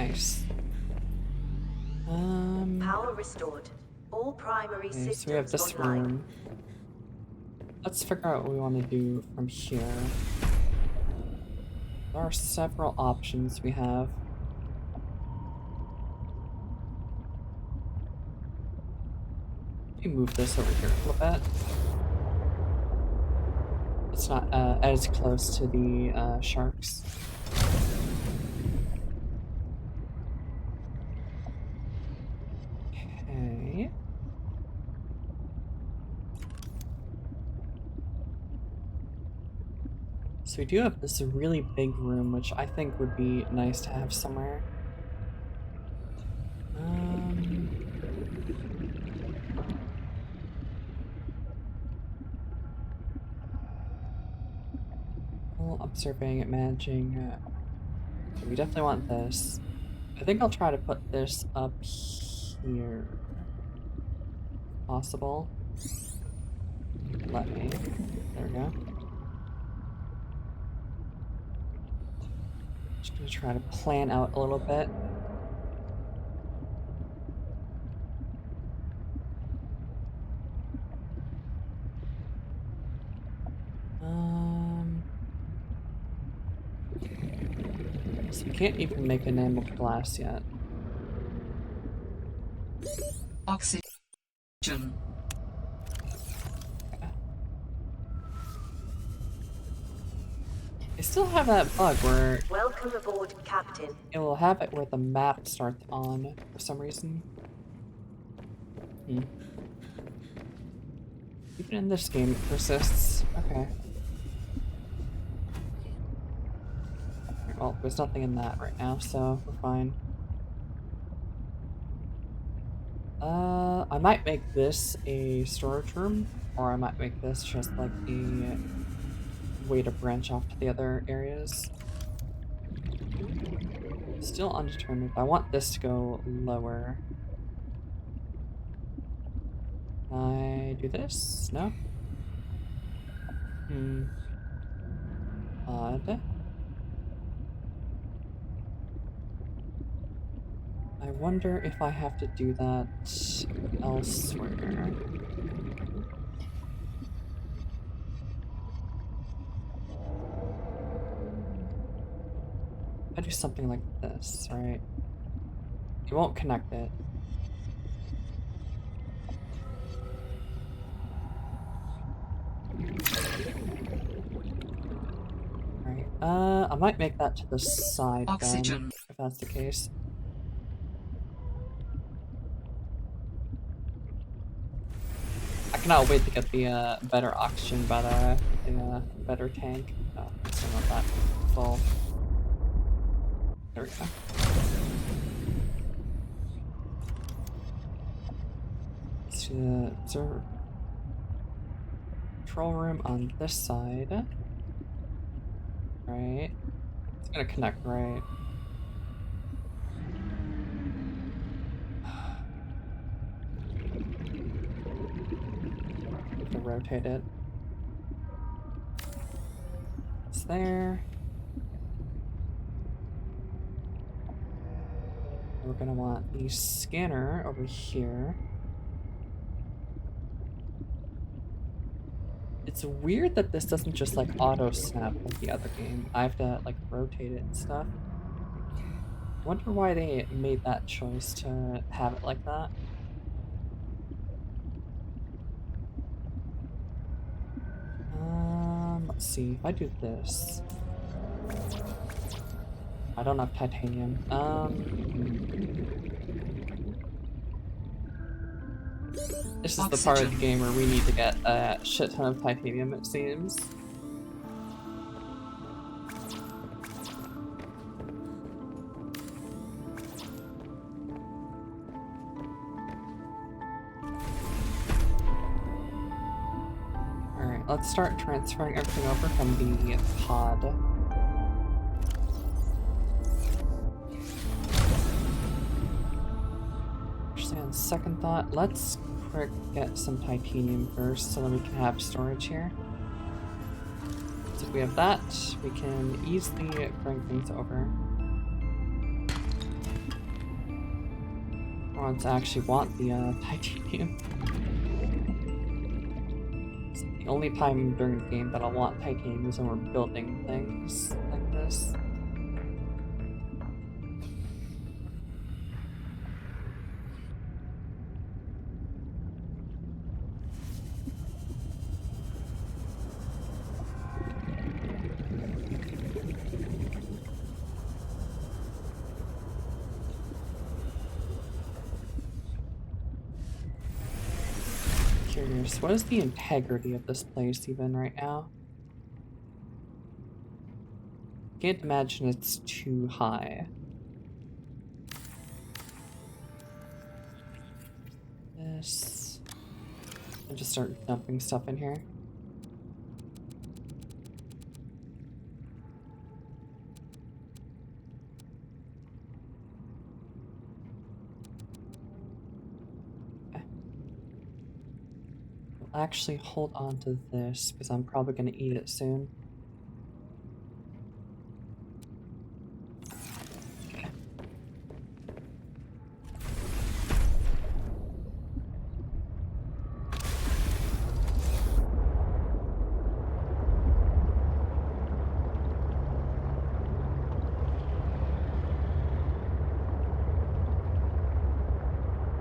Nice. Power restored. All primary Okay, systems so we have this online. room. Let's figure out what we want to do from here. There are several options we have. Let me move this over here a little bit. It's not as close to the sharks. Okay. So we do have this really big room, which I think would be nice to have somewhere. Observing, managing. We definitely want this. I think I'll try to put this up here. If possible. Let me. There we go. Just gonna try to plan out a little bit. So we can't even make an enameled glass yet. Oxygen. I still have that bug where Welcome aboard, Captain. it will have it where the map starts on for some reason. Even in this game, it persists. Okay. Well, there's nothing in that right now, so we're fine. I might make this a storage room, or I might make this just like a way to branch off to the other areas. Still undetermined. I want this to go lower. Can I do this? No? Odd. I wonder if I have to do that elsewhere. I do something like this, right? It won't connect it. Right. I might make that to the side Oxygen. then, if that's the case. I cannot wait to get the better oxygen, but the better tank. Oh, still not that full. There we go. So, control room on this side. Right. It's gonna connect, right? Have to rotate it. It's there. We're gonna want the scanner over here. It's weird that this doesn't just like auto snap like the other game. I have to like rotate it and stuff. I wonder why they made that choice to have it like that. Let's see, if I do this. I don't have titanium. This is the part of the game where we need to get a shit ton of titanium, it seems. Alright, let's start transferring everything over from the pod. Actually, on second thought, let's get some titanium first so that we can have storage here. So if we have that, we can easily bring things over. ones actually want the titanium. It's the only time during the game that I'll want titanium is when we're building things like this. Curious, what is the integrity of this place even right now? Can't imagine it's too high. This. And just start dumping stuff in here. I'll actually hold on to this because I'm probably going to eat it soon.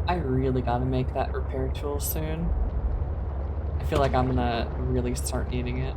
I really gotta make that repair tool soon. I feel like I'm gonna really start needing it.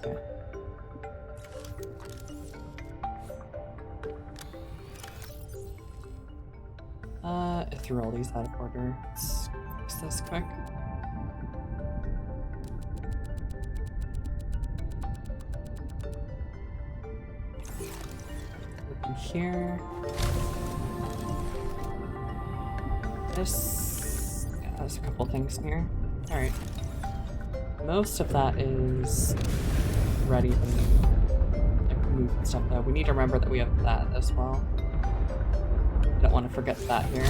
Okay. I threw all these out of order. Let's fix this quick. Open here. This. Yeah, there's a couple things in here. Alright. Most of that is ready to move and stuff though. We need to remember that we have that as well. Don't want to forget that here.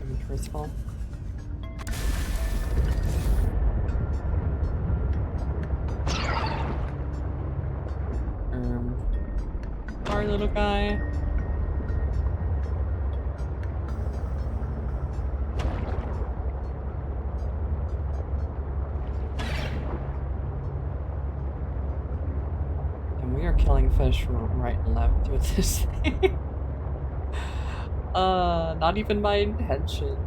Inventory's full. Our little guy. And we are killing fish right and left with this thing. Not even my intention.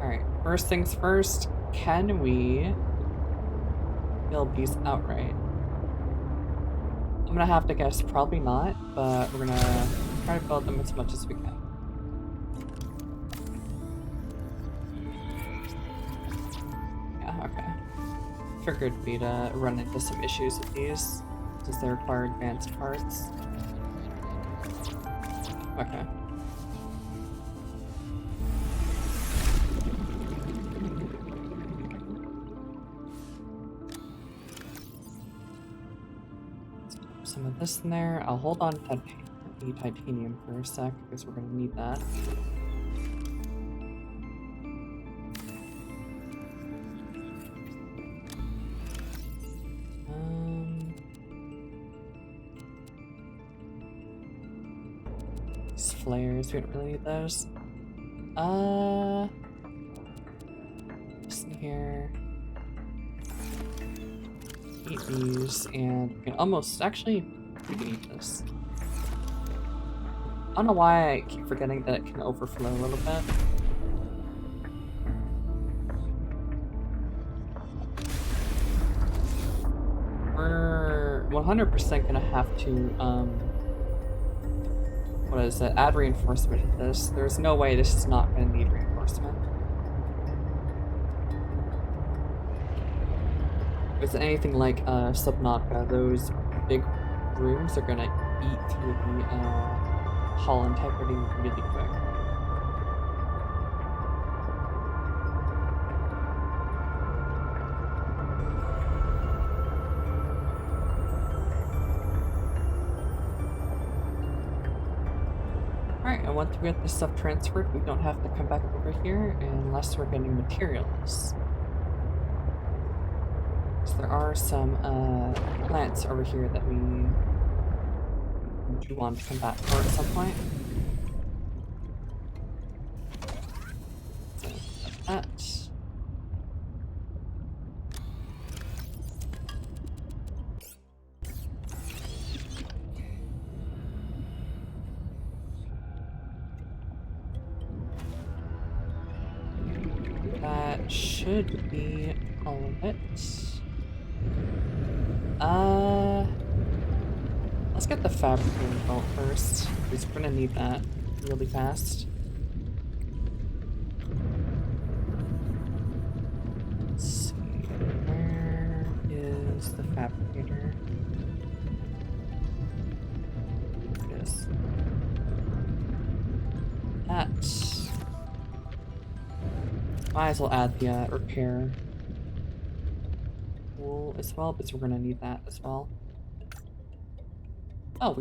Alright, first things first, can we build these outright? I'm gonna have to guess probably not, but we're gonna try to build them as much as we can. Yeah, okay. Figured we'd run into some issues with these, since they require advanced parts. Okay. Some of this in there. I'll hold on to the titanium for a sec because we're going to need that. These flares, we don't really need those. Just in here. Eat these, and we can almost actually We can eat this. I don't know why I keep forgetting that it can overflow a little bit. We're 100% gonna have to, what is it? Add reinforcement to this. There's no way this is not gonna need reinforcement. If it's anything like, Subnautica, those big rooms are gonna eat through the, hull integrity really quick. Alright, and once we get this stuff transferred, we don't have to come back over here unless we're getting materials. So there are some plants over here that we do want to come back for at some point. So like that. That should be all of it. Let's get the fabricating bolt first, because we're gonna need that really fast. Let's see, where is the fabricator? There it is. That. Might as well add the repair wool as well, because we're gonna need that as well. Oh,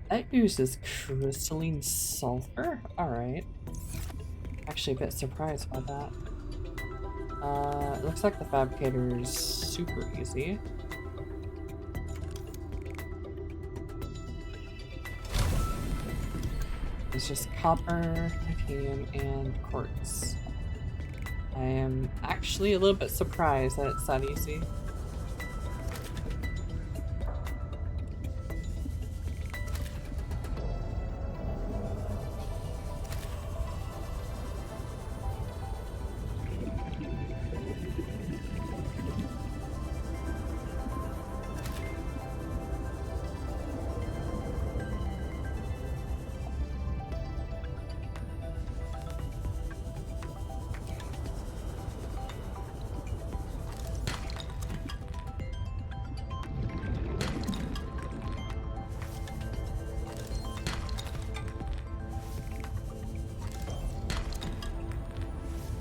that uses crystalline sulfur? Alright. Actually a bit surprised by that. It looks like the fabricator is super easy. It's just copper, titanium, and quartz. I am actually a little bit surprised that it's that easy.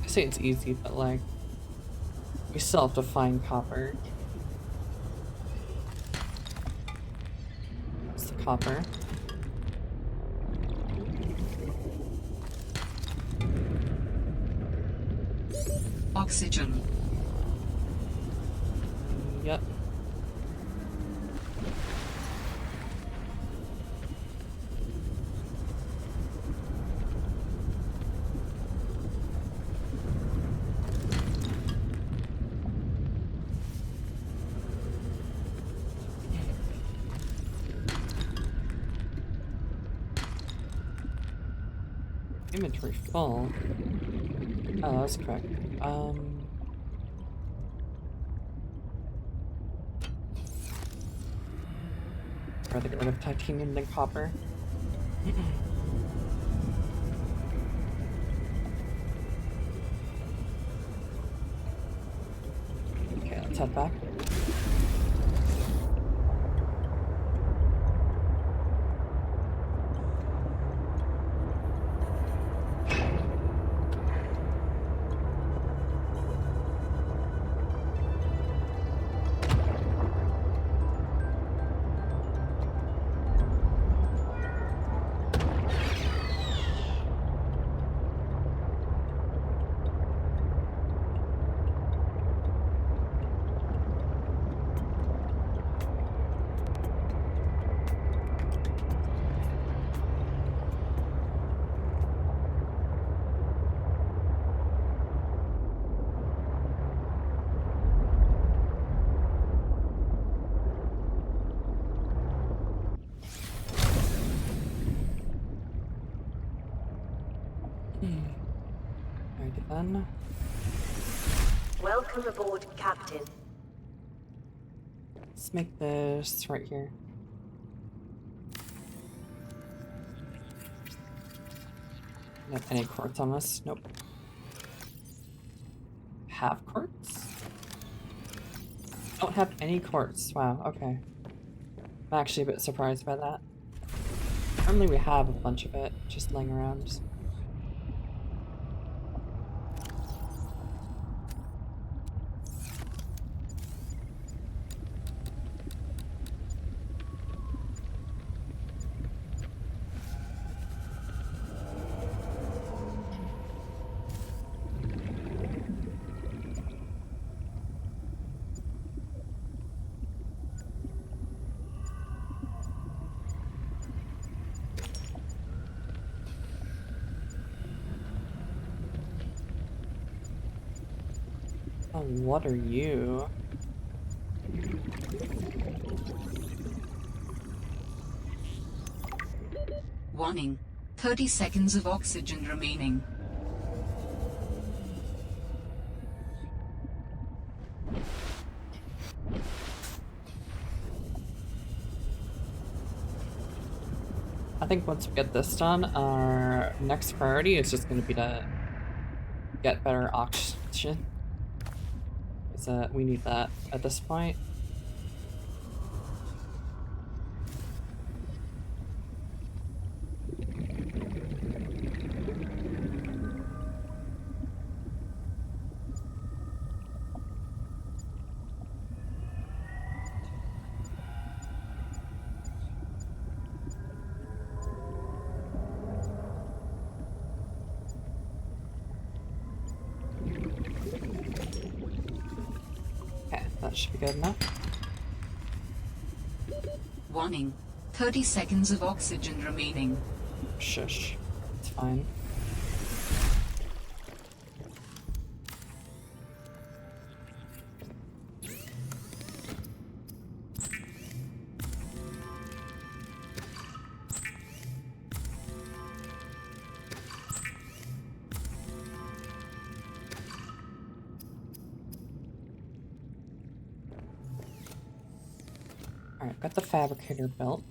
I say it's easy, but like, we still have to find copper. That's the copper. Oxygen. Yep. Inventory full. Oh, that was correct. Rather get rid of titanium than copper. Okay, let's head back. Alrighty then. Welcome aboard, Captain. Let's make this right here. Not any quartz on us? Nope. Have quartz? Don't have any quartz. Wow, okay. I'm actually a bit surprised by that. Normally we have a bunch of it just laying around. Oh, what are you? Warning. 30 seconds of oxygen remaining. I think once we get this done, our next priority is just going to be to get better oxygen. Because we need that at this point. Okay, that should be good enough. Warning. 30 seconds of oxygen remaining. Shush. It's fine. Alright, got the fabricator built.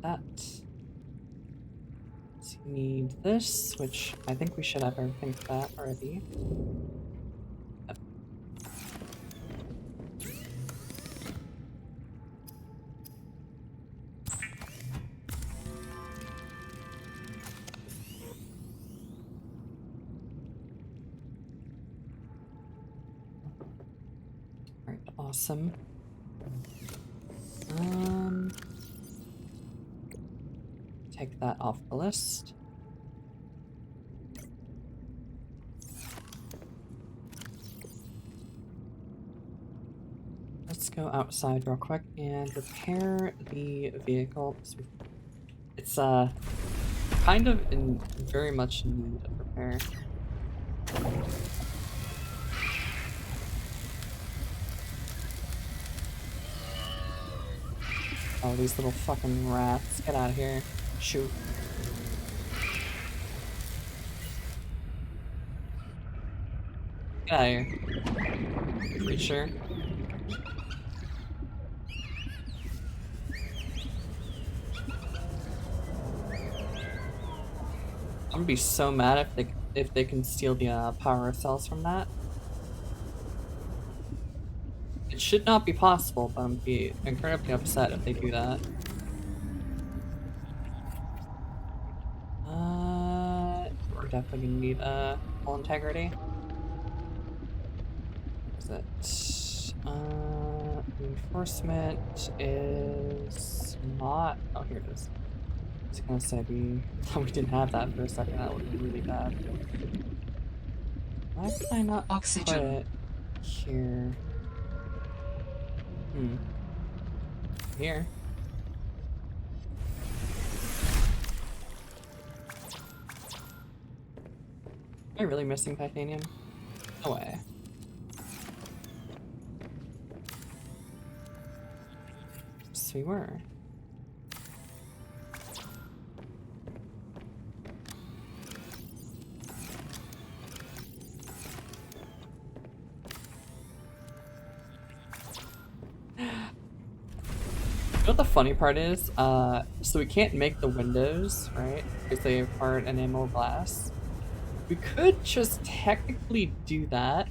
That. So you need this, which I think we should have everything for that already. Yep. Alright, awesome. Take that off the list. Let's go outside real quick and repair the vehicle. It's kind of in very much need of repair. Oh, these little fucking rats. Get out of here. Shoot. Get out of here. Pretty sure. I'm gonna be so mad if they can steal the power cells from that. It should not be possible, but I'm gonna be incredibly upset if they do that. We're definitely gonna need full integrity. Is it? Reinforcement is not. Oh, here it is. I was gonna say we didn't have that for a second. That would be really bad. Why can I not Oxygen. put it here? Here. Am I really missing titanium? No way. Yes, we were. what the funny part is? So we can't make the windows, right? Because they are enamel glass. We could just technically do that,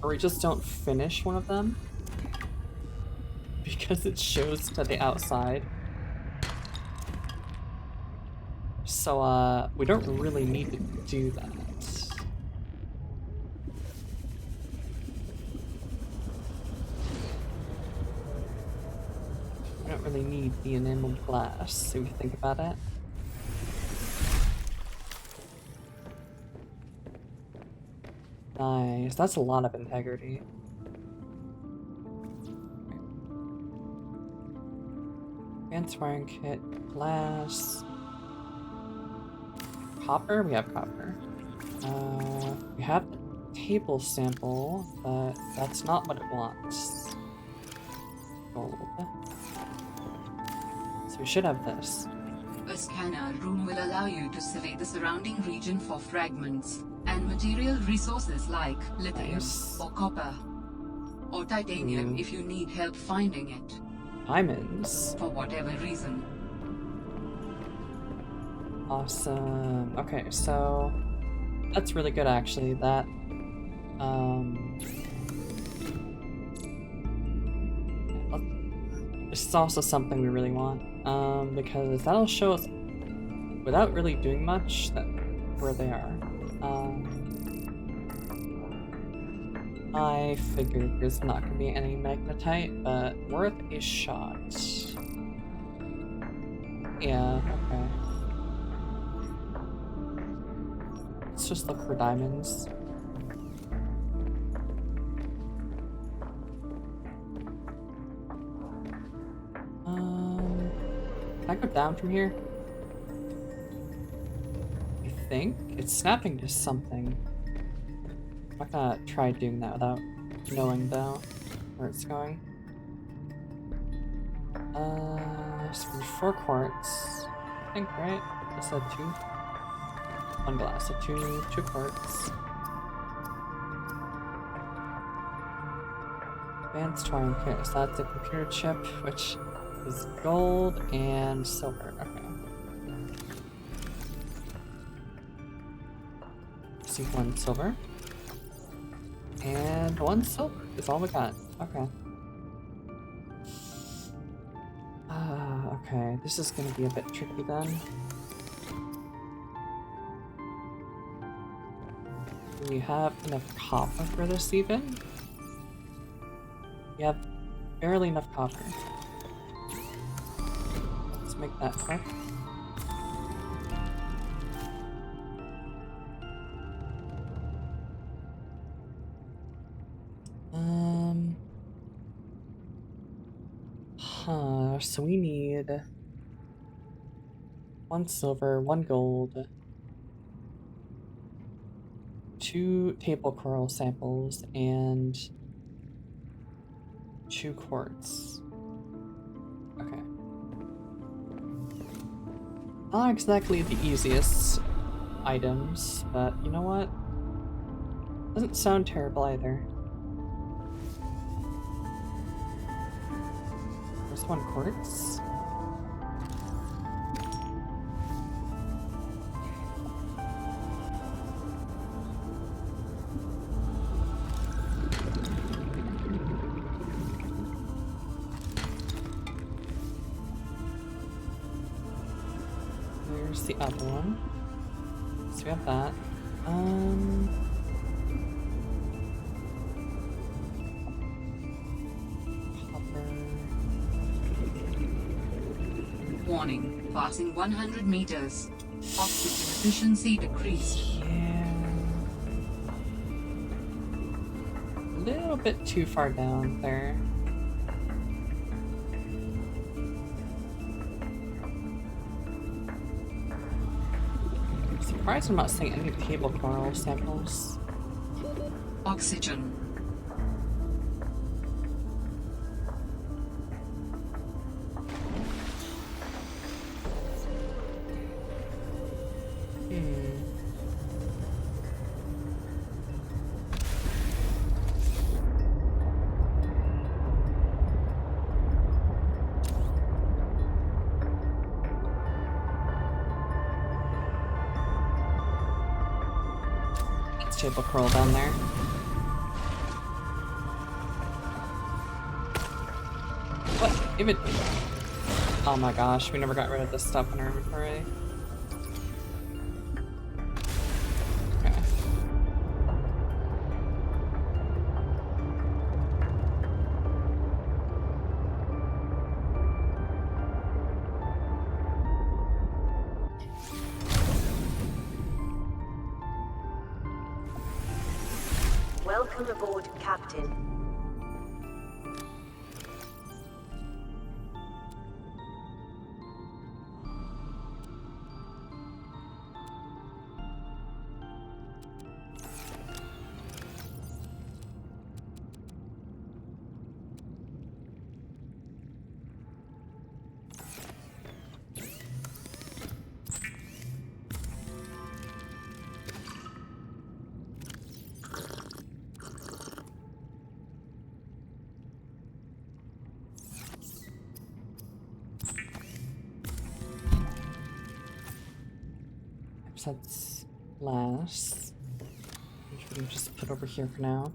or we just don't finish one of them because it shows to the outside. So, we don't really need to do that. We don't really need the enameled glass, if you think about it. Nice, that's a lot of integrity. Advanced wiring kit, glass. Copper? We have copper. We have the table sample, but that's not what it wants. Gold. So we should have this. A scanner room will allow you to survey the surrounding region for fragments and material resources like lithium Nice. or copper or titanium if you need help finding it Diamonds. for whatever reason. Awesome. Okay, so that's really good actually. That this is also something we really want. Because that'll show us without really doing much that where they are. I figured there's not gonna be any magnetite, but worth a shot. Yeah, okay. Let's just look for diamonds. Can I go down from here? I think it's snapping to something. I'm not gonna try doing that without knowing though where it's going. So there's 4 quartz, I think, right? I said 2. 1 glass, so 2 quartz. Advanced wiring kit, so that's a computer chip, which is gold and silver. Okay. See 1 silver. And 1 silver is all we got. Okay. Okay, this is gonna be a bit tricky then. Do we have enough copper for this even? We have barely enough copper. Let's make that quick. So we need 1 silver, 1 gold, 2 table coral samples, and 2 quartz. Okay. Not exactly the easiest items, but you know what? Doesn't sound terrible either. There's 1 quartz. There's the other one. So we have that. Warning, passing 100 meters. Oxygen efficiency decreased. Yeah. A little bit too far down there. Surprised I'm not seeing any table coral samples. Oxygen. table curl down there. What? Give it. Oh my gosh, we never got rid of this stuff in our inventory. Okay. Welcome aboard, Captain. That's last. Which we can just put over here for now.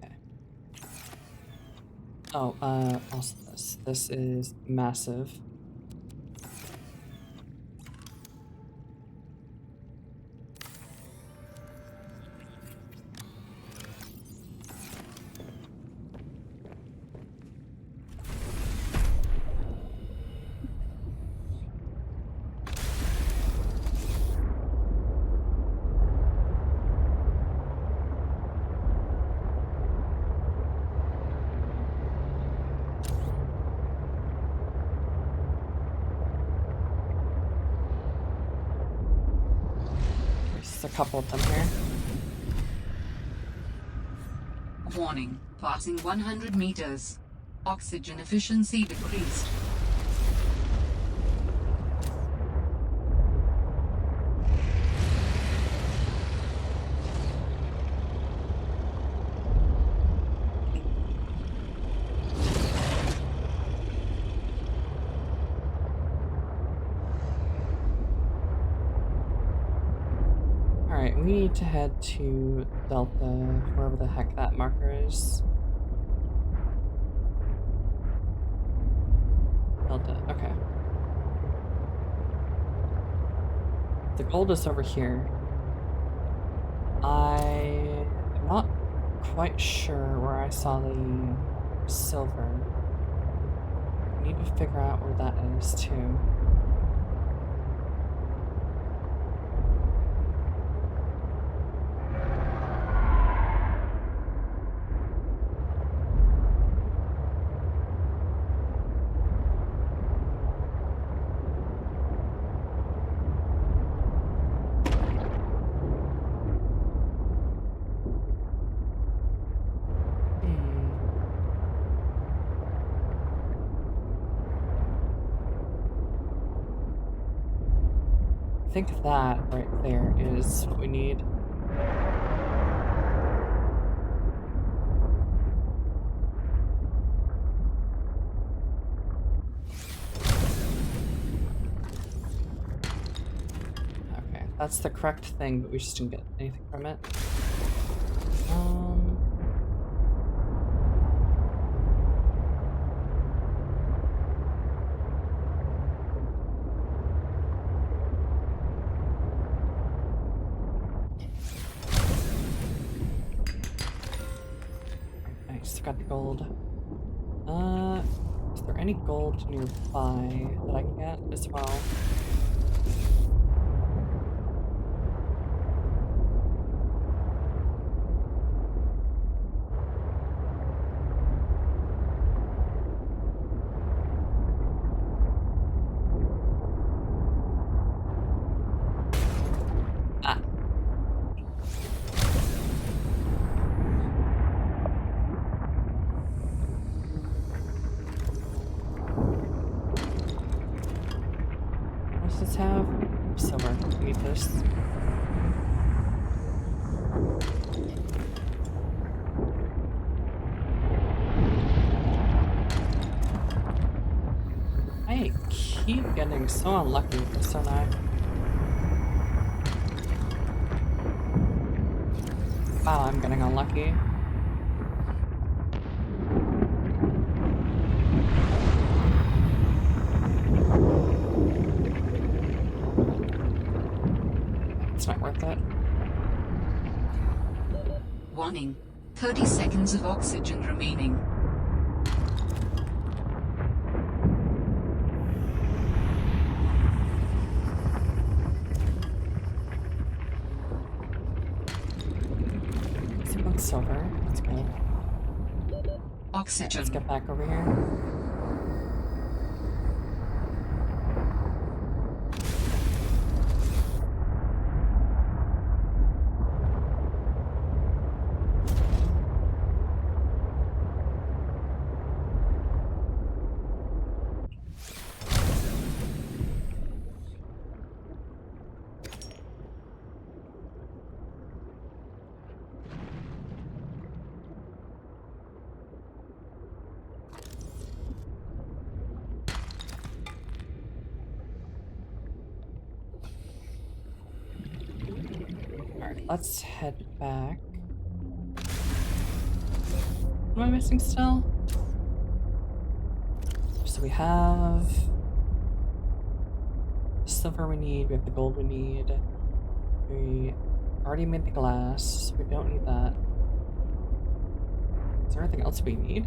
Okay. Oh, also this. This is massive. There's a couple of them here. Warning, passing 100 meters. Oxygen efficiency decreased. Alright, we need to head to Delta, wherever the heck that marker is. Delta, okay. The gold is over here. I'm not quite sure where I saw the silver. I need to figure out where that is too. I think that right there is what we need. Okay, that's the correct thing, but we just didn't get anything from it. Nice, got the gold. Is there any gold nearby that I can get as well? Ah. What does this have? Silver. We need this. Yikes. keep getting so unlucky with this, don't I? Wow, I'm getting unlucky. It's not worth it. Warning. 30 seconds of oxygen remaining. Silver. That's good. Oxygen. Let's get back over here. Alright, let's head back. What am I missing still? So we have the silver we need, we have the gold we need. We already made the glass, so we don't need that. Is there anything else we need?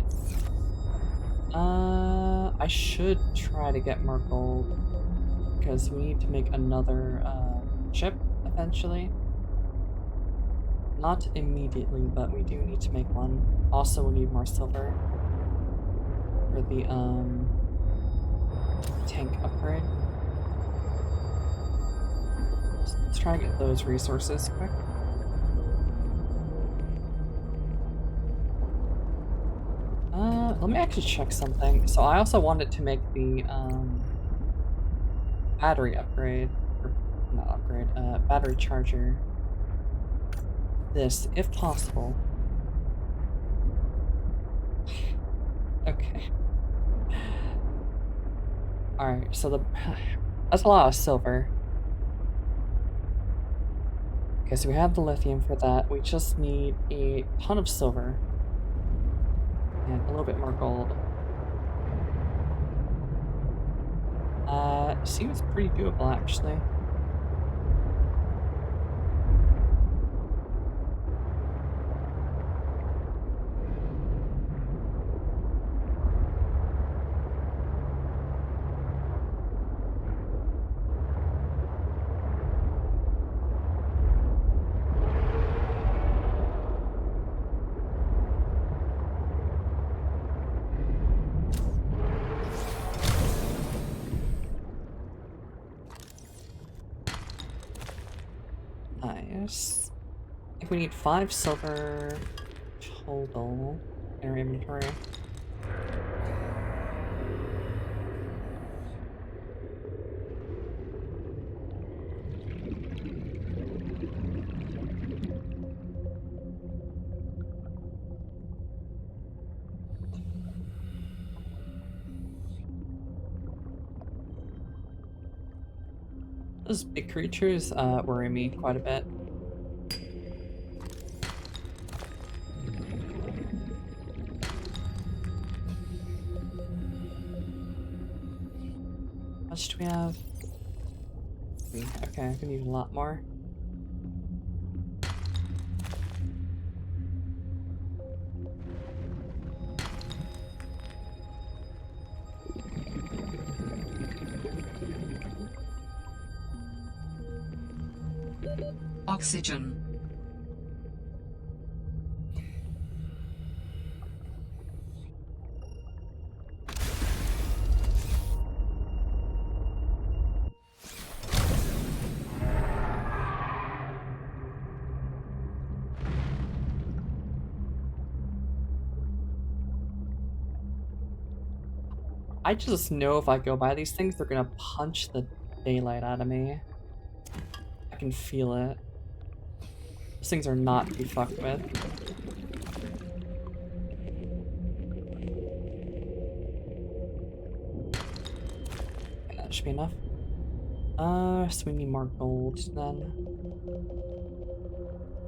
I should try to get more gold because we need to make another chip eventually. Not immediately, but we do need to make one. Also, we need more silver for the tank upgrade. So let's try to get those resources quick. Let me actually check something. So I also wanted to make the battery upgrade, or not upgrade, battery charger. This, if possible. Okay. Alright, so that's a lot of silver. Okay, so we have the lithium for that. We just need a ton of silver. And a little bit more gold. Seems pretty doable, actually. Nice. I think we need 5 silver total in our inventory. Those big creatures worry me quite a bit. How much do we have? 3. Okay, I can need a lot more. Oxygen. I just know if I go by these things, they're gonna punch the daylight out of me. I can feel it. Those things are not to be fucked with. That should be enough. So we need more gold then.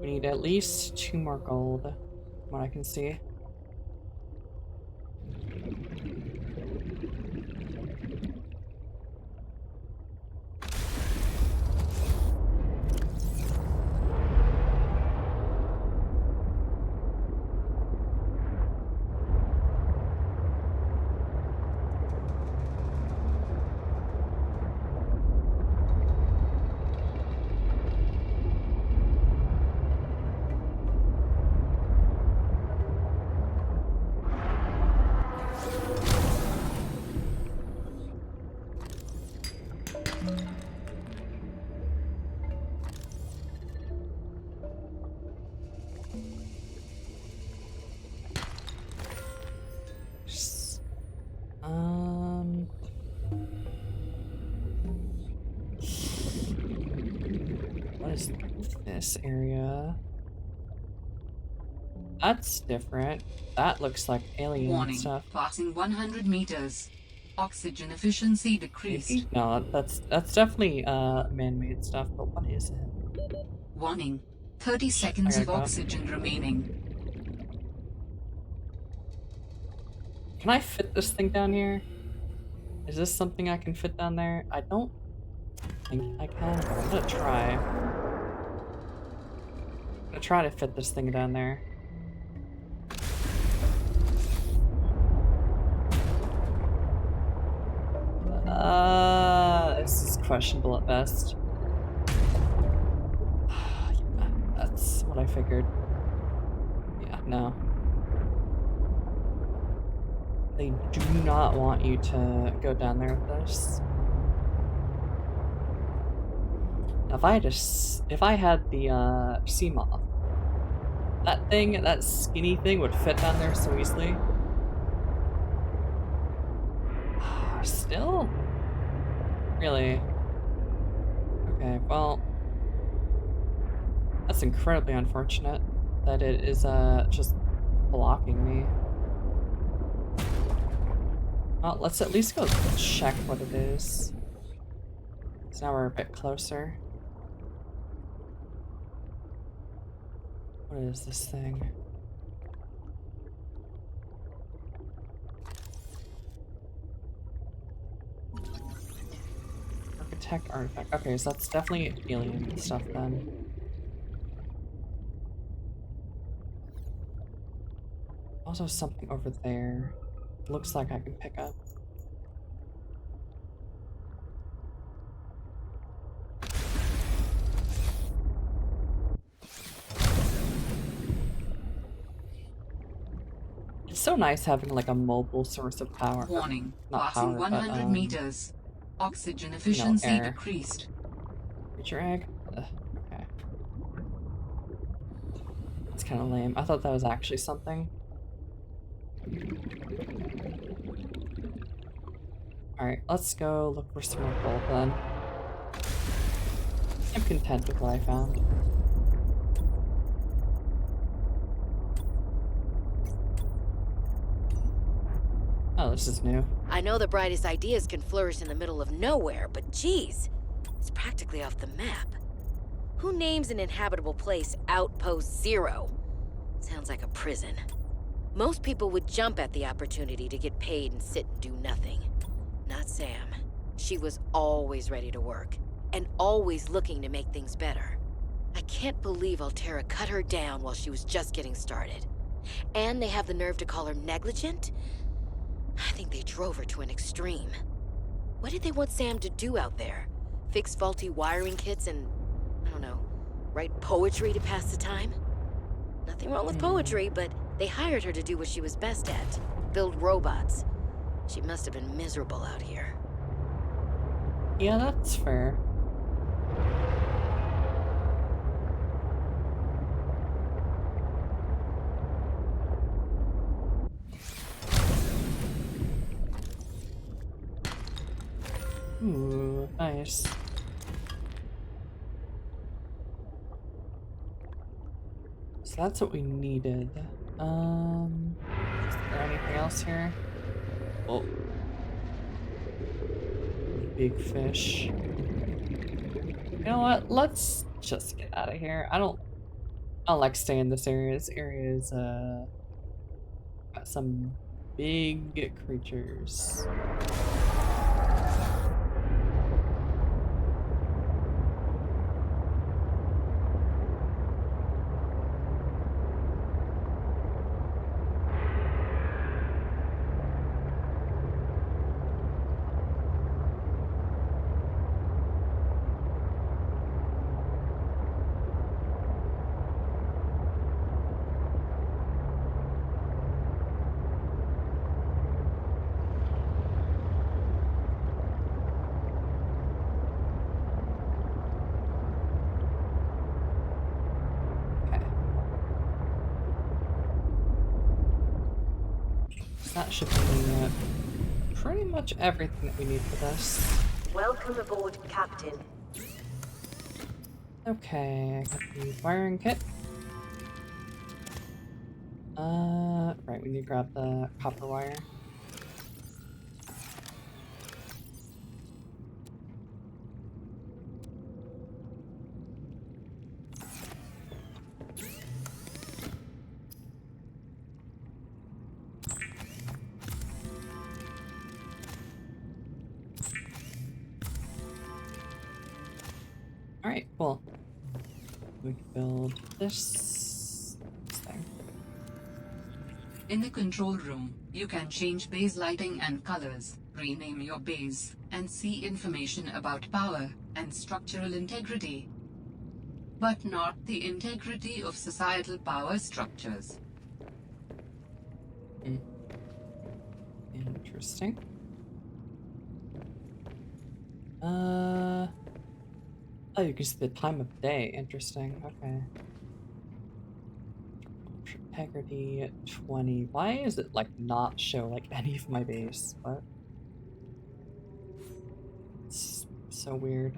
We need at least 2 more gold, from what I can see. Um, what is this area? That's different. That looks like alien Warning, stuff. passing 100 meters. Oxygen efficiency decreased. Maybe? No, that's definitely man-made stuff, but what is it? Warning, 30 I seconds gotta of go up. oxygen remaining. Can I fit this thing down here? Is this something I can fit down there? I don't think I can, but I'm gonna try. I'm gonna try to fit this thing down there. This is questionable at best. Yeah, that's what I figured. Yeah, no. They do not want you to go down there with this. Now, if I had the sea moth, that skinny thing would fit down there so easily. Still? Really? Okay, well, that's incredibly unfortunate that it is just blocking me. Well, let's at least go check what it is. So now we're a bit closer. What is this thing? Architect artifact. Okay, so that's definitely alien stuff then. Also something over there. Looks like I can pick up. It's so nice having like a mobile source of power. Warning, Not passing power, 100 but meters. Oxygen efficiency air. decreased. Creature egg? Ugh, okay. It's kind of lame. I thought that was actually something. Alright, let's go look for some more gold then. I'm content with what I found. Oh, this is new. I know the brightest ideas can flourish in the middle of nowhere, but geez, it's practically off the map. Who names an inhabitable place Outpost Zero? Sounds like a prison. Most people would jump at the opportunity to get paid and sit and do nothing. Not Sam. She was always ready to work, and always looking to make things better. I can't believe Altera cut her down while she was just getting started. And they have the nerve to call her negligent? I think they drove her to an extreme. What did they want Sam to do out there? Fix faulty wiring kits and, I don't know, write poetry to pass the time? Nothing wrong with poetry, but they hired her to do what she was best at, build robots. She must have been miserable out here. Yeah, that's fair. Ooh, nice. So that's what we needed. Is there anything else here? Oh. big fish. You know what? Let's just get out of here. I don't like staying in this area. This area is got some big creatures. That should be pretty much everything that we need for this. Welcome aboard, Captain. Okay, I got the wiring kit. Right, we need to grab the copper wire. Alright, cool. We can build this thing. In the control room, you can change base lighting and colors, rename your base, and see information about power and structural integrity. But not the integrity of societal power structures. Interesting. Oh, you can see the time of day. Interesting. Okay. Integrity 20. Why is it like not show like any of my base? What? It's so weird.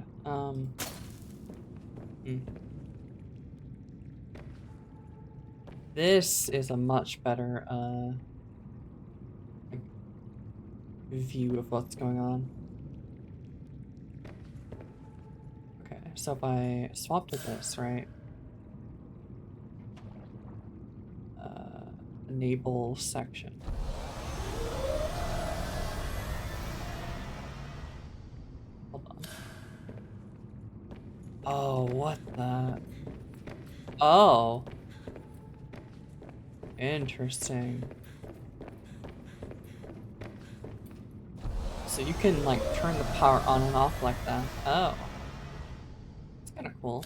This is a much better like, view of what's going on. Okay, so if I swap to this, right? Enable section. Hold on. Oh, what the? Oh. Interesting. So you can like turn the power on and off like that. Oh. It's kind of cool.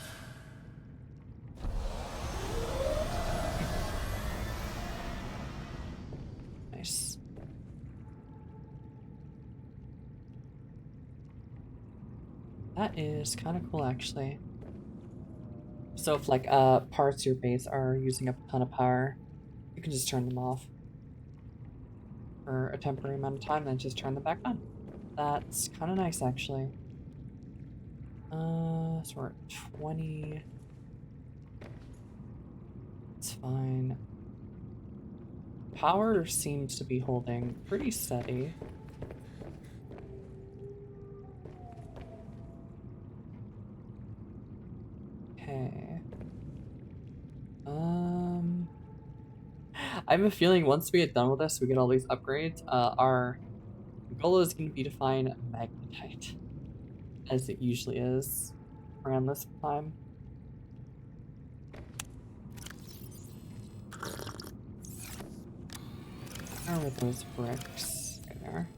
Nice. That is kind of cool actually. So if like parts of your base are using up a ton of power, you can just turn them off for a temporary amount of time, then just turn them back on. That's kind of nice actually. So we're at 20. It's fine. Power seems to be holding pretty steady. Okay. I have a feeling once we get done with this, we get all these upgrades, our goal is going to be to find magnetite, as it usually is around this time. Where were those bricks? Right there.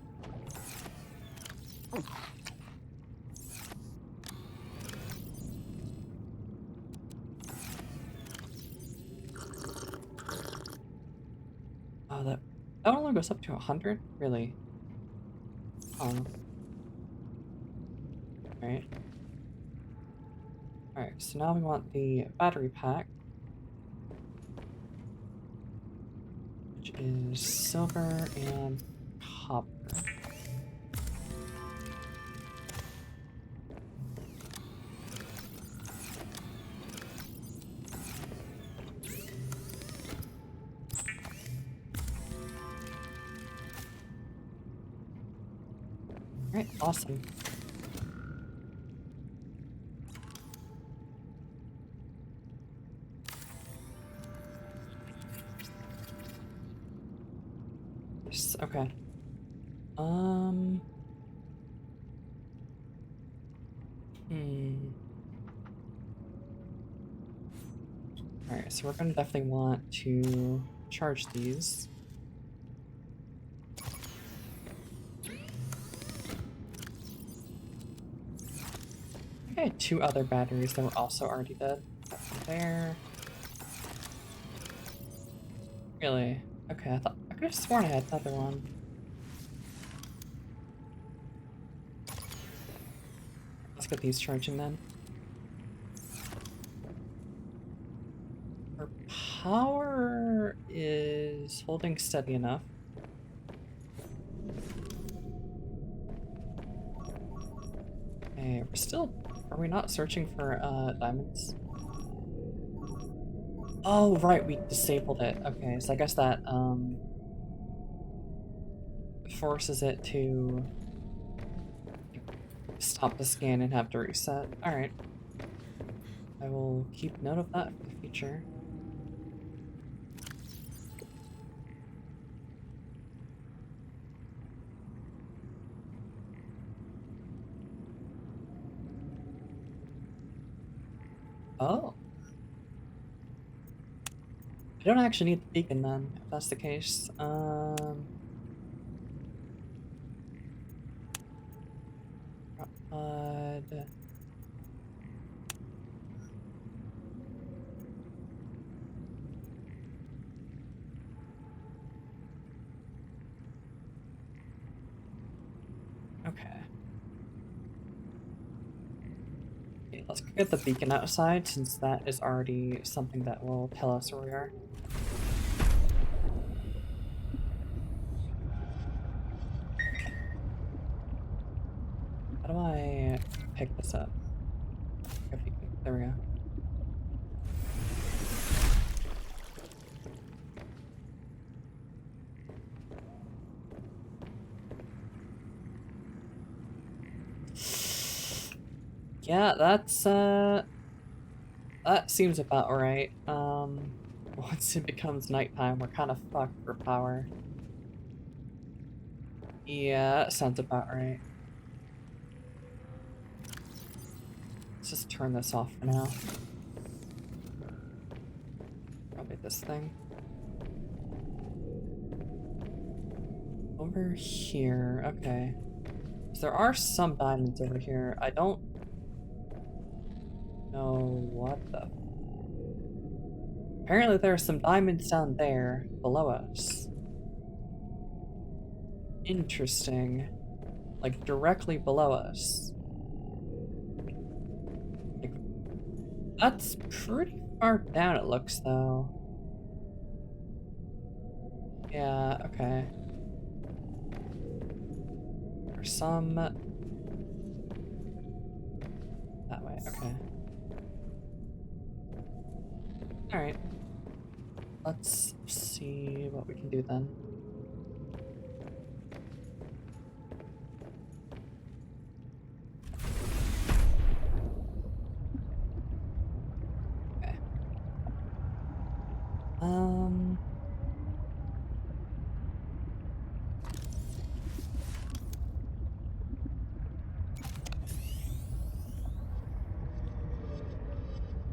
Oh, that only goes up to 100? Really? Oh. Right. Alright, so now we want the battery pack, which is silver and copper. Alright, awesome. Nice. Okay. Hmm. Alright, so we're gonna definitely want to charge these. I had 2 other batteries that were also already dead. Got one there. Really? Okay, I could have sworn I had another one. Let's get these charging then. Our power is holding steady enough. Okay, we're still... Are we not searching for diamonds? Oh, right, we disabled it. Okay, so I guess that forces it to stop the scan and have to reset. Alright. I will keep note of that for the future. Oh. I don't actually need the beacon then, if that's the case. Uh, okay. Okay, let's go get the beacon outside, since that is already something that will tell us where we are. How do I pick this up? There we go. Yeah, that seems about right. Once it becomes nighttime, we're kind of fucked for power. Yeah, that sounds about right. Let's just turn this off for now. Probably this thing. Over here, okay. So there are some diamonds over here. I don't know what the... Apparently there are some diamonds down there below us. Interesting. Like directly below us. Like, that's pretty far down it looks though. Yeah, okay. There's some... That way, okay. Alright. Let's see what we can do then. Okay.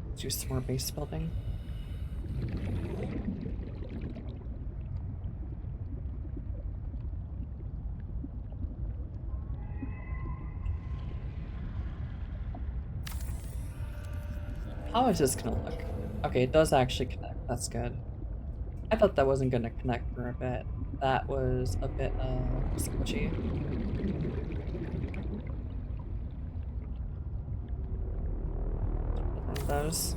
Let's do some more base building. How is this gonna look? Okay, it does actually connect. That's good. I thought that wasn't gonna connect for a bit. That was a bit, sketchy. One of those.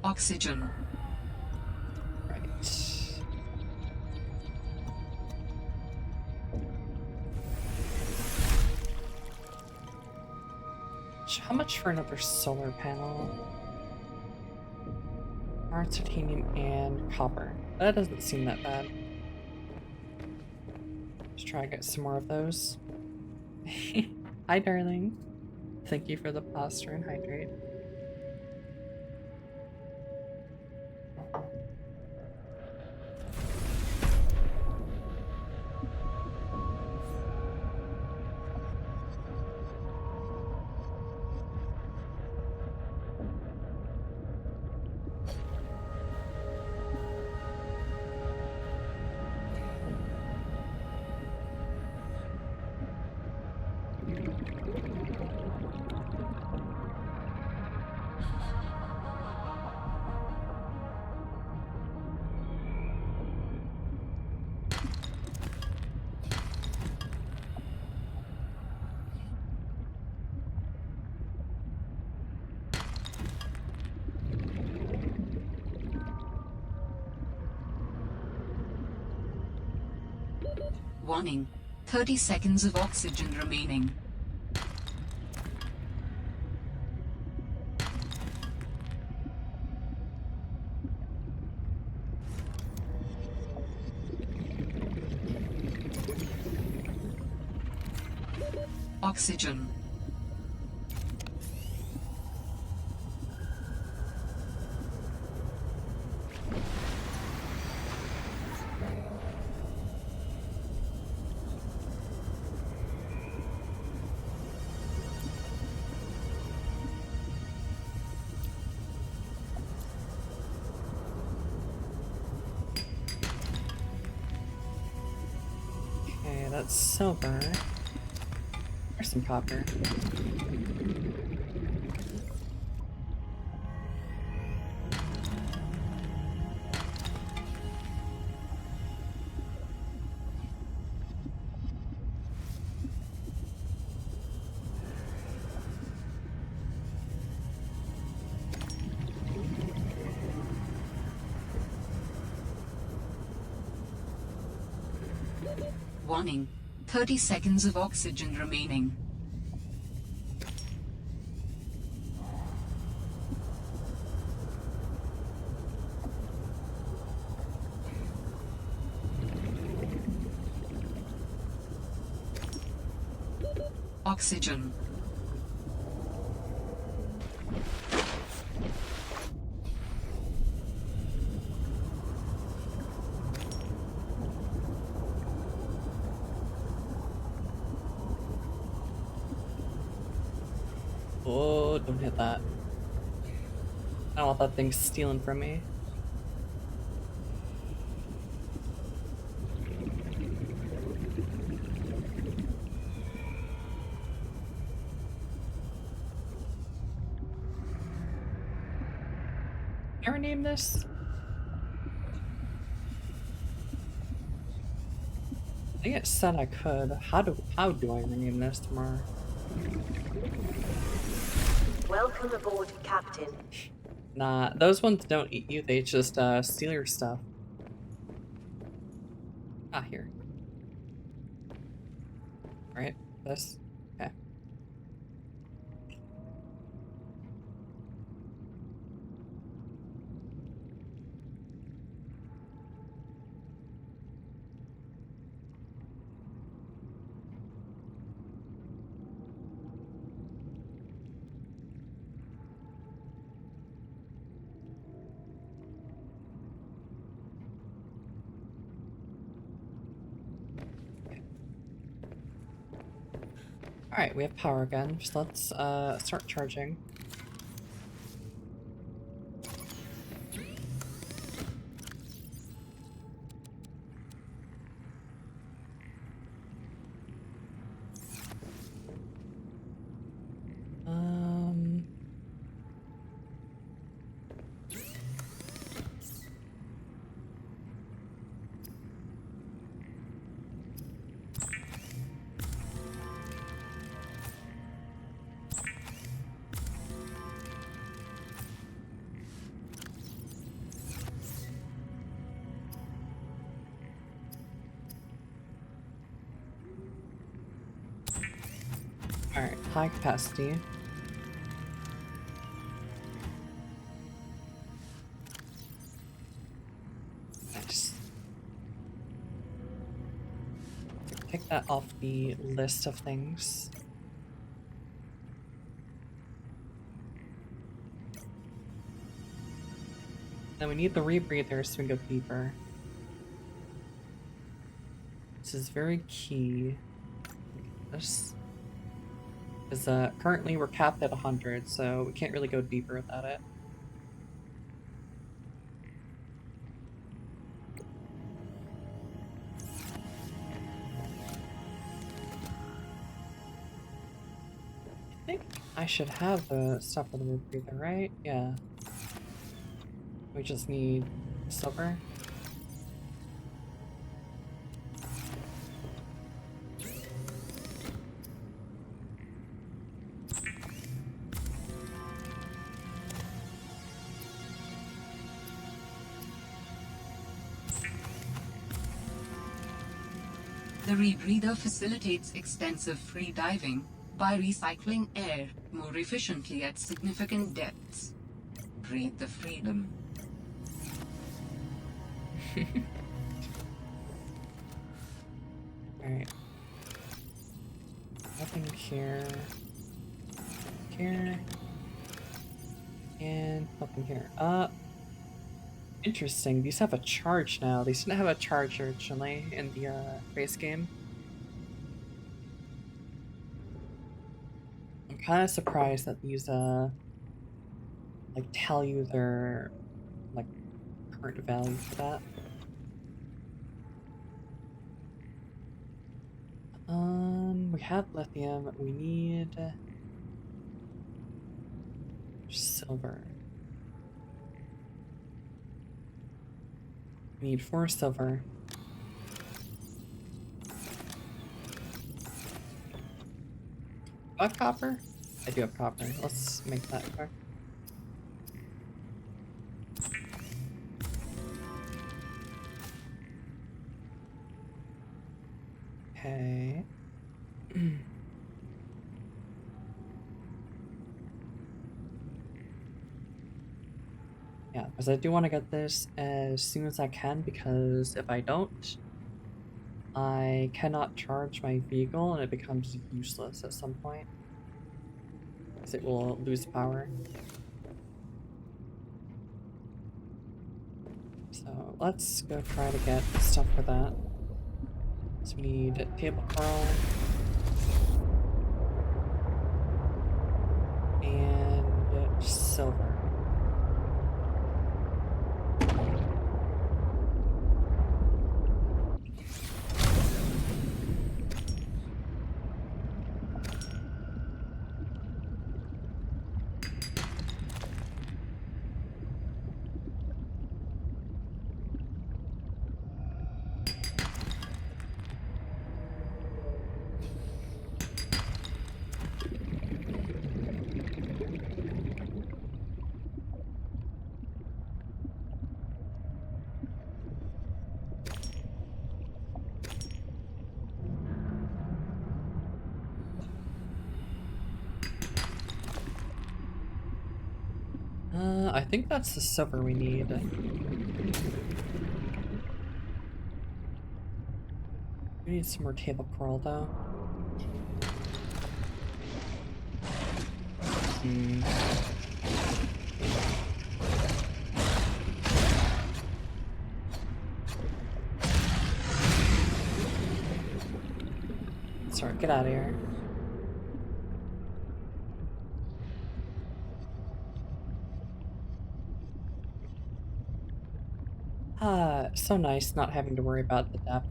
Oxygen. Right. How much for another solar panel? Iron, titanium, and copper. That doesn't seem that bad. Let's try to get some more of those. Hi, darling. Thank you for the pasta and hydrate. Warning, 30 seconds of oxygen remaining. Oxygen. Okay, that's silver. There's some copper. Warning, 30 seconds of oxygen remaining. Oxygen. Oh, don't hit that. I don't want that thing stealing from me. Can I rename this? I think it said I could. How do I rename this tomorrow? Welcome aboard, Captain. Nah, those ones don't eat you, they just steal your stuff. Ah, here. Alright, this. Okay. Alright, we have power again, so let's start charging. Alright, high capacity. Nice. take that off the list of things. Then we need the rebreathers so we can go deeper. This is very key. This is currently we're capped at 100, so we can't really go deeper without it. I think I should have the stuff for the rebreather, right? Yeah. We just need silver. The rebreather facilitates extensive free diving by recycling air more efficiently at significant depths. Breathe the freedom. Alright. Nothing here. Here. And nothing here. Interesting. These have a charge now. These didn't have a charge originally in the base game. I'm kind of surprised that these like tell you their like current value for that. We have lithium. We need silver. We need 4 silver. Do I have copper? I do have copper. Let's make that quick. Okay. Yeah, because I do want to get this as soon as I can, because if I don't, I cannot charge my vehicle and it becomes useless at some point. Because it will lose power. So let's go try to get stuff for that. So we need table coral. And silver. I think that's the silver we need. We need some more table coral though. Sorry, get out of here. So nice not having to worry about the depth.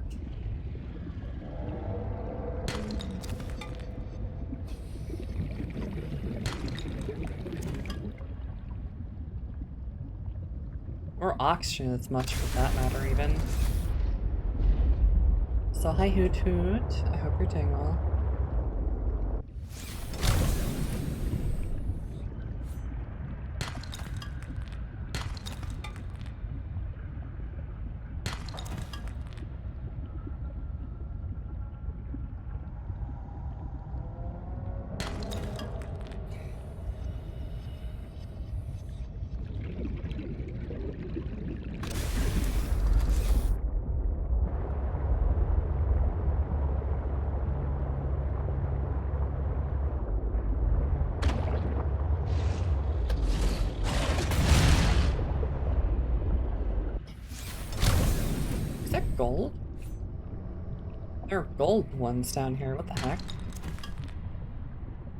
Or oxygen as much for that matter even. So hi Hoot Hoot, I hope you're doing well. gold? There are gold ones down here. What the heck?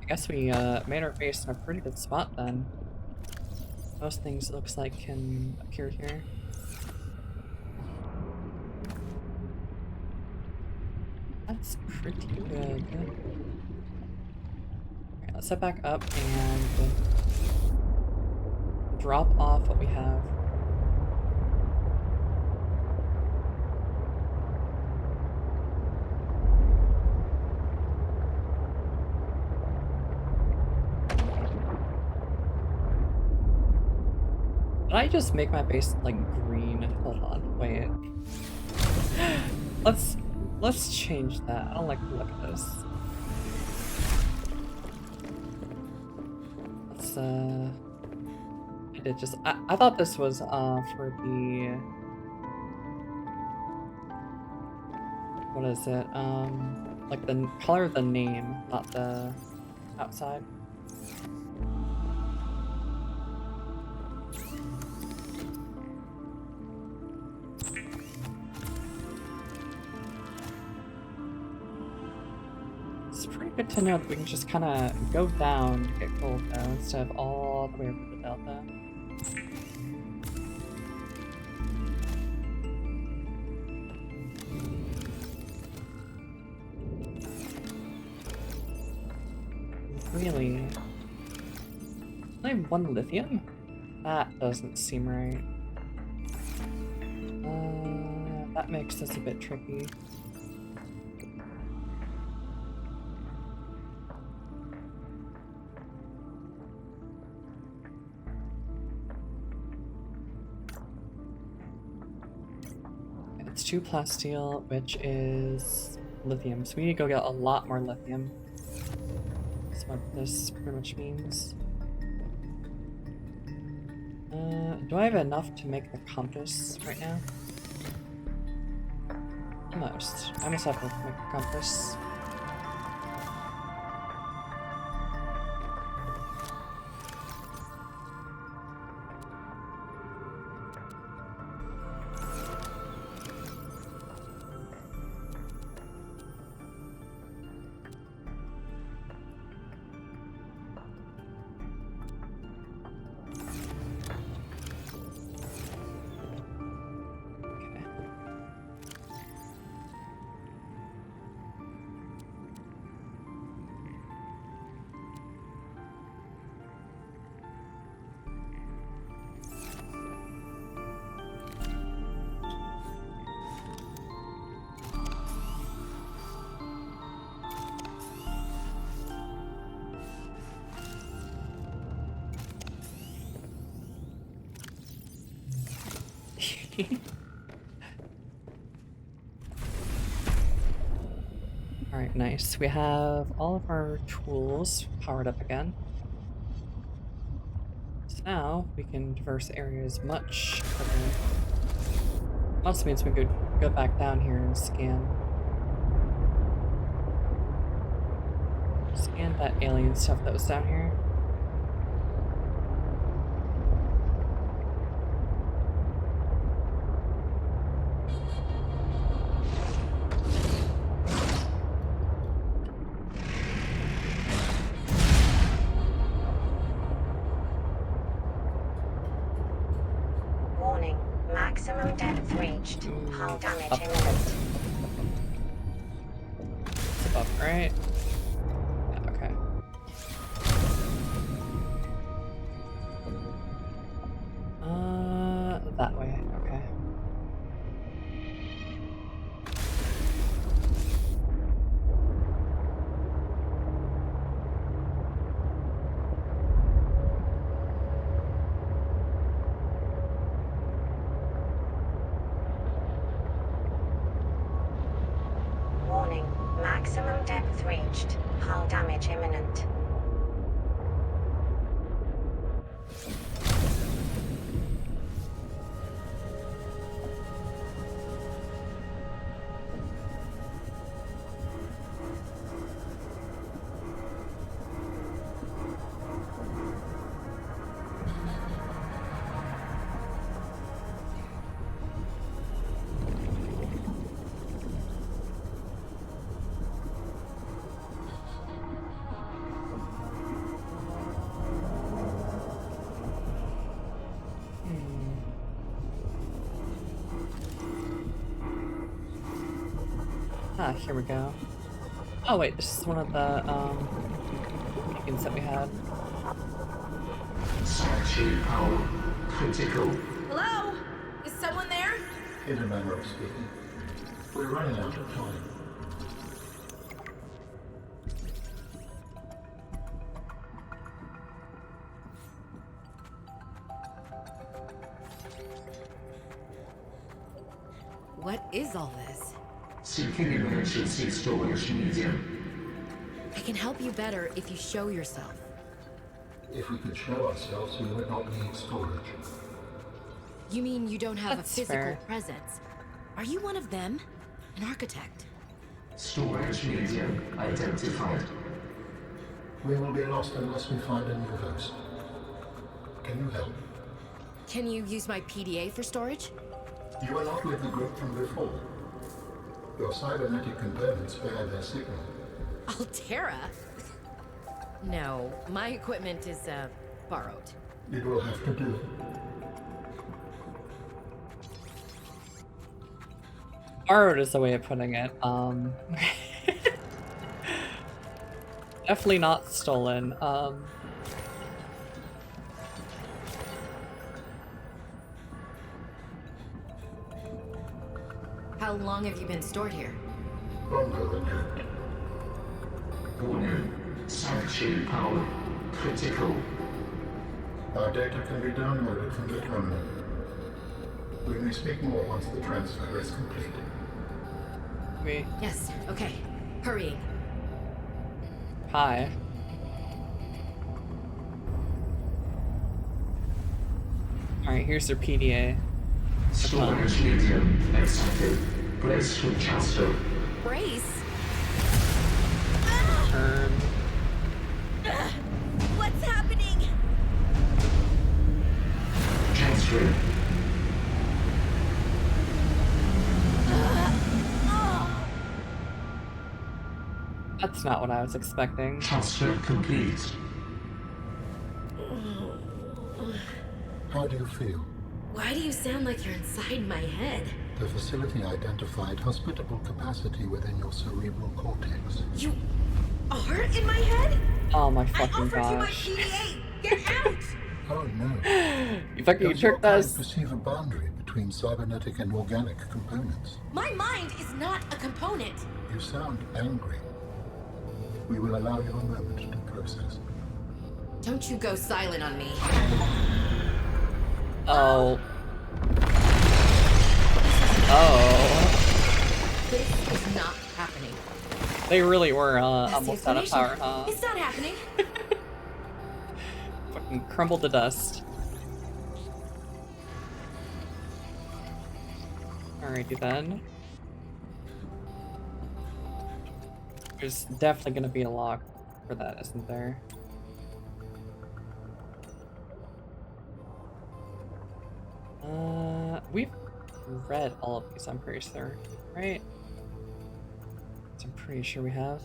I guess we made our base in a pretty good spot then. Most things it looks like can appear here. That's pretty good. Okay, let's head back up and drop off what we have. Did I just make my base like green? Hold on, wait. Let's change that. I don't like the look of this. Let's I did just I thought this was for the what is it? Like the color of the name, not the outside. It's pretty good to know that we can just kind of go down to get gold though, instead of all the way over the delta. Really? Only one lithium? That doesn't seem right. That makes this a bit tricky. It's 2 plasteel, which is lithium. So we need to go get a lot more lithium. That's what this pretty much means. Do I have enough to make the compass right now? Almost. I almost have to make the compass. Alright, nice. We have all of our tools powered up again. So now we can traverse areas much quicker. Also means we could go back down here and scan that alien stuff that was down here. Warning, maximum depth reached. Hull damage imminent. It's above, right? Yeah, okay. That way, okay. Warning, maximum depth reached. Hull damage imminent. Ah, here we go. Oh wait, this is one of the beacons that we had. Sanctuary power critical. Hello? Is someone there? Hidden Monroe speaking. We're running out of time. What is all this? Seeking emergency storage medium. I can help you better if you show yourself. If we could show ourselves, we would not need storage. You mean you don't have That's a physical fair. presence? Are you one of them? An architect? Storage medium identified. We will be lost unless we find a new host. Can you help? Can you use my PDA for storage? You are not with the group from before. Your cybernetic components bear their signal. Altera? No, my equipment is, borrowed. It will have to do. Borrowed is the way of putting it. Definitely not stolen. How long have you been stored here? Longer than hoped. Warning. Sanctuary power critical. Our data can be downloaded from the terminal. We may speak more once the transfer is complete. We Yes, okay. Hurrying. hi. Alright, here's their PDA. Storage medium accepted. Brace for transfer. Brace? Turn. What's happening? Transfer. That's not what I was expecting. Transfer complete. How do you feel? Why do you sound like you're inside my head? The facility identified hospitable capacity within your cerebral cortex. You are in my head? Oh my I fucking offered you my gosh. PDA! Get out! Oh no. You fucking Does your tricked mind us. perceive a boundary between cybernetic and organic components? My mind is not a component. You sound angry. We will allow you a moment to process. Don't you go silent on me. Oh. Oh. This is not happening. They really were That's the almost out of power, explanation. huh? It's not happening. Fucking crumbled to dust. Alrighty then. There's definitely gonna be a lock for that, isn't there? We've read all of these, I'm pretty sure, right? I'm pretty sure we have.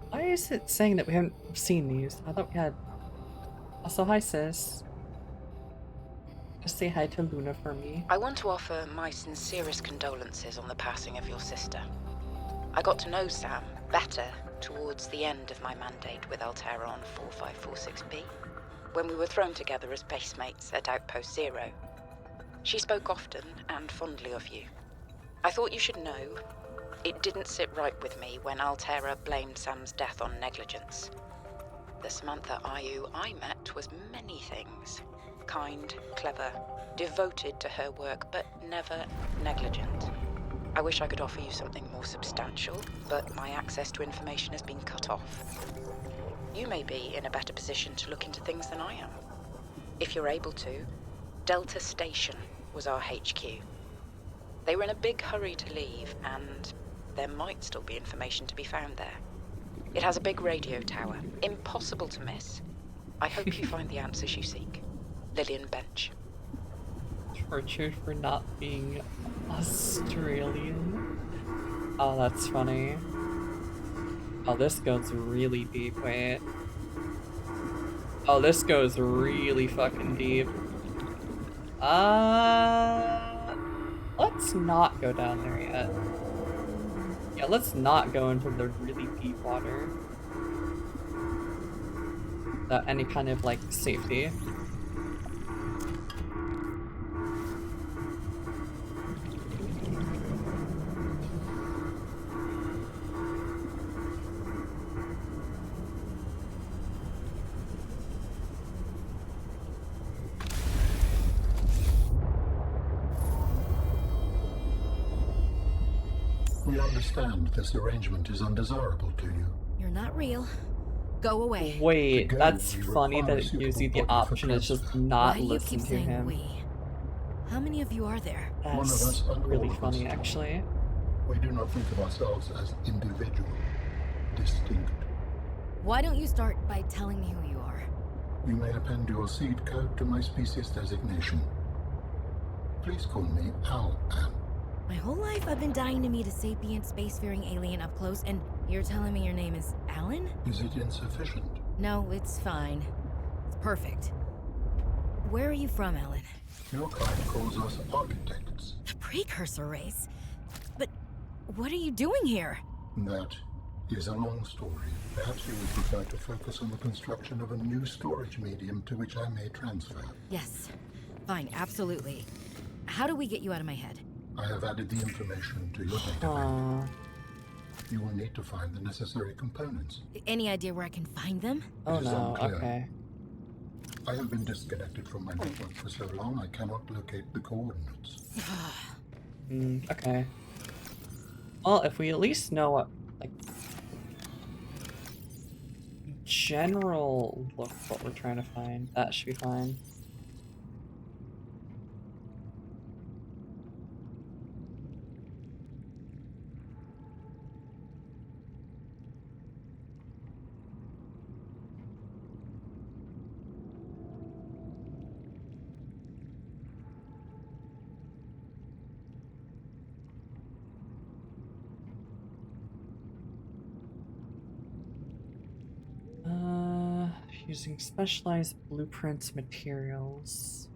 Why is it saying that we haven't seen these? I thought we had. Also, hi sis. Just say hi to Luna for me. I want to offer my sincerest condolences on the passing of your sister. I got to know Sam better towards the end of my mandate with Altera on 4546B, when we were thrown together as basemates at Outpost Zero. She spoke often and fondly of you. I thought you should know, it didn't sit right with me when Altera blamed Sam's death on negligence. The Samantha Ayu I met was many things. Kind, clever, devoted to her work, but never negligent. I wish I could offer you something more substantial, but my access to information has been cut off. You may be in a better position to look into things than I am. If you're able to, Delta Station was our HQ. They were in a big hurry to leave, and there might still be information to be found there. It has a big radio tower, impossible to miss. I hope you find the answers you seek. Lillian Bench. Tortured for not being Australian. Oh, that's funny. Oh, this goes really deep. Wait. Oh, this goes really fucking deep. Let's not go down there yet. Yeah, let's not go into the really deep water. Without any kind of, like, safety. We understand this arrangement is undesirable to you. You're not real. Go away. Wait, To go, that's we funny require that a it gives suitable you the body for option to just transfer. not Why do you listen keep to saying him. we? How many of you are there? One of That's us and really all of funny, us. actually. We do not think of ourselves as individual, distinct. Why don't you start by telling me who you are? You may append your seed code to my species designation. Please call me Al-An. My whole life I've been dying to meet a sapient spacefaring alien up close, and you're telling me your name is Alan? Is it insufficient? No, it's fine. It's perfect. Where are you from, Alan? Your kind calls us architects. The precursor race? But what are you doing here? That is a long story. Perhaps you would prefer to focus on the construction of a new storage medium to which I may transfer. Yes. Fine, absolutely. How do we get you out of my head? I have added the information to your database. Aww. You will need to find the necessary components. Any idea where I can find them? Oh It is no, unclear. okay. I have been disconnected from my network for so long I cannot locate the coordinates. Okay. Well, if we at least know what, like, general look what we're trying to find, that should be fine. Using specialized blueprints materials.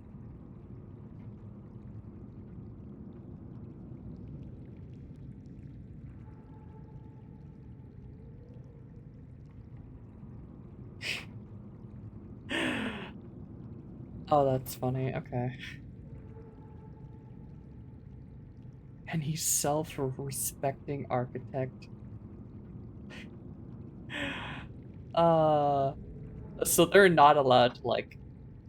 Oh, that's funny. Okay. And he's self-respecting architect. So they're not allowed to, like,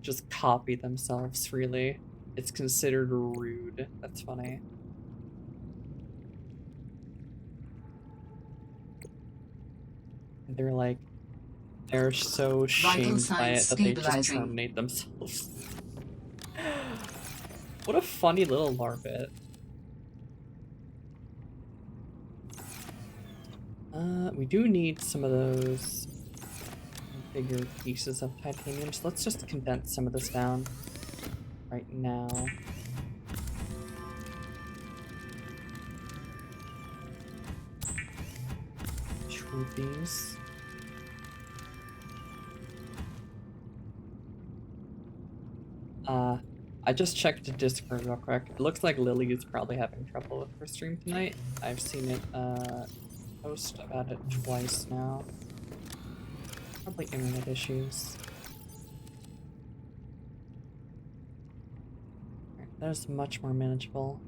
just copy themselves freely. It's considered rude. That's funny. They're like, they're so shamed by it signs that they just stabilizing. terminate themselves. What a funny little larpit. We do need some of those bigger pieces of titanium, so let's just condense some of this down right now. Treat these. I just checked the Discord real quick. It looks like Lily is probably having trouble with her stream tonight. I've seen it, post about it twice now. Probably internet issues. Alright, that is much more manageable.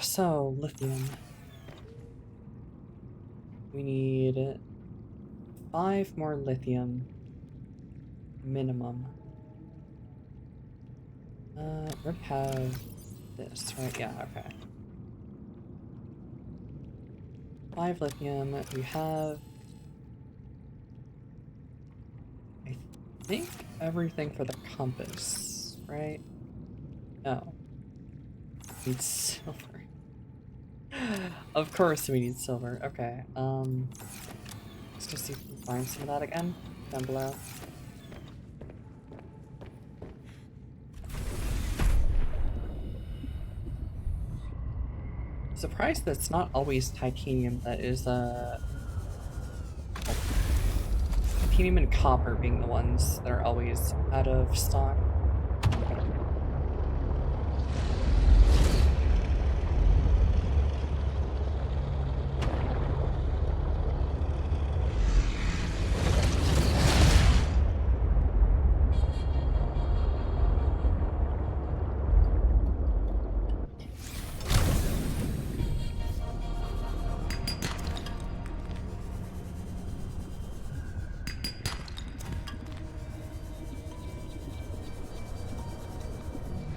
So, lithium. We need 5 more lithium. Minimum. We already have this, right? Yeah, okay. 5 lithium. We have, I think, everything for the compass, right? No. We need silver. Of course we need silver. Okay, let's just see if we can find some of that again down below. Surprised that it's not always titanium that is titanium and copper being the ones that are always out of stock.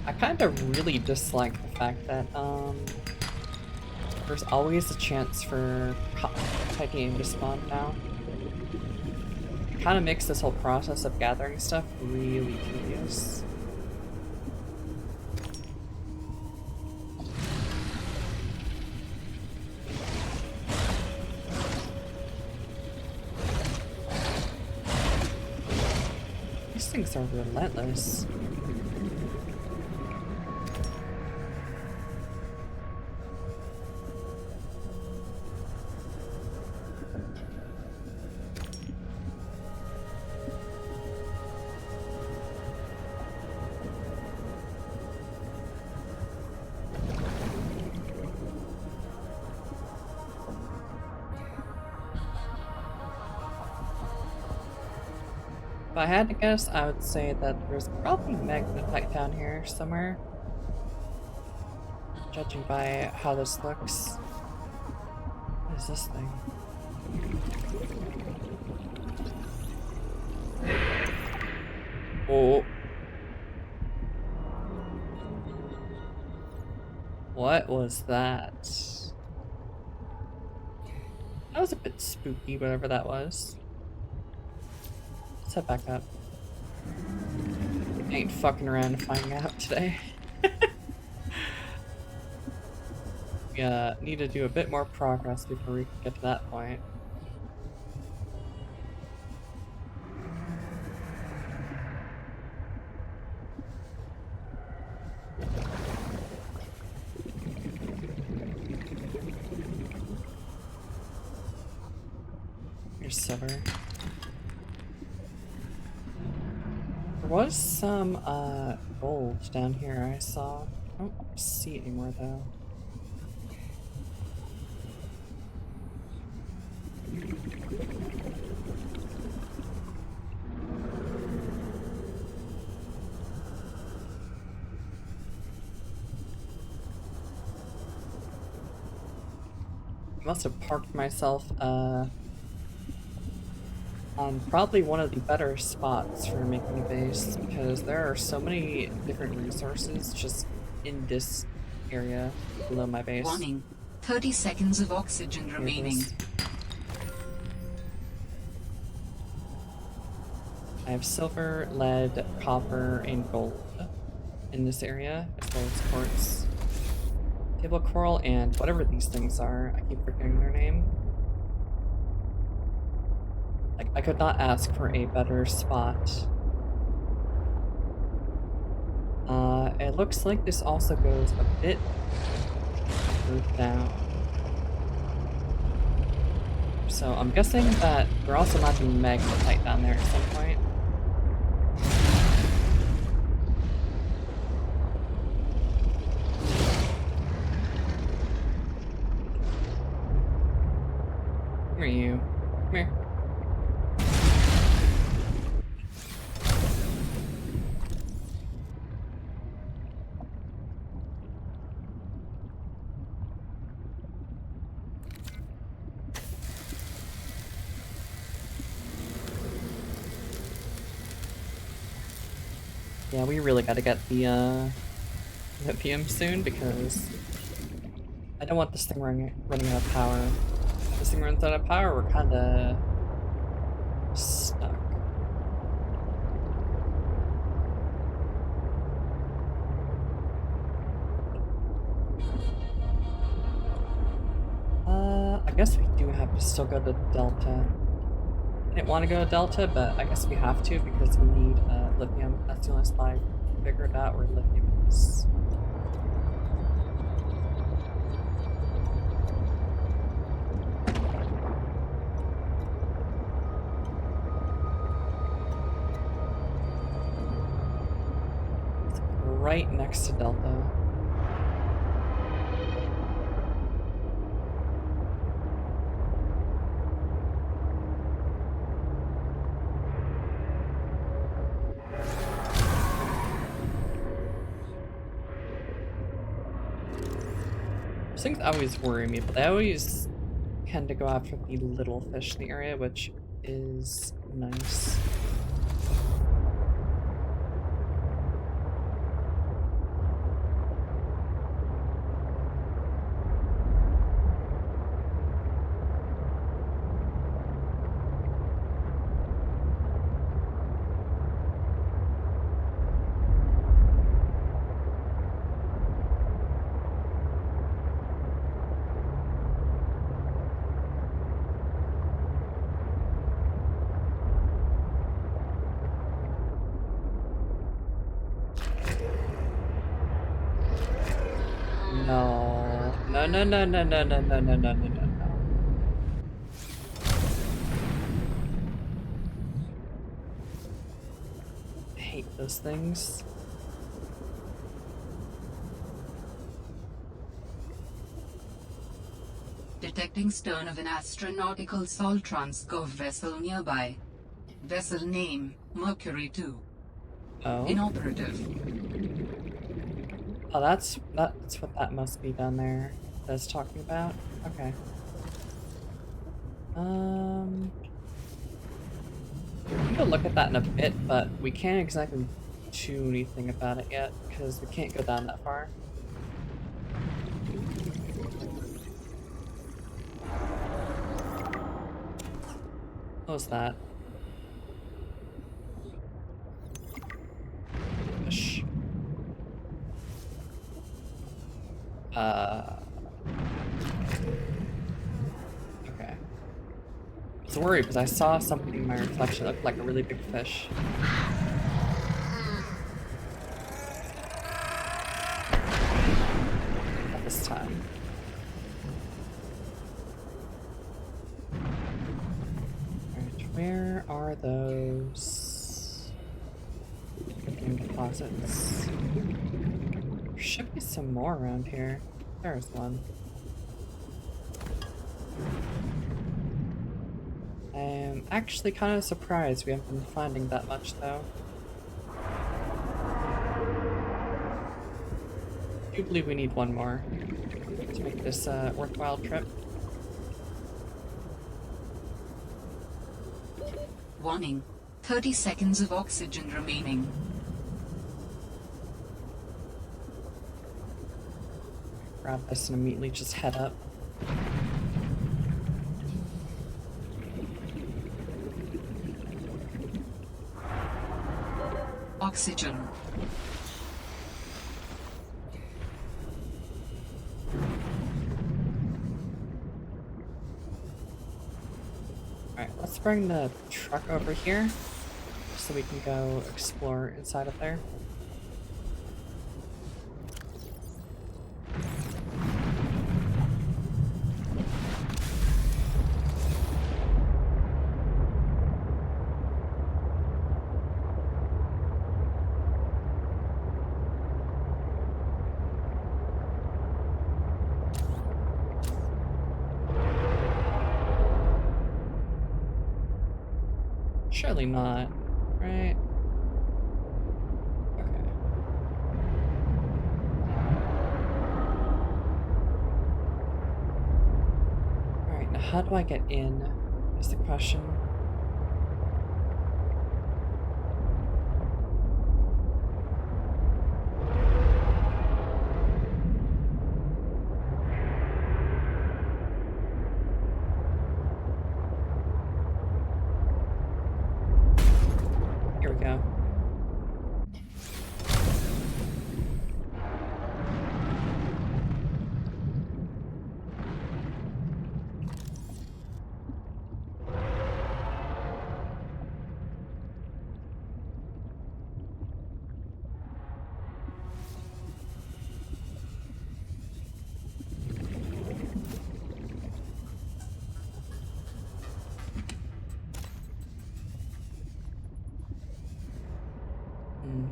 I kind of really dislike the fact that there's always a chance for titanium to spawn now. It kind of makes this whole process of gathering stuff really tedious. These things are relentless. If I had to guess, I would say that there's probably magnetite down here somewhere. Judging by how this looks. What is this thing? Oh. What was that? That was a bit spooky, whatever that was. Let's head back up. I ain't fucking around and finding out today. We need to do a bit more progress before we can get to that point. Here's silver. There was some gold down here I saw. I don't see it anymore though. I must have parked myself on probably one of the better spots for making a base, because there are so many different resources just in this area below my base. Warning. 30 seconds of oxygen remaining. I have silver, lead, copper, and gold in this area, as well as quartz. Table coral and whatever these things are. I keep forgetting their name. Like, I could not ask for a better spot. It looks like this also goes a bit further down. So I'm guessing that there also might be magnetite down there at some point. Come here, you. Come here. Yeah, we really gotta get the lithium soon, because I don't want this thing running out of power. If this thing runs out of power, we're kinda stuck. I guess we do have to still go to Delta. I didn't want to go to Delta, but I guess we have to because we need lithium. That's the only spot I figured out where lithium is. right next to Delta. Those things always worry me, but they always tend to go after the little fish in the area, which is nice. No. No, no, no, no, no, no, no, no, no, no, no, no. I hate those things. Detecting stern of an astronautical Sol Transcove vessel nearby. Vessel name, Mercury 2. Oh. Inoperative. Oh, that's what that must be down there that's talking about. Okay. We can look at that in a bit, but we can't exactly do anything about it yet because we can't go down that far. What was that? Fish. Okay. I was worried because I saw something in my reflection that looked like a really big fish. Not this time. Alright, where are those lithium deposits? There should be some more around here. There's one. I'm actually kind of surprised we haven't been finding that much, though. I do believe we need one more to make this a worthwhile trip. Warning. 30 seconds of oxygen remaining. Grab this and immediately just head up. Oxygen. Alright, let's bring the truck over here so we can go explore inside of there. Surely not, right? Okay. Alright, now how do I get in? Is the question. Here we go.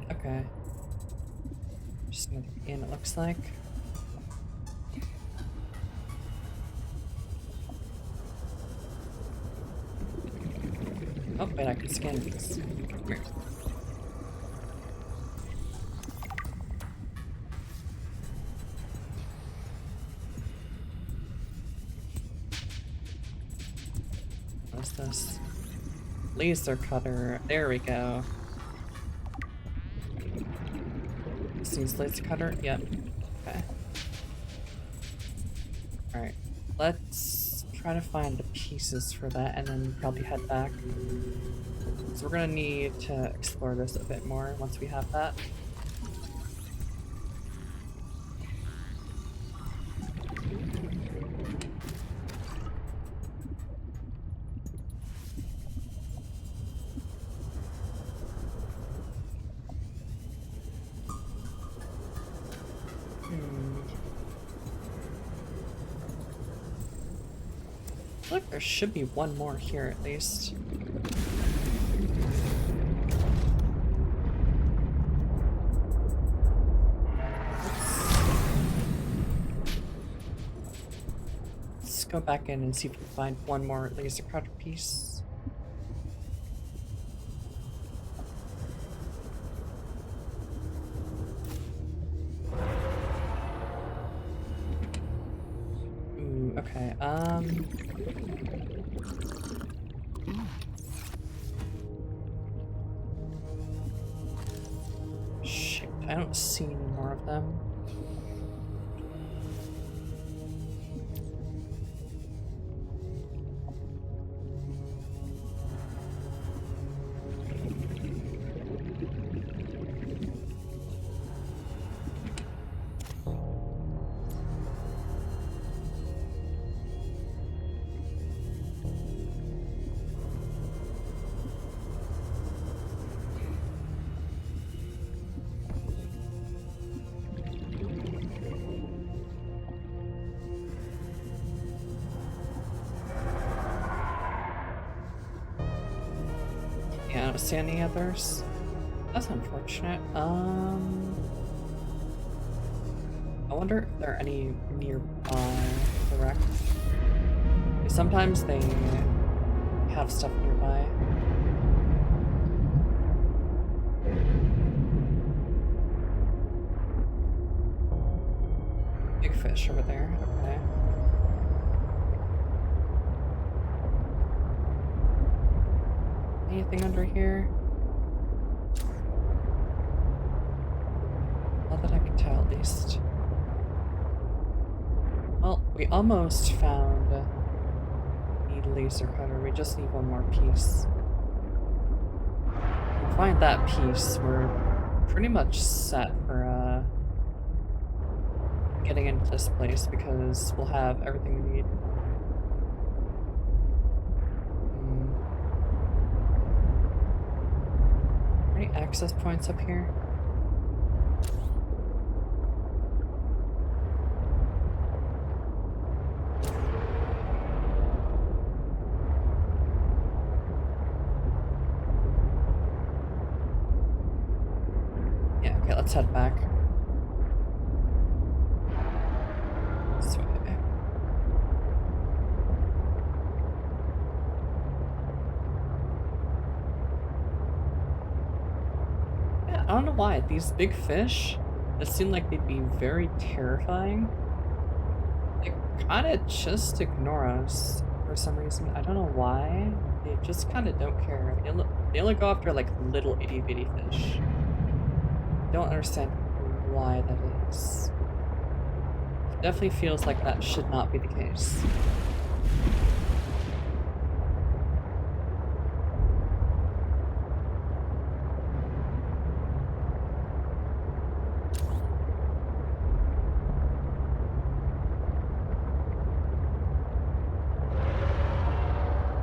Okay. Just another in, it looks like. Oh, wait, I can scan these. Weird. What's this? Laser cutter. There we go. This needs laser cutter? Yep. Okay. Alright. Let's try to find the pieces for that and then probably head back. So we're gonna need to explore this a bit more once we have that. I feel like there should be one more here at least. Let's go back in and see if we can find one more laser cutter piece. Ooh, okay, shoot, I don't see any more of them. Yeah, I don't see any others. That's unfortunate. I wonder if there are any nearby the wreck. Sometimes they have stuff nearby. Big fish over there, okay. Anything under here? Not that I can tell, at least. Well, we almost found the laser cutter. We just need one more piece. If we find that piece, we're pretty much set for getting into this place because we'll have everything we need. Any access points up here? Yeah, okay, let's head back. This way. Yeah, I don't know why. These big fish, that seem like they'd be very terrifying. They kind of just ignore us for some reason. I don't know why. They just kind of don't care. They only go after like little itty bitty fish. Don't understand why that is. It definitely feels like that should not be the case.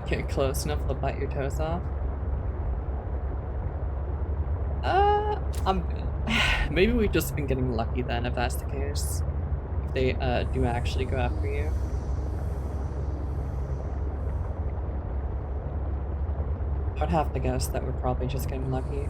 Get close enough, they'll bite your toes off. I'm good. Maybe we've just been getting lucky then, if that's the case. If they do actually go after you. I'd have to guess that we're probably just getting lucky.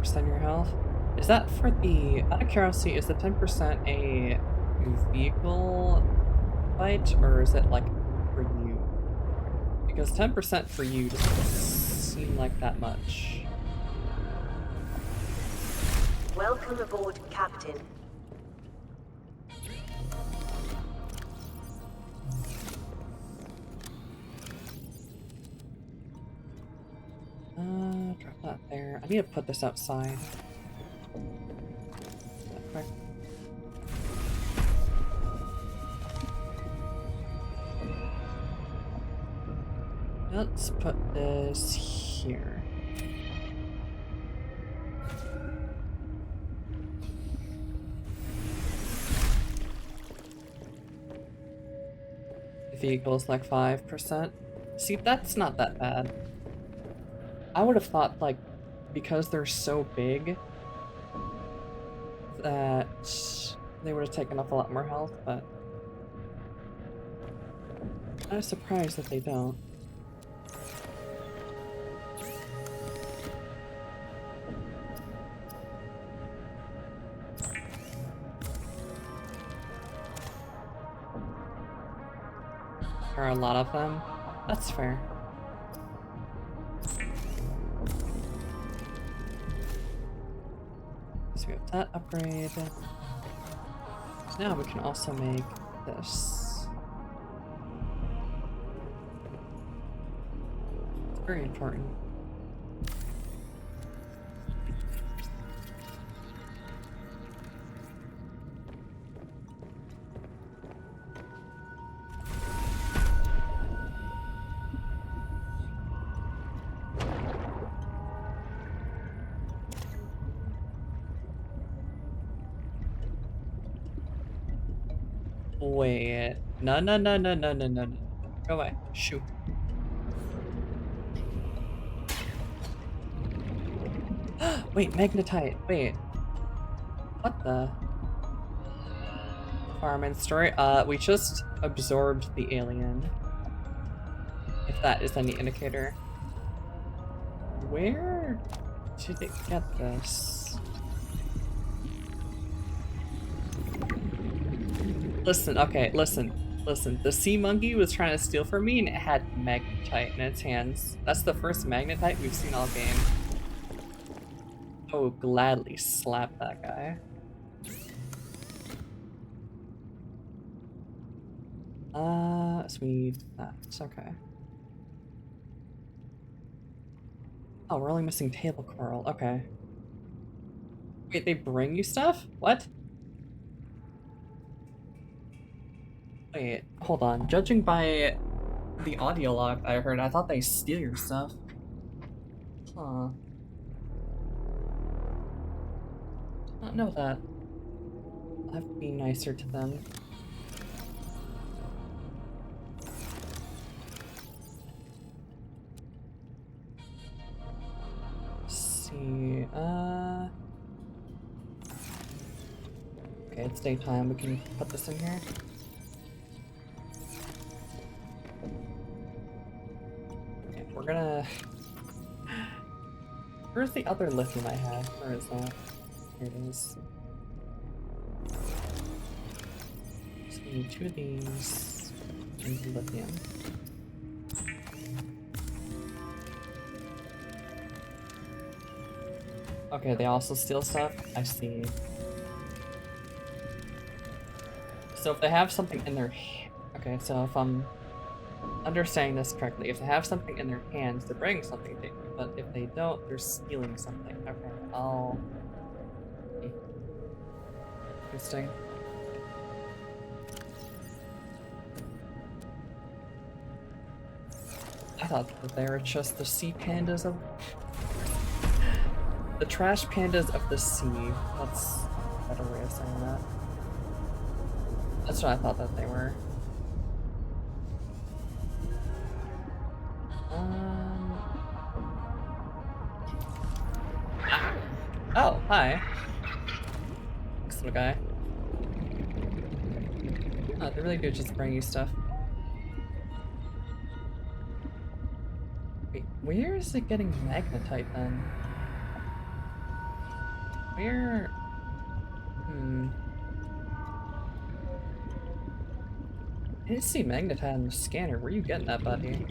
10% your health. Is that for the... Out of curiosity, is the 10% a vehicle fight, or is it, like, for you? Because 10% for you doesn't seem like that much. Welcome aboard, Captain. Drop that there. I need to put this outside. Quick. Let's put this here. The vehicle's like 5%. See, that's not that bad. I would have thought, like, because they're so big, that they would have taken up a lot more health, but I'm surprised that they don't. There are a lot of them. That's fair. So we have that upgrade. So now we can also make this. It's very important. Wait. No, no, no, no, no, no, no, no. Go away. Shoot. Wait, magnetite. Wait. What the? Fireman story. We just absorbed the alien. If that is any indicator. Where did it get this? Listen, okay, listen. The sea monkey was trying to steal from me and it had magnetite in its hands. That's the first magnetite we've seen all game. I will gladly slap that guy. So we need that. It's okay. Oh, we're only missing table coral. Okay. Wait, they bring you stuff? What? Wait, hold on. Judging by the audio log I heard, I thought they steal your stuff. Huh. Did not know that. I'll have to be nicer to them. Let's see, okay, it's daytime. We can put this in here. Okay, we're gonna... Where's the other lithium I had? Where is that? Here it is. So we need 2 of these and lithium. Okay, they also steal stuff? I see. So if they have something in their... Okay, so if I'm understanding this correctly, if they have something in their hands, they're bringing something to you, but if they don't, they're stealing something. Okay, I'll... Interesting. I thought that they were just the sea pandas of... The trash pandas of the sea. That's a better way of saying that. That's what I thought that they were. Oh, hi. This little guy. Oh, they really do just bring you stuff. Wait, where is it getting magnetite then? Where? I didn't see magnetite on the scanner. Where you getting that, buddy?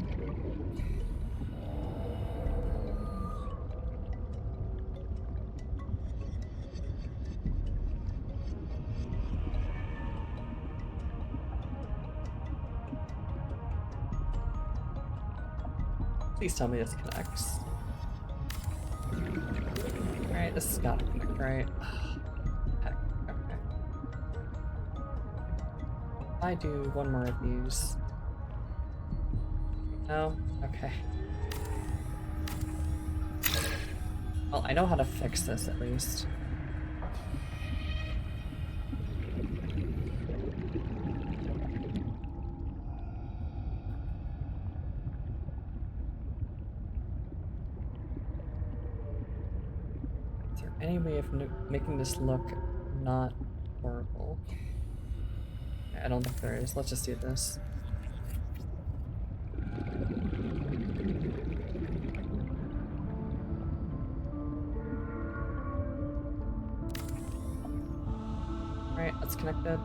Please tell me this connects. Alright, this has gotta connect, right? Heck, okay. If I do one more of these. No? Okay. Well, I know how to fix this at least. Is there any way of making this look not horrible? I don't think there is. Let's just do this. Alright, that's connected.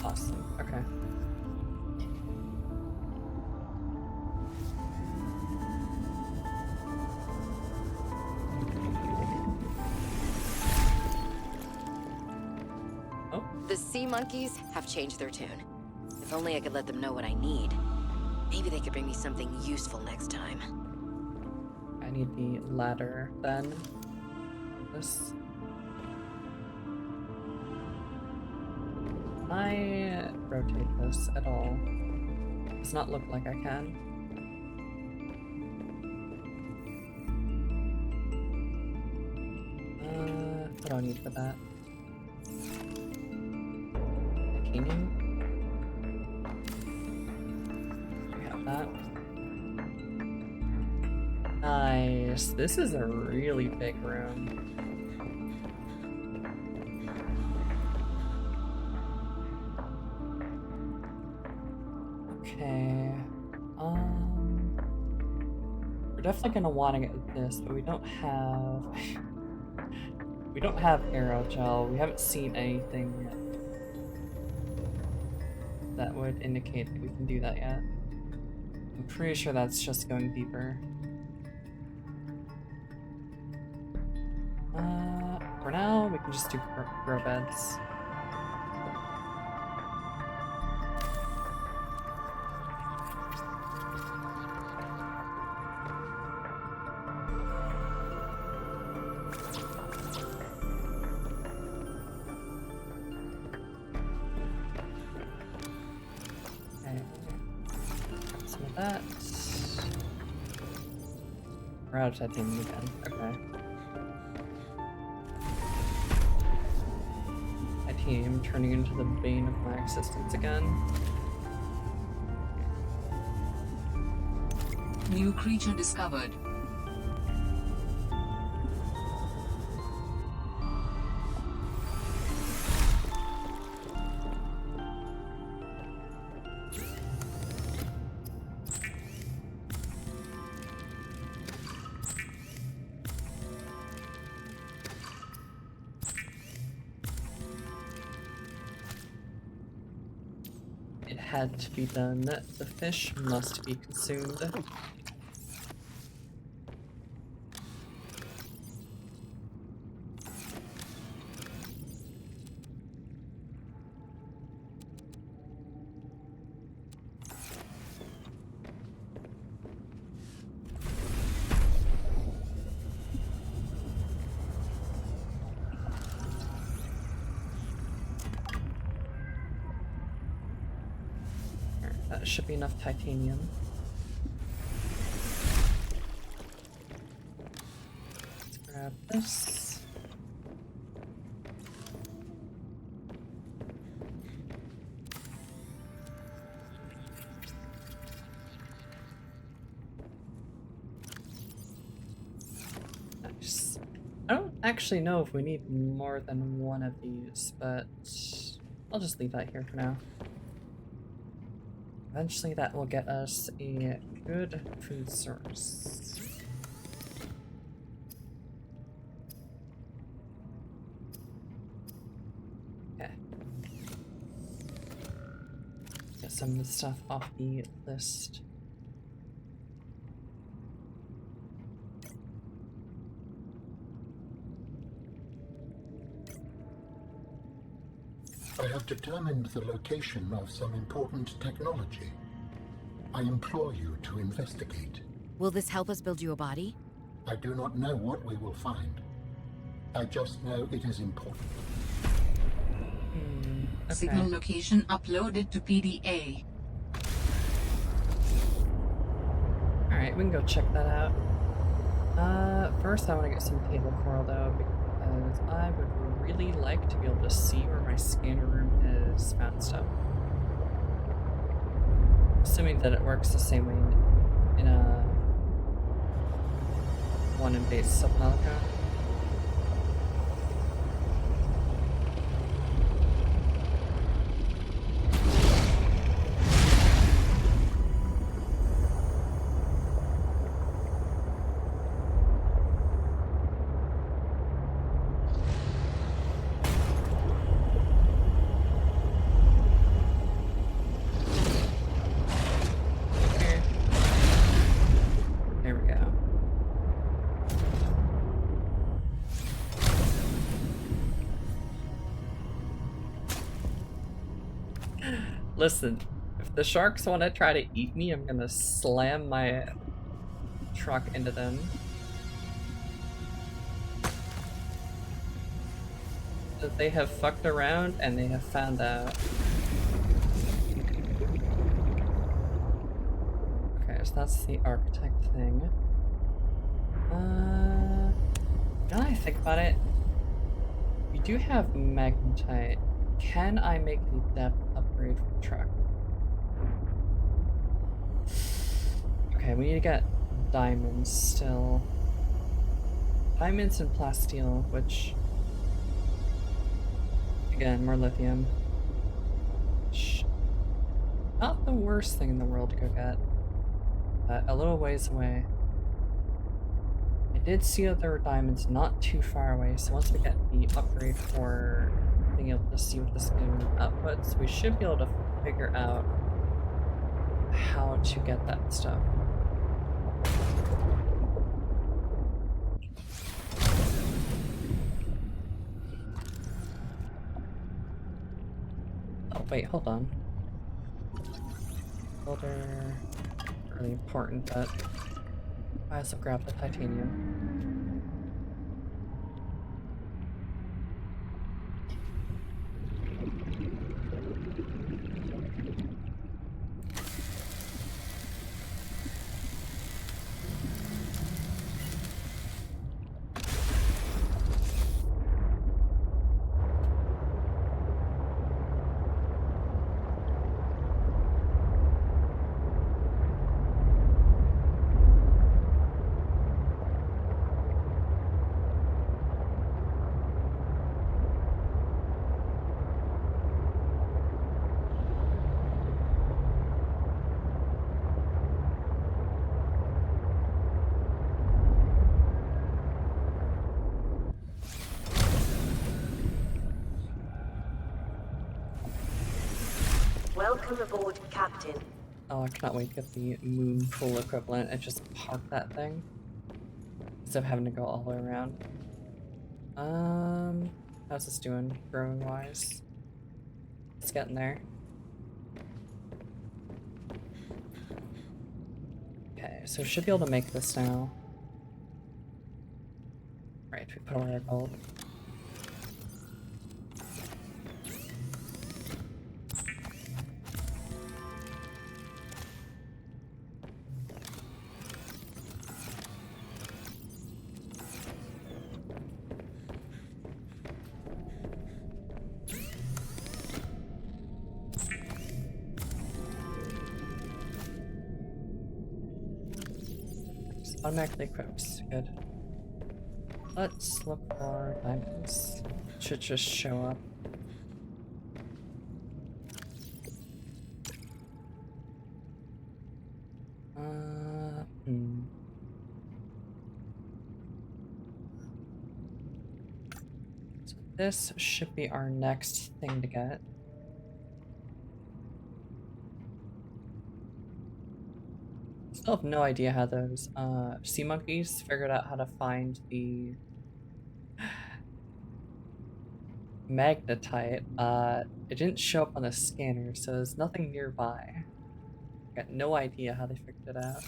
Awesome. Okay. Oh, The sea monkeys have changed their tune. If only I could let them know what I need. Maybe they could bring me something useful next time. I need the ladder then. This. Can I rotate this at all? Does not look like I can. What do I need for that? Titanium? We have that. Nice. This is a really big room. Okay. We're definitely gonna want to get this, but we don't have we don't have aerogel. We haven't seen anything yet that would indicate that we can do that yet. I'm pretty sure that's just going deeper. For now, we can just do grow beds. That. We're out of titanium again. Okay. Titanium turning into the bane of my existence again. New creature discovered. It had to be done. The fish must be consumed. That should be enough titanium. Let's grab this. Nice. I don't actually know if we need more than one of these, but I'll just leave that here for now. Eventually that will get us a good food source. some of the stuff off the list. I have determined the location of some important technology. I implore you to investigate. Will this help us build you a body? I do not know what we will find. I just know it is important. Okay. Signal location uploaded to PDA. Alright, we can go check that out. First I want to get some table coral though, because I would really like to be able to see where my scanner room is found stuff. Assuming that it works the same way in a one in base Subnautica. There we go. Listen, if the sharks want to try to eat me, I'm gonna slam my truck into them. That they have fucked around and they have found out. Okay, so that's the architect thing. Now that I think about it, we do have magnetite. Can I make the depth upgrade for the truck? Okay, we need to get diamonds still. Diamonds and plasteel, which... Again, more lithium. Not the worst thing in the world to go get. But a little ways away. I did see that there were diamonds not too far away, so once we get the upgrade for being able to see what this game outputs, we should be able to figure out how to get that stuff. Oh wait, hold on. Builder, really important, but I also grab the titanium. Welcome aboard, Captain. Oh, I cannot wait to get the moon pool equivalent and just park that thing. Instead of having to go all the way around. How's this doing, growing wise? It's getting there. Okay, so we should be able to make this now. Right, we put away our gold. Automatically equips. Good. Let's look for diamonds. Should just show up. So this should be our next thing to get. Still have no idea how those sea monkeys figured out how to find the magnetite. It didn't show up on the scanner, so there's nothing nearby. Got no idea how they figured it out.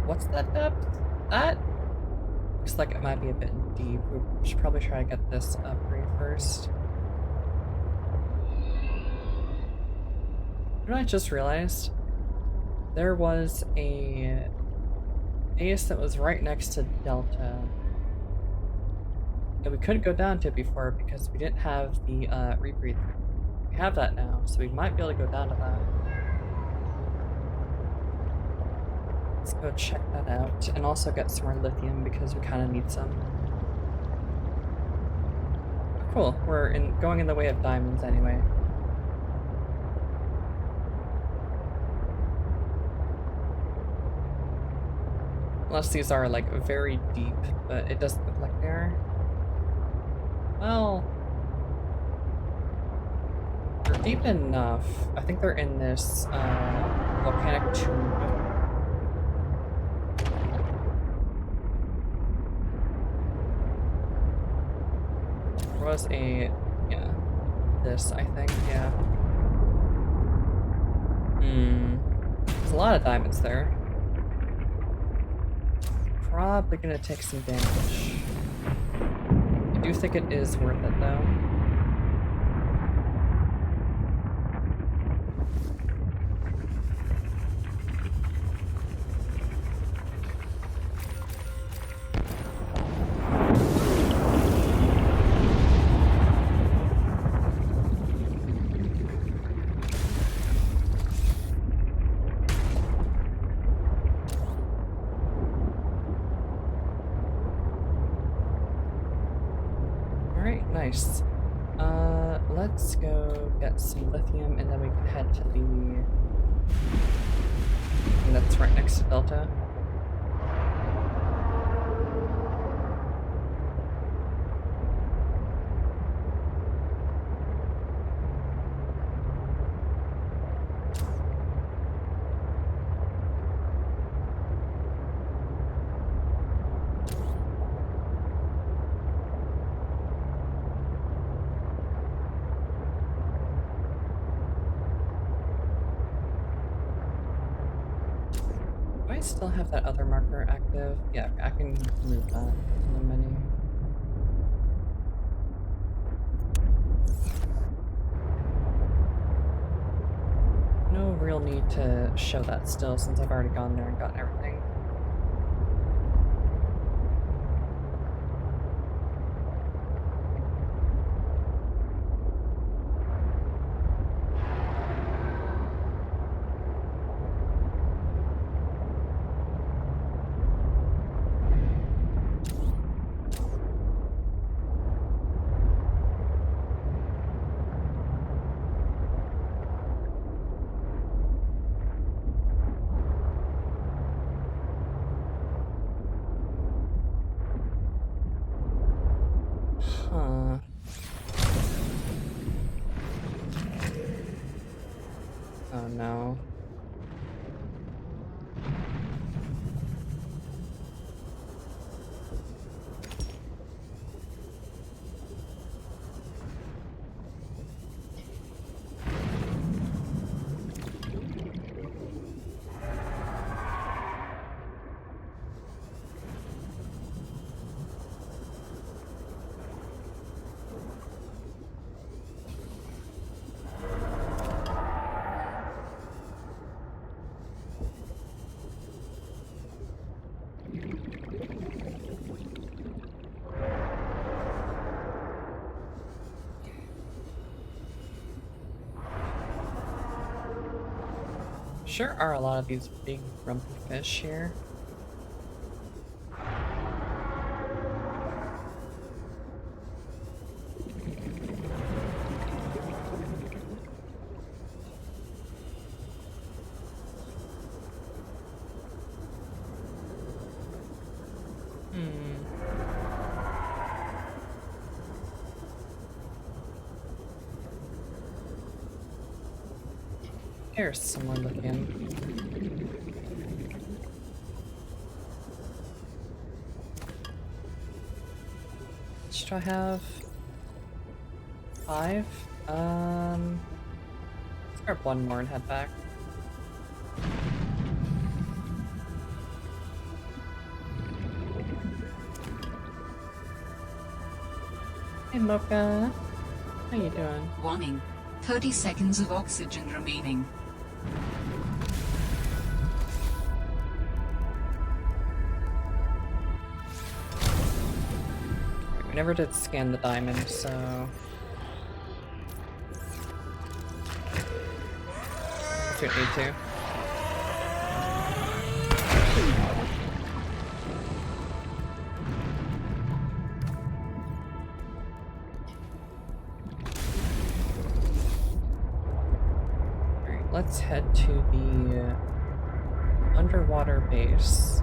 What's that depth? That looks like it might be a bit deep. We should probably try to get this upgrade first. You know what I just realized? There was a base that was right next to Delta that we couldn't go down to before because we didn't have the rebreathe. We have that now, so we might be able to go down to that. Let's go check that out, and also get some more lithium because we kind of need some. Cool, we're going in the way of diamonds anyway. Unless these are like very deep, but it doesn't look like they are. Well, they're deep enough. I think they're in this volcanic tube. There was this, I think, yeah. There's a lot of diamonds there. Probably gonna take some damage. I do think it is worth it, though. Nice. Let's go get some lithium and then we can head to the... And that's right next to Delta. I still have that other marker active. Yeah, I can move that in the menu. No real need to show that still since I've already gone there and gotten everything. Huh. Oh no. Sure are a lot of these big grumpy fish here. There's someone looking. Should I have 5? Let's grab one more and head back. Hey Mocha, how you doing? Warning. 30 seconds of oxygen remaining. We never did scan the diamond, so... we don't need to. Alright, let's head to the underwater base.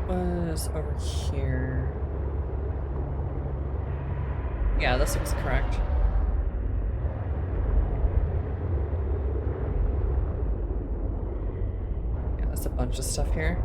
Was over here. Yeah, this looks correct. Yeah, there's a bunch of stuff here.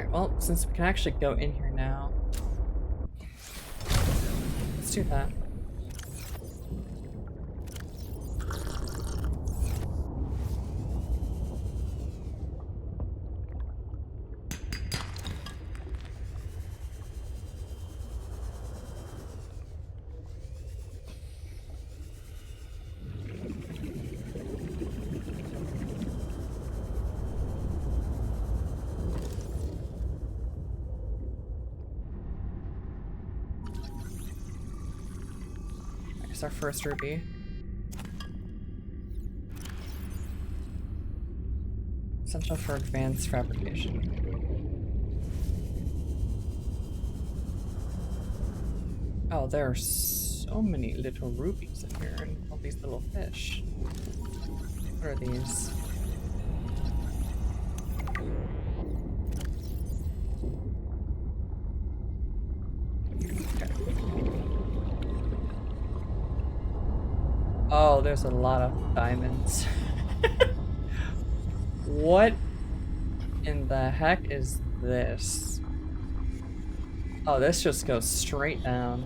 Well, since we can actually go in here now, let's do that. It's our first ruby. Essential for advanced fabrication. Oh, there are so many little rubies in here and all these little fish. What are these? Oh, there's a lot of diamonds. What in the heck is this? Oh, this just goes straight down.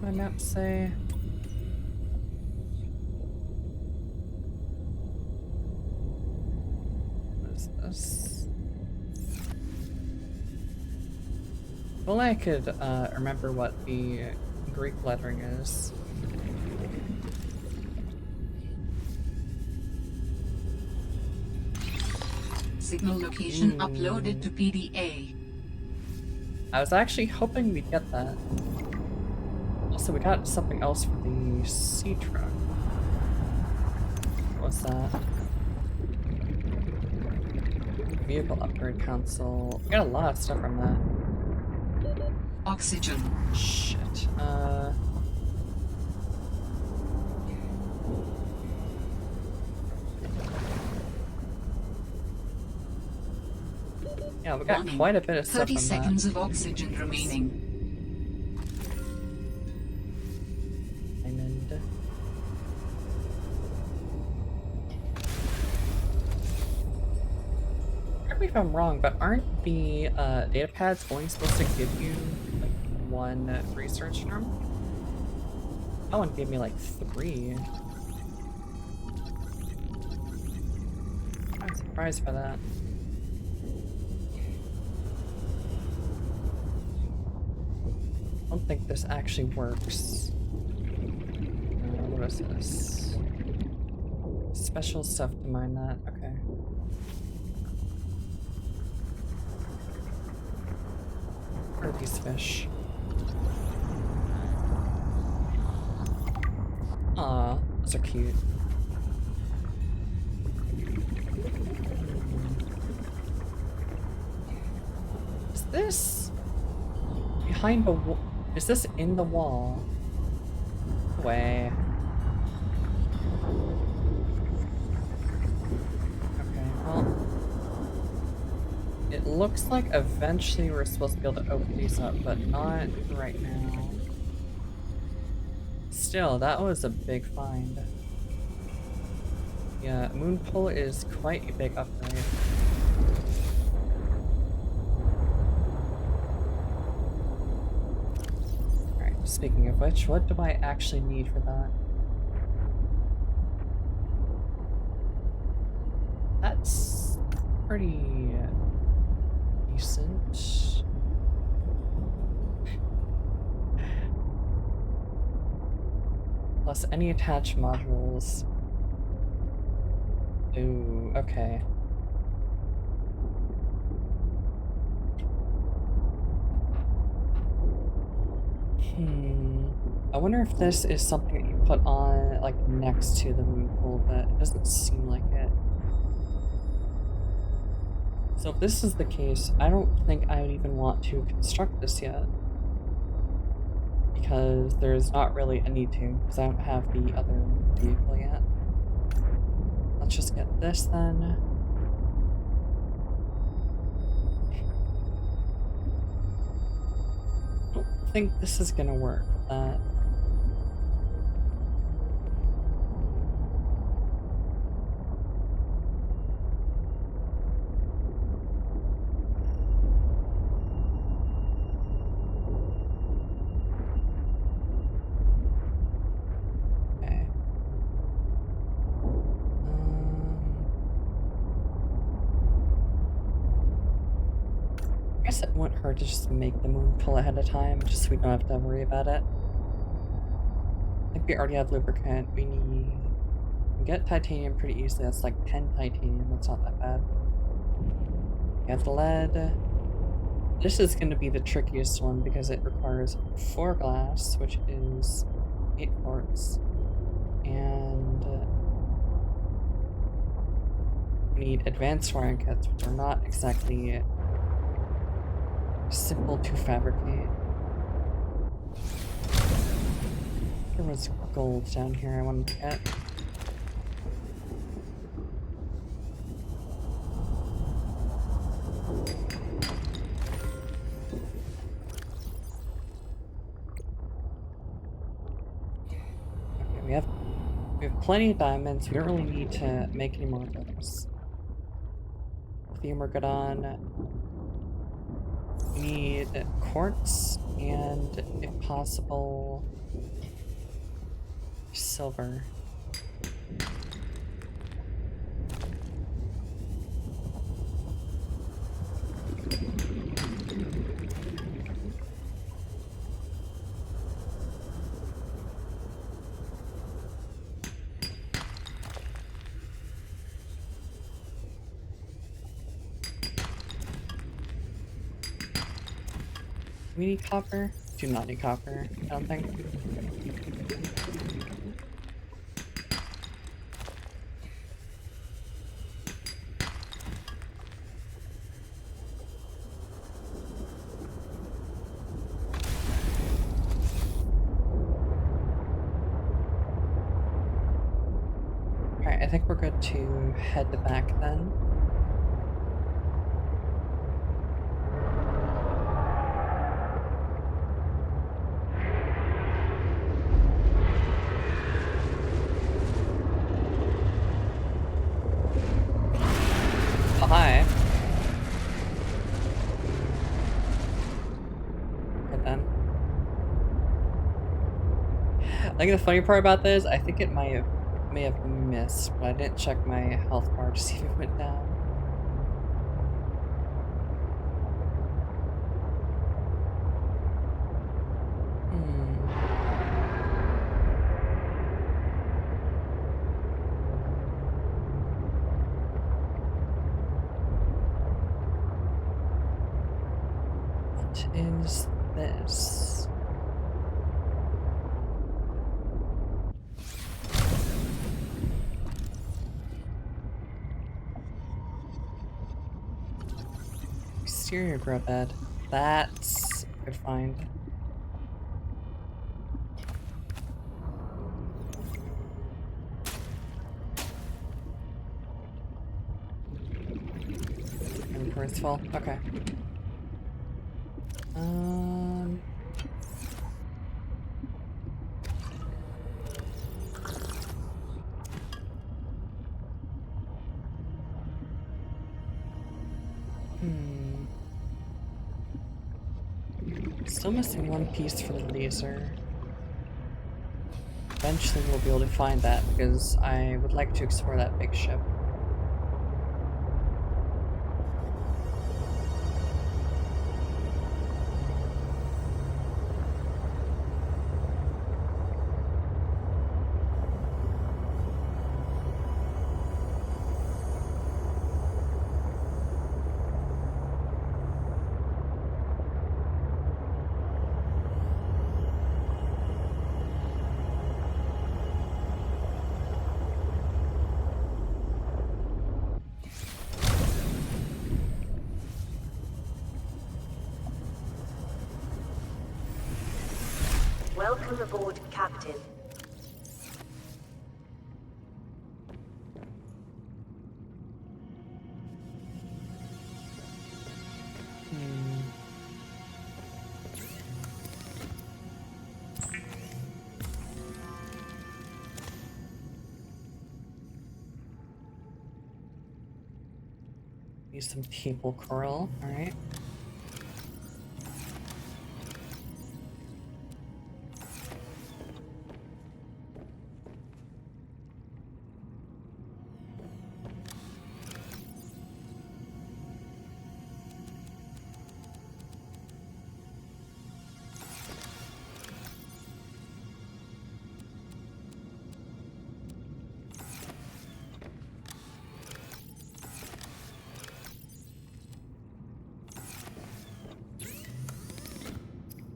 What did my map say? What is this? If only I could remember what the Greek lettering is. Signal location uploaded to PDA. I was actually hoping we'd get that. Also, we got something else for the sea truck. What's that? Vehicle upgrade console. We got a lot of stuff from that. Oxygen. Shit. Yeah, we got Warning. quite a bit of stuff 30 from that. seconds of oxygen remaining. Diamond. Correct me if I'm wrong, but aren't the data pads only supposed to give you like one research room? That one gave me like 3. I'm surprised by that. I don't think this actually works. What is this? Special stuff to mine that. Okay. What are these fish? Aw, those are cute. Is this behind a wall? Is this in the wall? No way. Okay, well. It looks like eventually we're supposed to be able to open these up, but not right now. Still, that was a big find. Yeah, moon pull is quite a big upgrade. Alright, speaking of which, what do I actually need for that? That's pretty decent. Plus any attached modules. Ooh, okay. I wonder if this is something that you put on, like, next to the moon pool, but it doesn't seem like it. So if this is the case, I don't think I would even want to construct this yet. Because there's not really a need to, because I don't have the other vehicle yet. Let's just get this then. I don't think this is gonna work. Okay. I guess it wouldn't hurt to just make the moon pull ahead of time, just so we don't have to worry about it. I think we already have lubricant. We get titanium pretty easily. That's like 10 titanium. That's not that bad. We have the lead. This is going to be the trickiest one because it requires 4 glass, which is 8 quartz. And we need advanced wiring kits, which are not exactly simple to fabricate. There was gold down here I wanted to get. Okay, we have plenty of diamonds. We don't really need to make any more of those. Lithium we're good on. We need quartz and, if possible, silver. We need copper? Do not need copper, I don't think. Alright, I think we're good to head back then. then. I think the funny part about this, I think it may have missed, but I didn't check my health bar to see if it went down. What is this? Exterior grow bed. That's a good find. Inventory's full. Okay. Still missing one piece for the laser. Eventually we'll be able to find that because I would like to explore that big ship. Welcome aboard, Captain. Use some table coral, alright.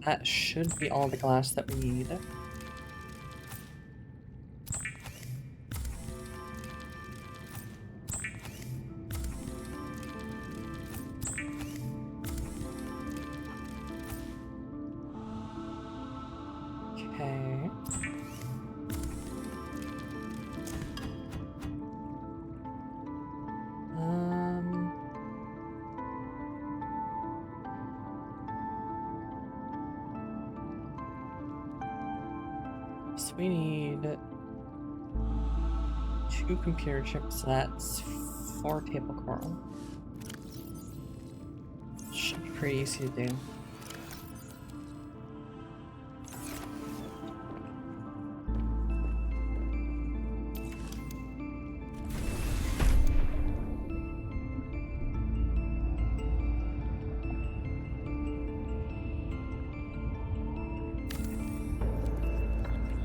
That should be all the glass that we need. Okay. So we need 2 computer chips, that's 4 table coral. Should be pretty easy to do.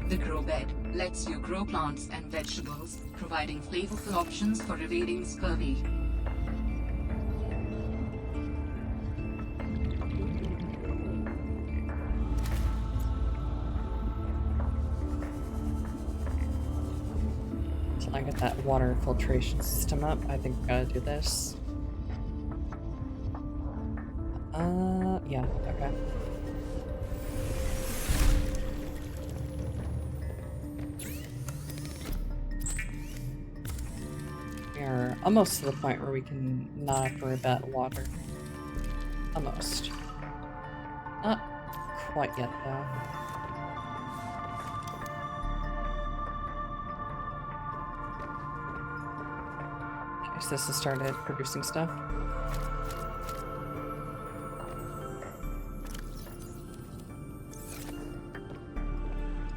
The grow bed lets you grow plants and vegetables, providing flavorful options for evading scurvy. Until I get that water filtration system up, I think we gotta do this. Yeah, okay. We're almost to the point where we can not have to worry about water. Almost. Not quite yet, though. Okay, so this has started producing stuff.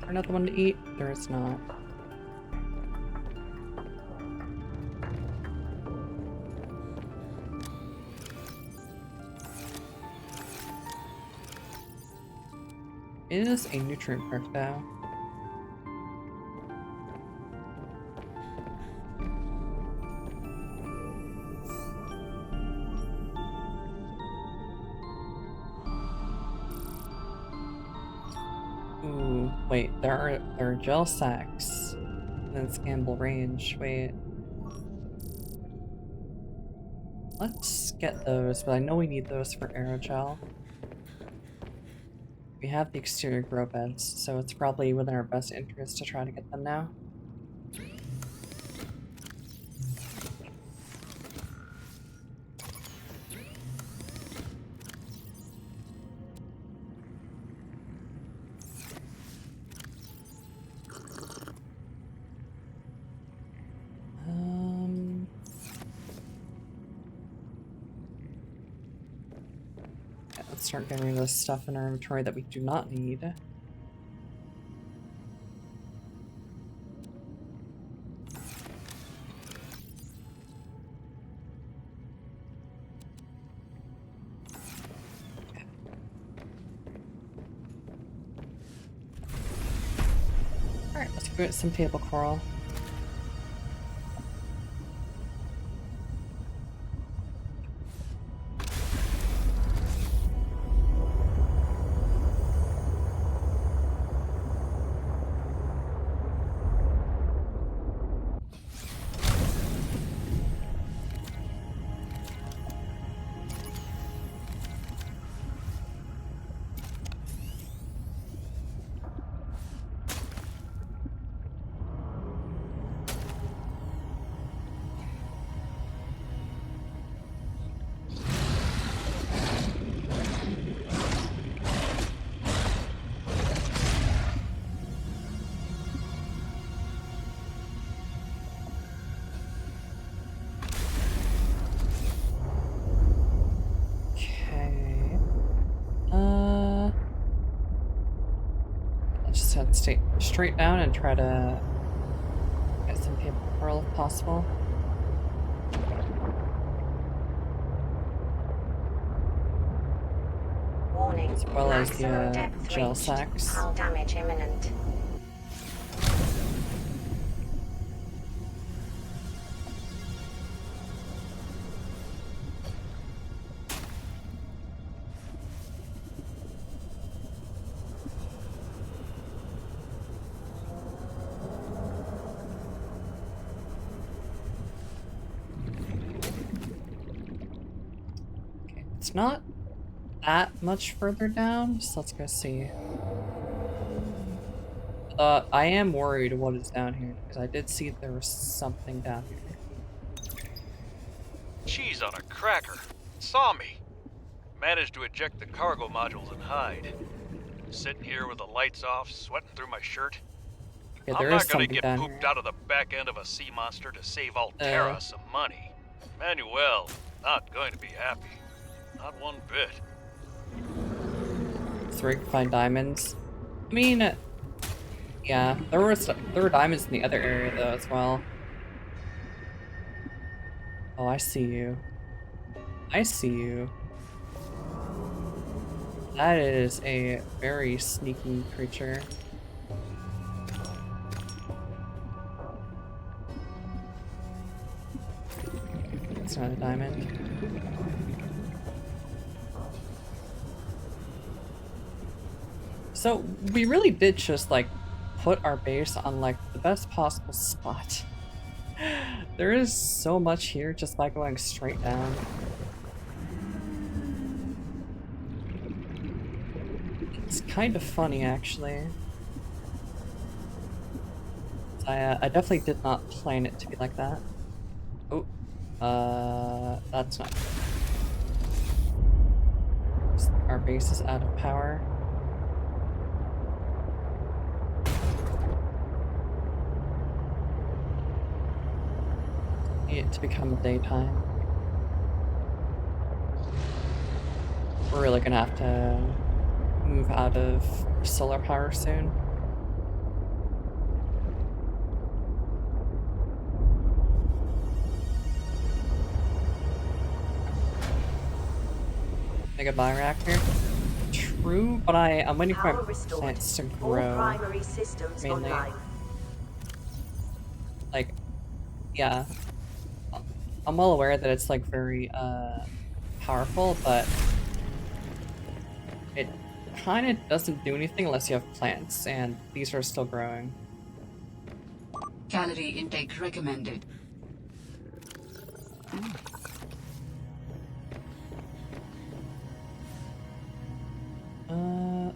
there another one to eat? There is not. It is a nutrient perk though. Ooh, wait, there are gel sacks. And scannable range. Wait. Let's get those, but I know we need those for aerogel. We have the exterior grow beds, so it's probably within our best interest to try to get them now. Let's start getting rid of this stuff in our inventory that we do not need. Alright, let's go get some table coral. Let's just head straight down and try to get some paper coral if possible. Warning. As well as the Maximum depth gel reached. sacks. Hull damage imminent. Okay, it's not that much further down, so let's go see. I am worried what is down here, because I did see there was something down here. Cheese on a cracker. Saw me. Managed to eject the cargo modules and hide. Sitting here with the lights off, sweating through my shirt. Yeah, I'm there not is gonna something get down pooped here. out of the back end of a sea monster to save Alterra some money. Manuel, not going to be happy. Not one bit. So where you can find diamonds. I mean, yeah, there were diamonds in the other area though as well. Oh, I see you. I see you. That is a very sneaky creature. It's not a diamond. So we really did just like put our base on like the best possible spot. There is so much here just by going straight down. It's kind of funny actually. I definitely did not plan it to be like that. Oh, that's not good. Our base is out of power. Need it to become daytime. We're really gonna have to move out of solar power soon. Make a bioreactor. True, but I'm waiting for Power my restored. plants to All grow. primary systems Mainly. online. Like, yeah. I'm well aware that it's like very powerful, but it kind of doesn't do anything unless you have plants, and these are still growing. Calorie intake recommended.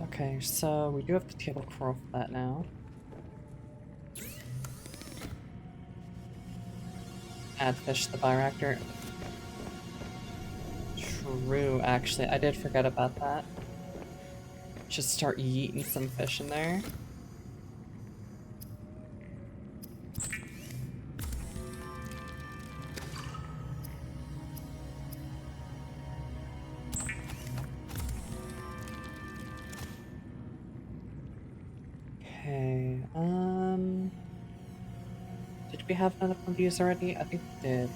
Okay, so we do have the table coral for that now. Add fish to the bioreactor. True, actually, I did forget about that. Just start yeeting some fish in there. Okay, did we have enough of these already? I think we did.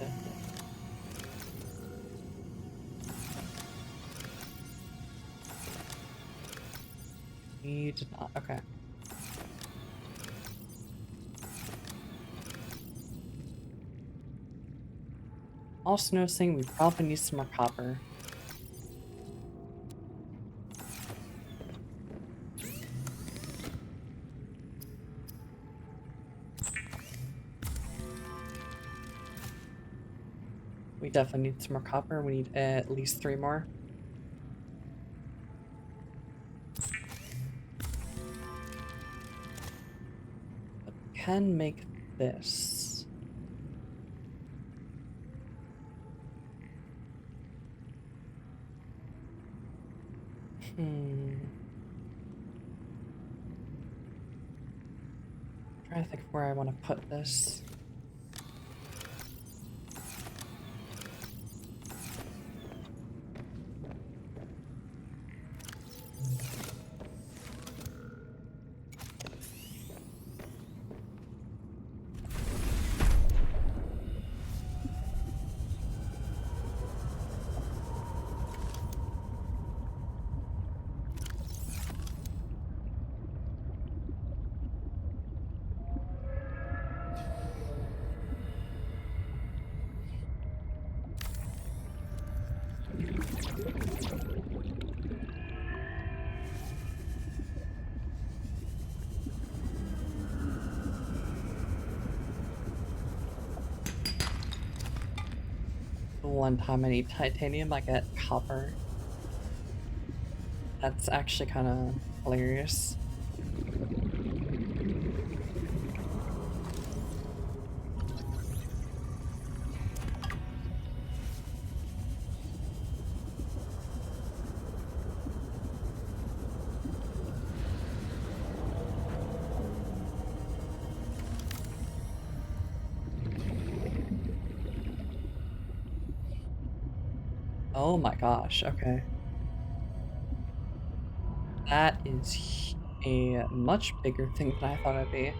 We did not, okay. Also noticing we probably need some more copper. We definitely need some more copper. We need at least 3 more. But we can make this. Trying to think of where I want to put this. One time I need titanium, I get copper. That's actually kind of hilarious. Oh my gosh, okay. That is a much bigger thing than I thought it'd be.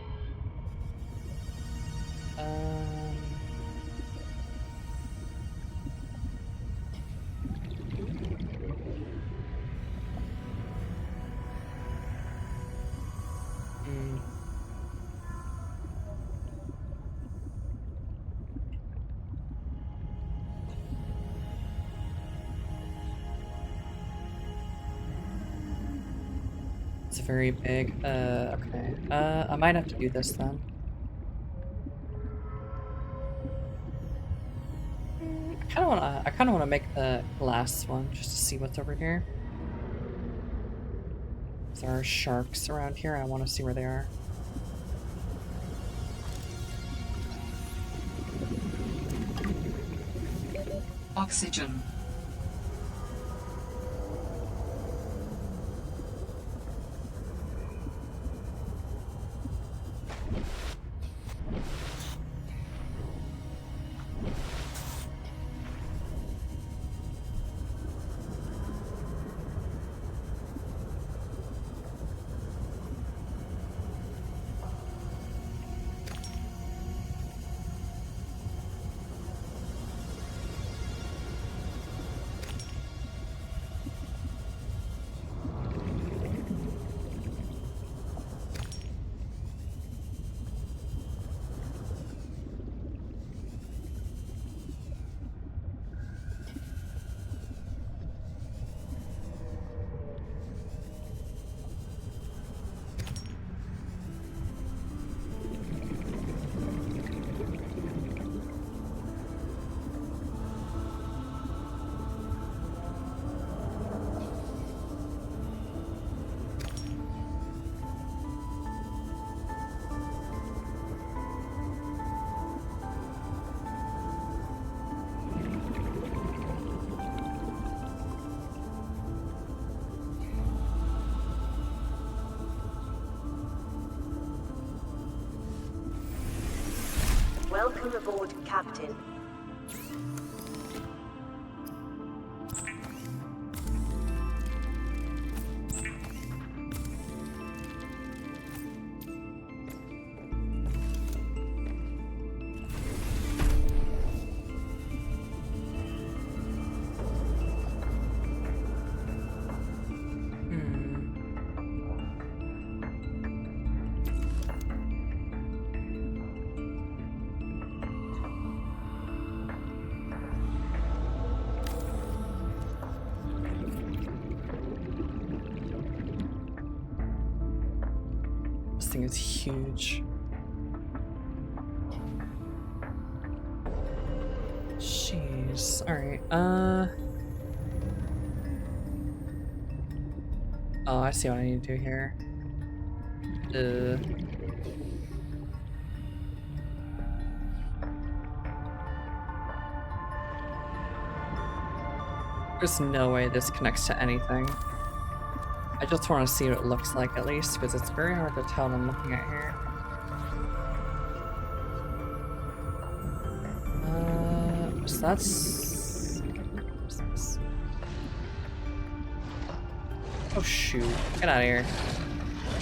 Um, hmm. It's very big. Okay. I might have to do this then. I kinda wanna make the glass one just to see what's over here. There are sharks around here. I want to see where they are. Oxygen. Overboard, Captain. This thing is huge. Jeez. Alright, oh, I see what I need to do here. There's no way this connects to anything. I just want to see what it looks like at least, because it's very hard to tell what I'm looking at here. So that's... What's this? Oh shoot, get out of here.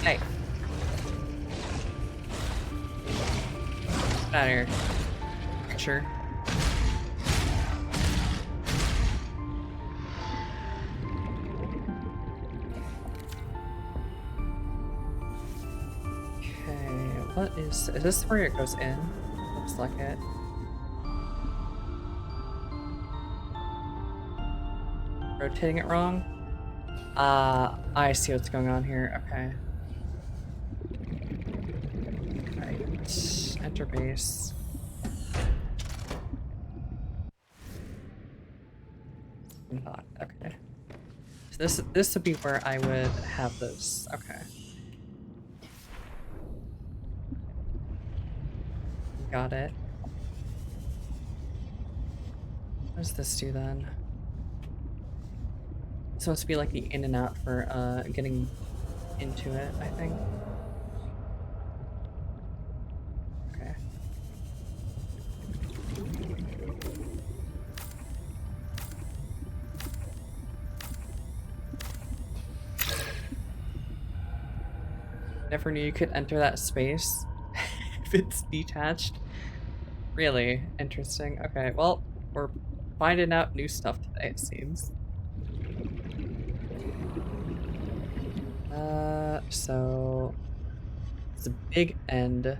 Hey. Get out of here. Picture. What is this where it goes in? Looks like it. Rotating it wrong? I see what's going on here. Okay. Right. Enter base. Not okay. So this would be where I would have this. Okay. Got it. What does this do then? It's supposed to be like the in and out for getting into it, I think. Okay. Never knew you could enter that space if it's detached. Really interesting. Okay, well, we're finding out new stuff today, it seems. So it's a big end.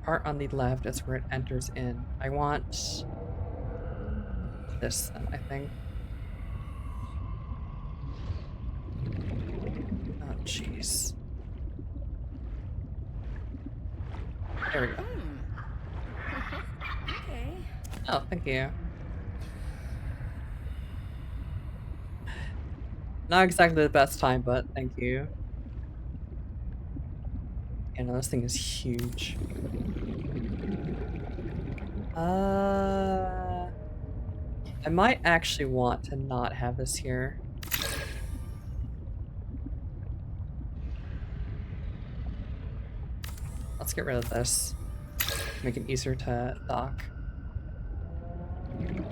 Part on the left is where it enters in. I want this then, I think. Oh, jeez. There we go. Okay. Oh, thank you. Not exactly the best time, but thank you. Yeah, no, this thing is huge. I might actually want to not have this here. Let's get rid of this. Make it easier to dock.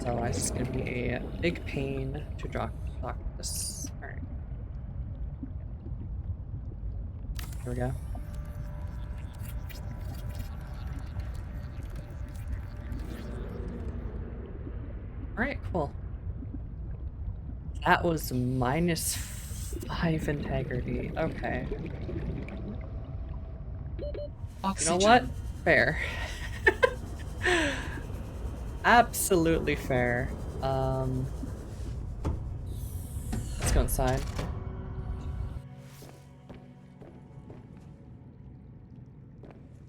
Otherwise, it's gonna be a big pain to dock this. Alright. Here we go. Alright, cool. That was -5 integrity. Okay. Oxygen. You know what? Fair. Absolutely fair. Let's go inside.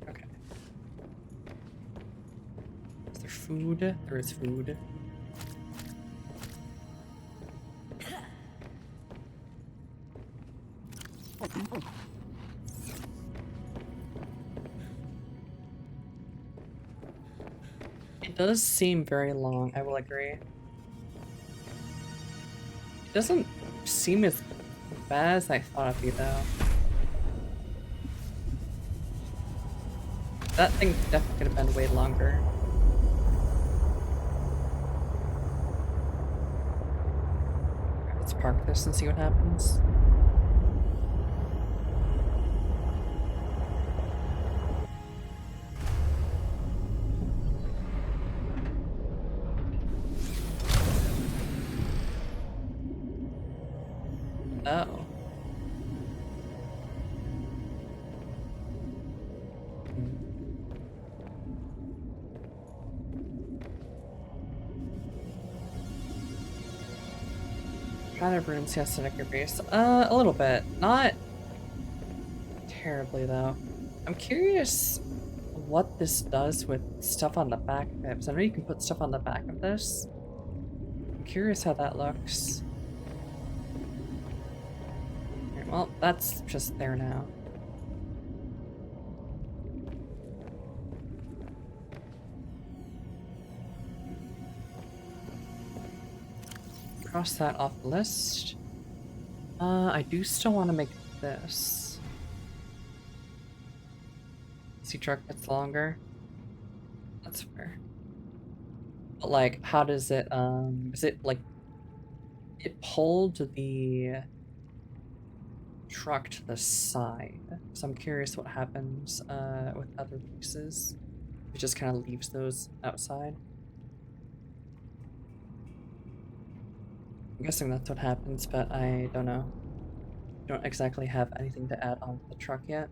Okay. Is there food? There is food. It does seem very long, I will agree. It doesn't seem as bad as I thought it'd be, though. That thing definitely could have been way longer. Let's park this and see what happens. Oh. Kind of ruins yes at your base. A little bit. Not terribly though. I'm curious what this does with stuff on the back of it. Because I know you can put stuff on the back of this. I'm curious how that looks. Alright, well, that's just there now. Cross that off the list. I do still want to make this. Sea truck gets longer. That's fair. But like, how does it, is it like, it pulled the truck to the side. So I'm curious what happens, with other pieces. It just kind of leaves those outside. I'm guessing that's what happens, but I don't know. Don't exactly have anything to add on the truck yet.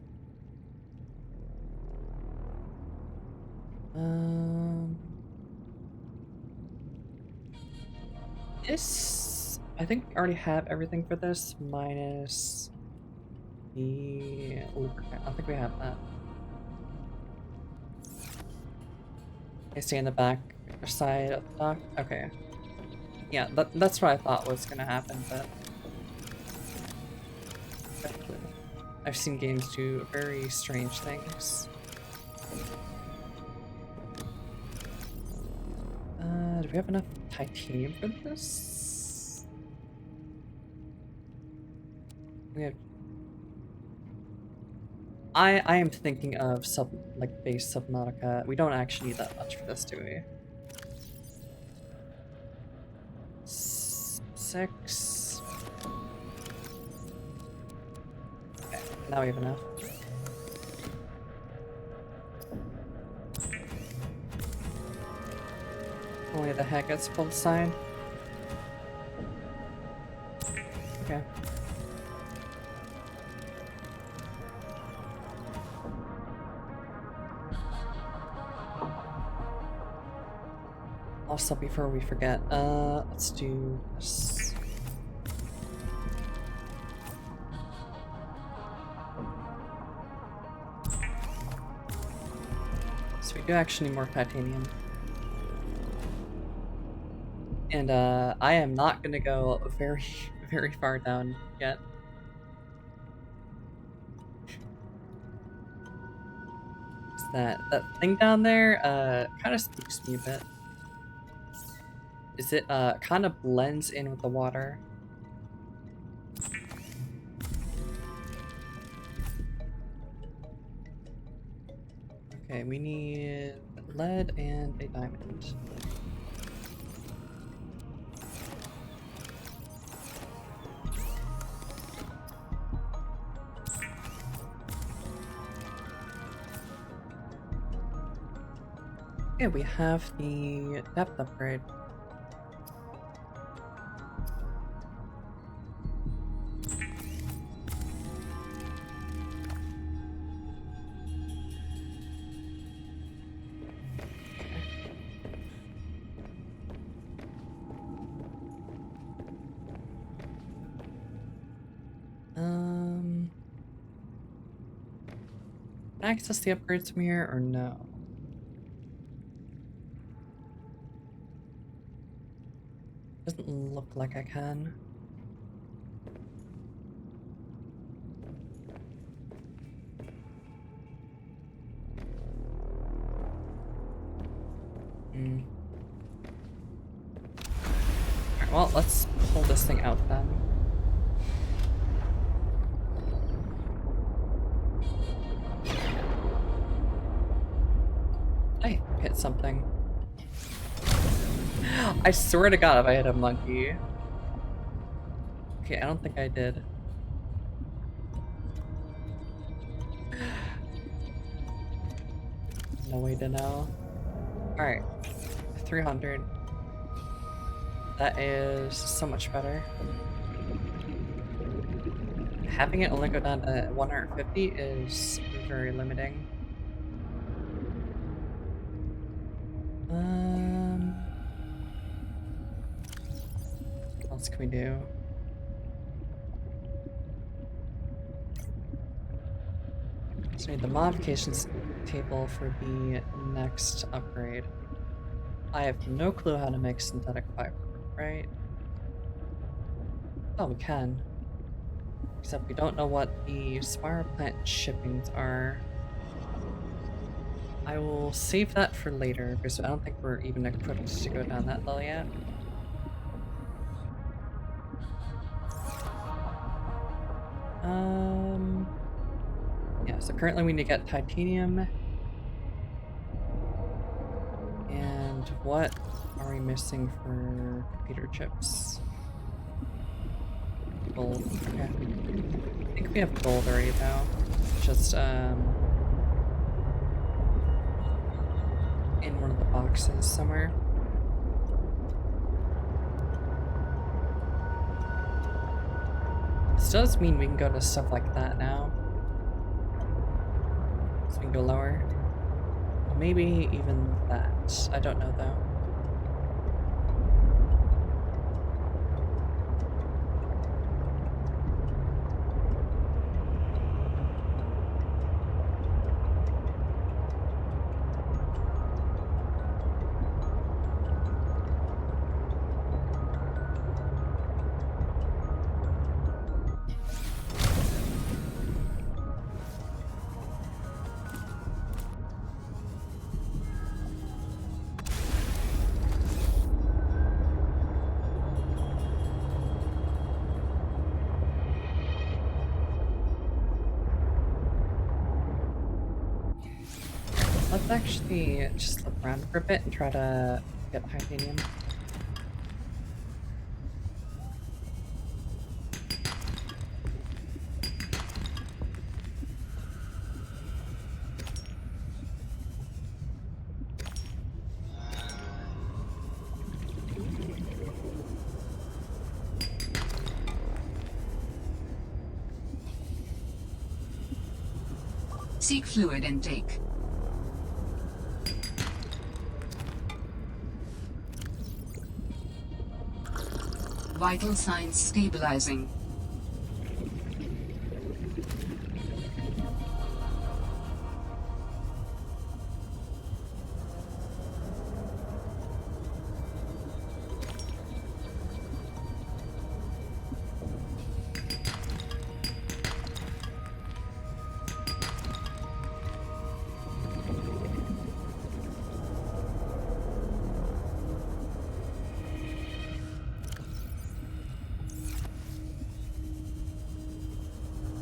This, I think we already have everything for this, minus the lubricant. I don't think we have that. I stay in the back side of the dock? Okay. Yeah, that's what I thought was gonna happen, but I've seen games do very strange things. Do we have enough titanium for this? We have. I am thinking of base Subnautica. We don't actually need that much for this, do we? 6. Okay, now we have enough. Only the heck gets pulled aside. Okay. Also, before we forget, let's do this. So we do actually need more titanium. And I am not gonna go very, very far down yet. That thing down there kind of spooks me a bit. Is it kind of blends in with the water. Okay, we need lead and a diamond. Okay, we have the depth upgrade. Can I access the upgrades from here or no? Doesn't look like I can. Alright, well, let's pull this thing out then. I swear to God if I hit a monkey. Okay, I don't think I did. No way to know. Alright. 300. That is so much better. Having it only go down to 150 is very limiting. What else can we do? So we need the modifications table for the next upgrade. I have no clue how to make synthetic fiber, right? Oh, we can. Except we don't know what the spiral plant shippings are. I will save that for later, because I don't think we're even equipped to go down that level yet. Yeah, so currently we need to get titanium. And what are we missing for computer chips? Gold, okay. I think we have gold already though. Just, in one of the boxes somewhere. This does mean we can go to stuff like that now. So we can go lower. Maybe even that. I don't know though. Let's actually just look around for a bit and try to get titanium. Seek fluid intake. Vital signs stabilizing.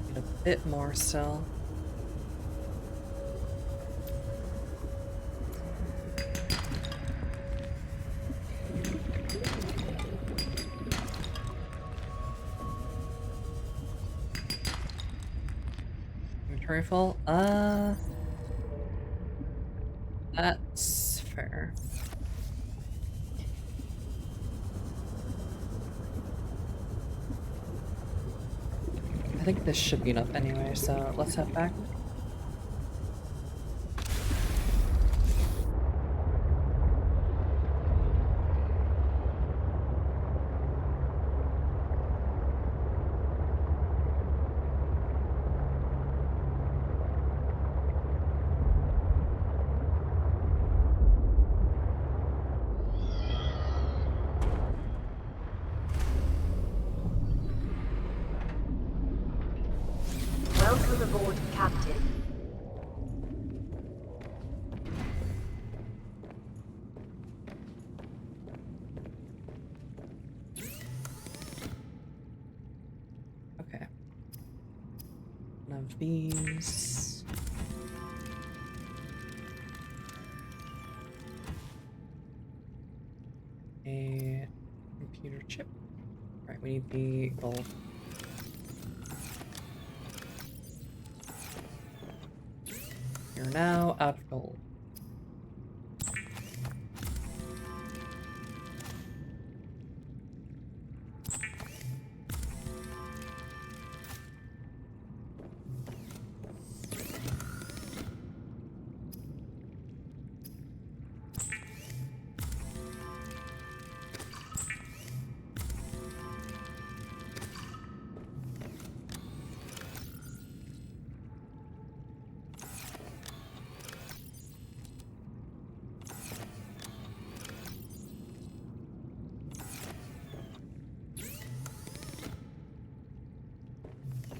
Need a bit more still. Inventory full? That's fair. I think this should be enough anyway, so let's head back. Welcome aboard, Captain. Okay. One of these. A Chip. Alright, we need the gold. You're now out of gold.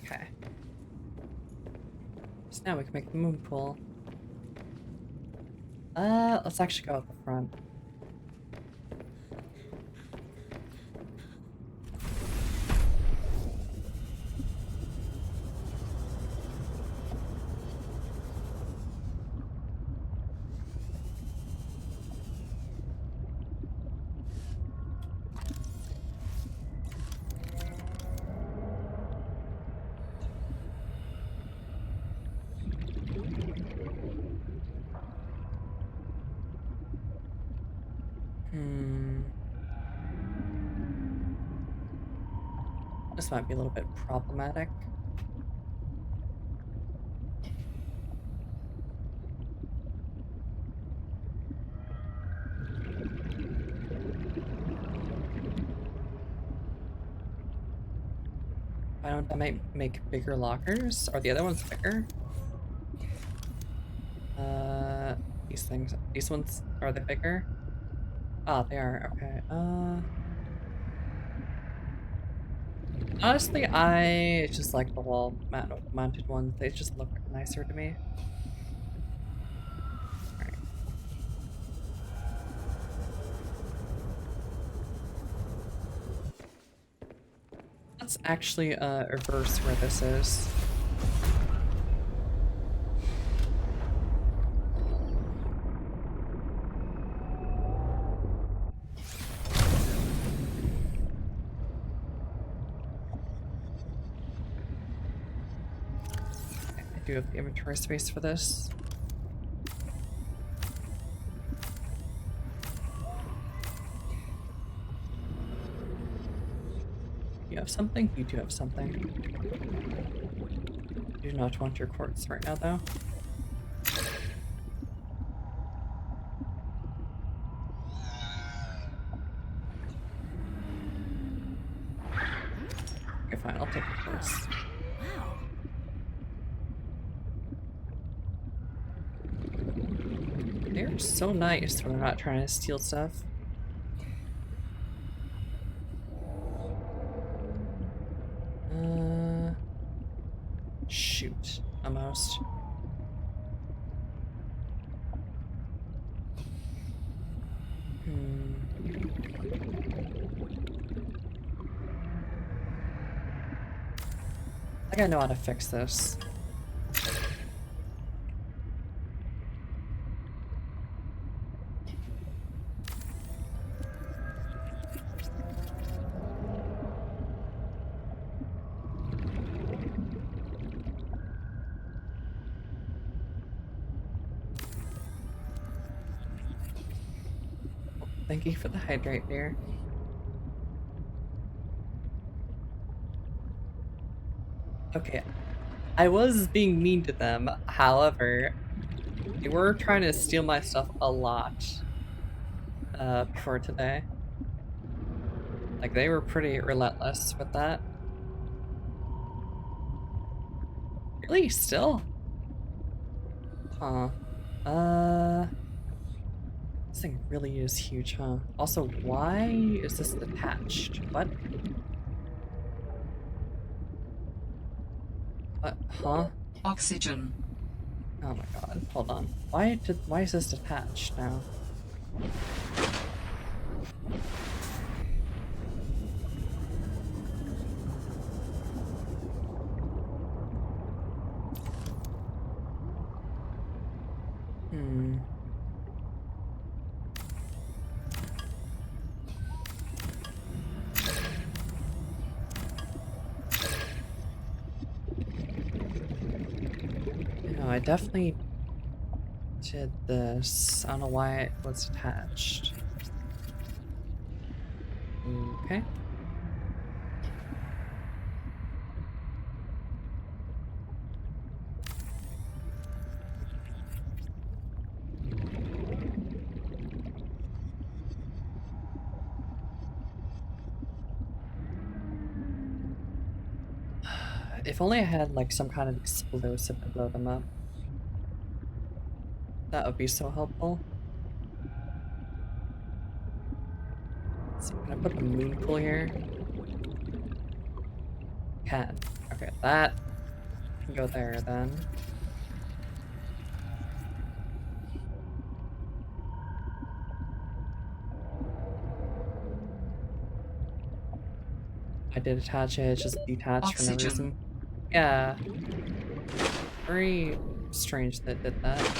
Okay. So now we can make the moon pool. Let's actually go at the front. This might be a little bit problematic. I don't know, I might make bigger lockers. Are the other ones bigger? These things. These ones, are they bigger? Oh, they are. Okay. Honestly, I just like the wall mounted ones. They just look nicer to me. Alright. Let's actually reverse where this is. I do have the inventory space for this. You have something? You do have something. You do not want your quartz right now, though. Okay, fine. I'll take the quartz. Wow. They're so nice when they're not trying to steal stuff. Shoot. Almost. I think I know how to fix this. Thank you for the hydrate, dear. Okay, I was being mean to them, however, they were trying to steal my stuff a lot before today. Like, they were pretty relentless with that. Really? Still? Huh. This thing really is huge, huh? Also, why is this detached? What? What? Huh? Oxygen. Oh my god, hold on. Why is this detached now? I definitely did this. I don't know why it was attached. Okay. If only I had like some kind of explosive to blow them up. That would be so helpful. Let's see, can I put a moon pool here? Can. Okay, that can go there then. I did attach it, it's just detached for no Oxygen. reason. Yeah. Very strange that it did that.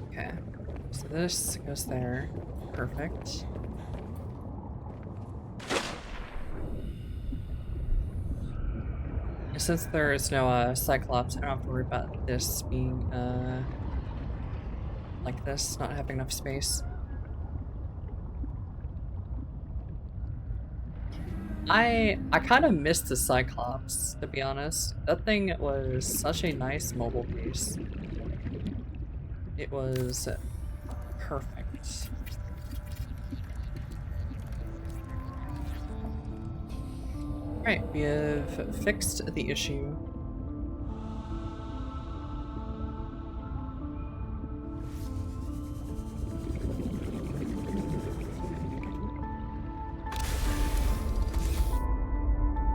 Okay. So this goes there. Perfect. And since there is no Cyclops, I don't have to worry about this being like this, not having enough space. I kind of missed the Cyclops, to be honest. That thing was such a nice mobile piece. It was perfect. Right, we have fixed the issue.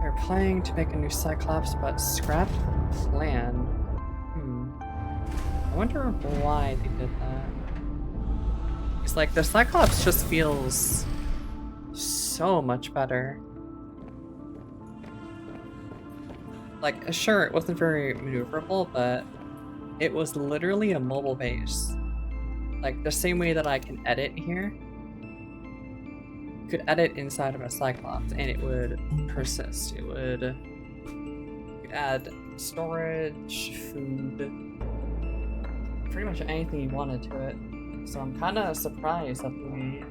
They're planning to make a new Cyclops, but scrapped the plan. I wonder why they did that. It's like the Cyclops just feels so much better. Like, sure, it wasn't very maneuverable, but it was literally a mobile base. Like, the same way that I can edit here, you could edit inside of a Cyclops and it would persist. It would... You could add storage, food, pretty much anything you wanted to it. So I'm kind of surprised that we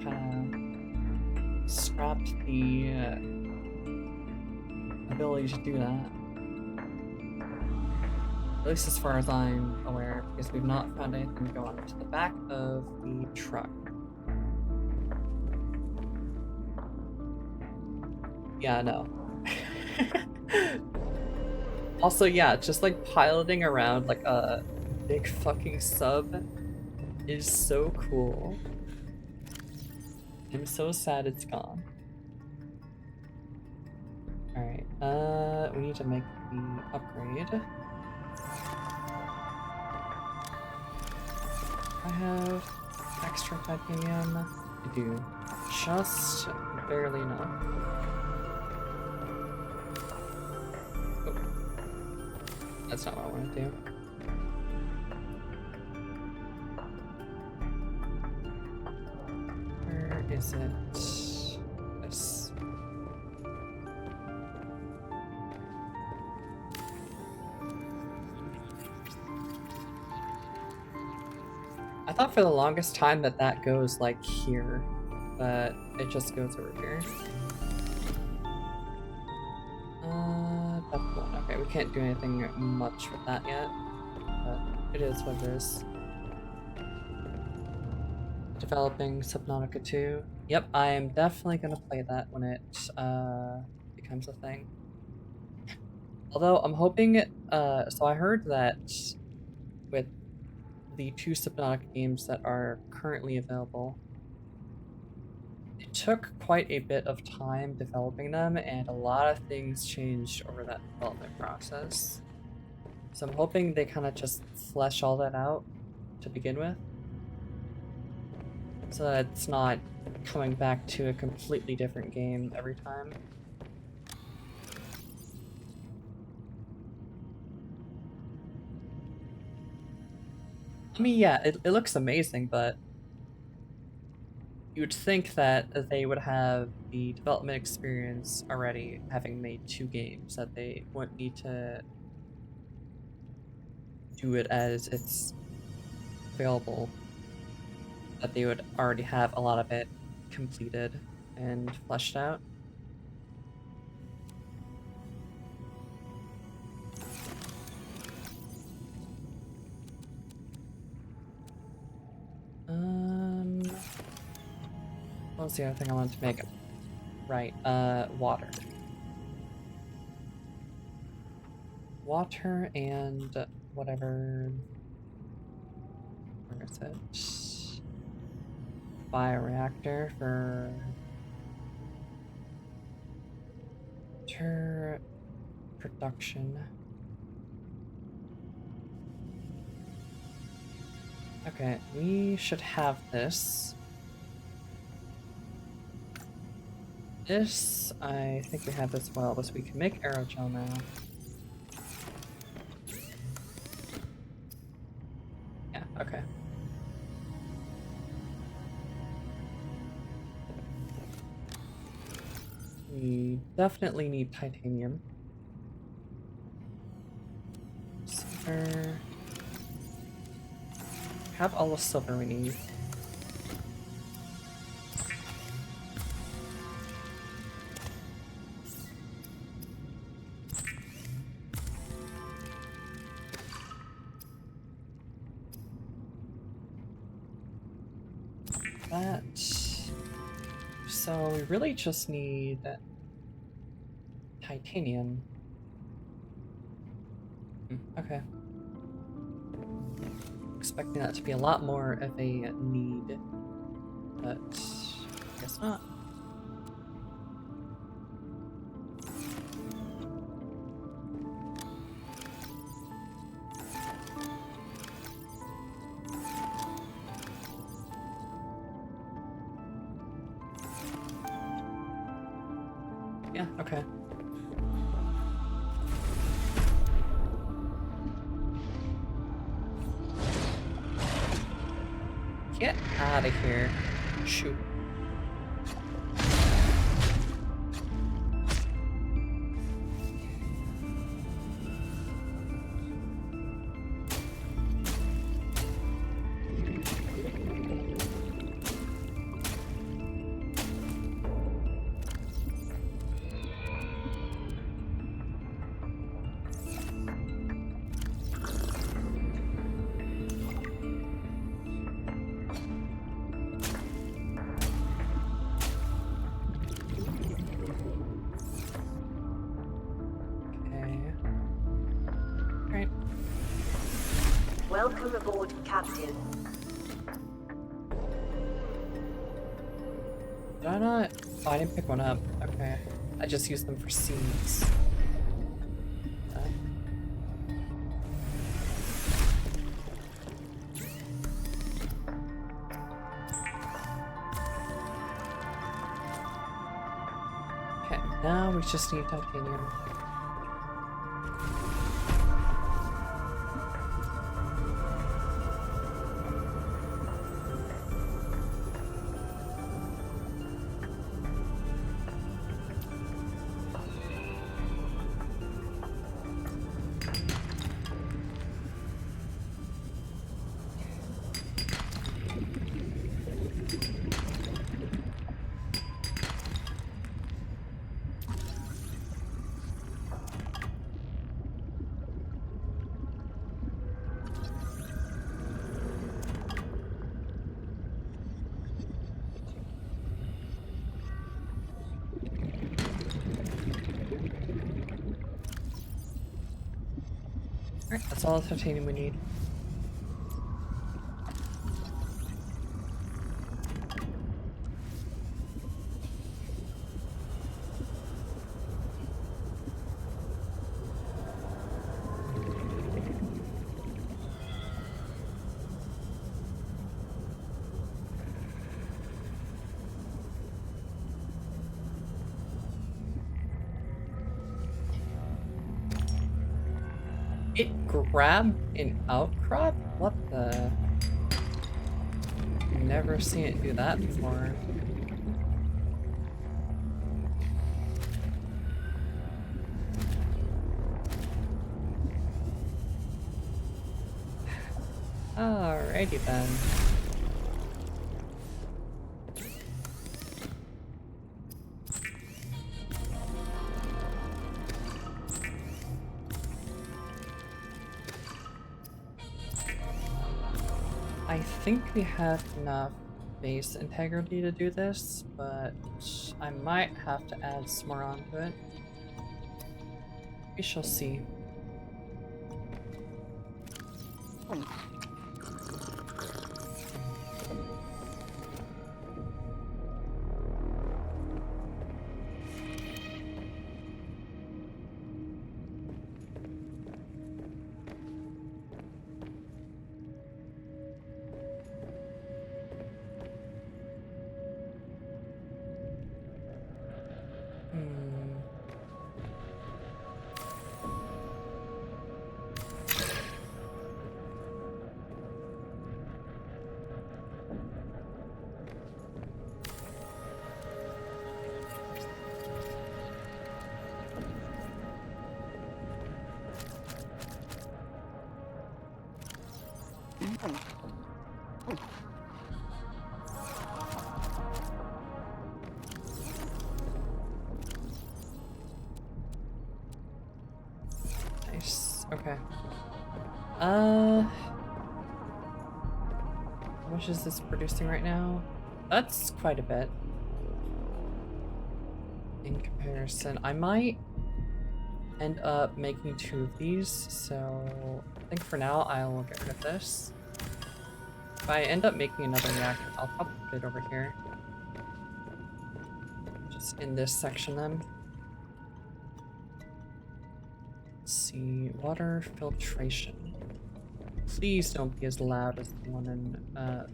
kind of scrapped the ability to do that. At least as far as I'm aware, because we've not found anything to go on to the back of the truck. Yeah, no. Also, yeah, just like piloting around like a big fucking sub is so cool. I'm so sad it's gone. Alright, we need to make the upgrade. I have extra titanium. I do. Just barely enough. Oh. That's not what I want to do. Where is it? This. I thought for the longest time that that goes like here, but it just goes over here. That's one. Okay, we can't do anything much with that yet, but it is what it is. Developing Subnautica 2. Yep, I am definitely gonna play that when it becomes a thing. Although I'm hoping so I heard that with the 2 Subnautica games that are currently available, it took quite a bit of time developing them, and a lot of things changed over that development process. So I'm hoping they kind of just flesh all that out to begin with, so that it's not coming back to a completely different game every time. I mean, yeah, it looks amazing, but You'd think that they would have the development experience already, having made 2 games, that they wouldn't need to do it as it's available, that they would already have a lot of it completed and fleshed out. What was the other thing I wanted to make? Right, water. Water and whatever... Where is it? Bioreactor for... production. Okay, we should have this. This, I think we have as well, but we can make aerogel now. Yeah, okay. We definitely need titanium. Silver. Have all the silver we need. That. So we really just need titanium. Okay. Expecting that to be a lot more of a need, but I guess not. Yeah, okay. Get out of here. Shoot. Welcome aboard, Captain. Did I not? Oh, I didn't pick one up. Okay. I just used them for seeds. Okay, now we just need titanium. Alright, that's all the titanium we need. It grabbed an outcrop? What the? Never seen it do that before. Alrighty then. I think we have enough base integrity to do this, but I might have to add some more onto it. We shall see. Nice. Okay. How much is this producing right now? That's quite a bit. In comparison, I might end up making 2 of these, so I think for now I will get rid of this. If I end up making another reactor, I'll probably put it over here. Just in this section then. Let's see, water filtration. Please don't be as loud as the one in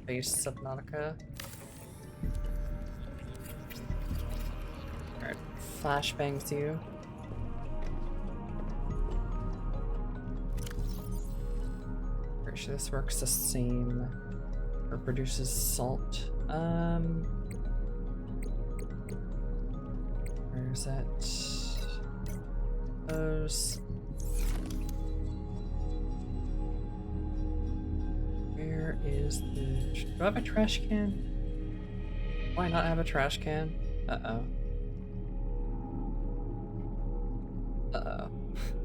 base Subnautica. Alright, flashbangs you. Pretty sure this works the same. Or produces salt. Where is it? Those. Where is the... Do I have a trash can? Why not have a trash can? Uh-oh. Uh-oh.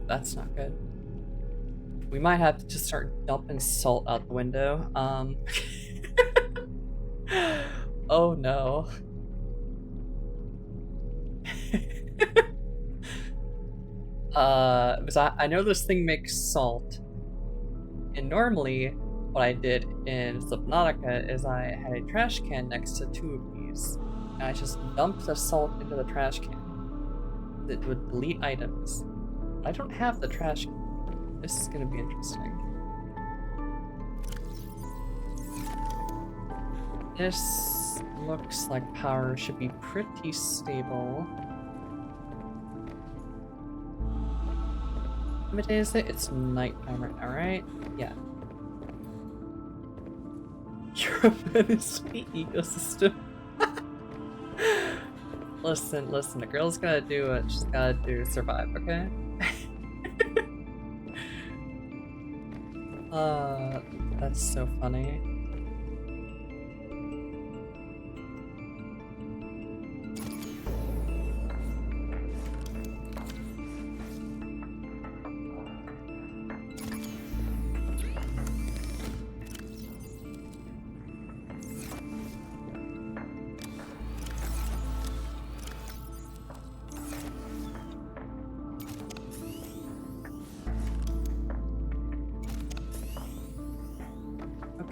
That's not good. We might have to just start dumping salt out the window. Oh no. Because I know this thing makes salt. And normally, what I did in Subnautica is I had a trash can next to 2 of these. And I just dumped the salt into the trash can. It would delete items. I don't have the trash can. This is gonna be interesting. This looks like power should be pretty stable. What day is it? It's nighttime right now, right? Yeah. You're a menace to the ecosystem. Listen, the girl's gotta do what she's gotta do to survive, okay? That's so funny.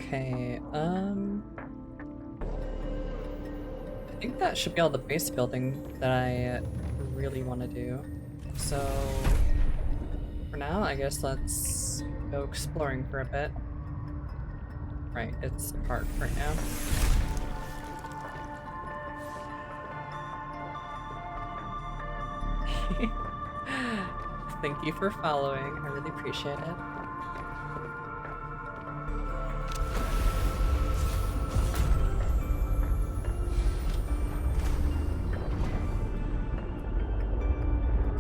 Okay, I think that should be all the base building that I really want to do. So, for now, I guess let's go exploring for a bit. Right, it's park right now. Thank you for following, I really appreciate it.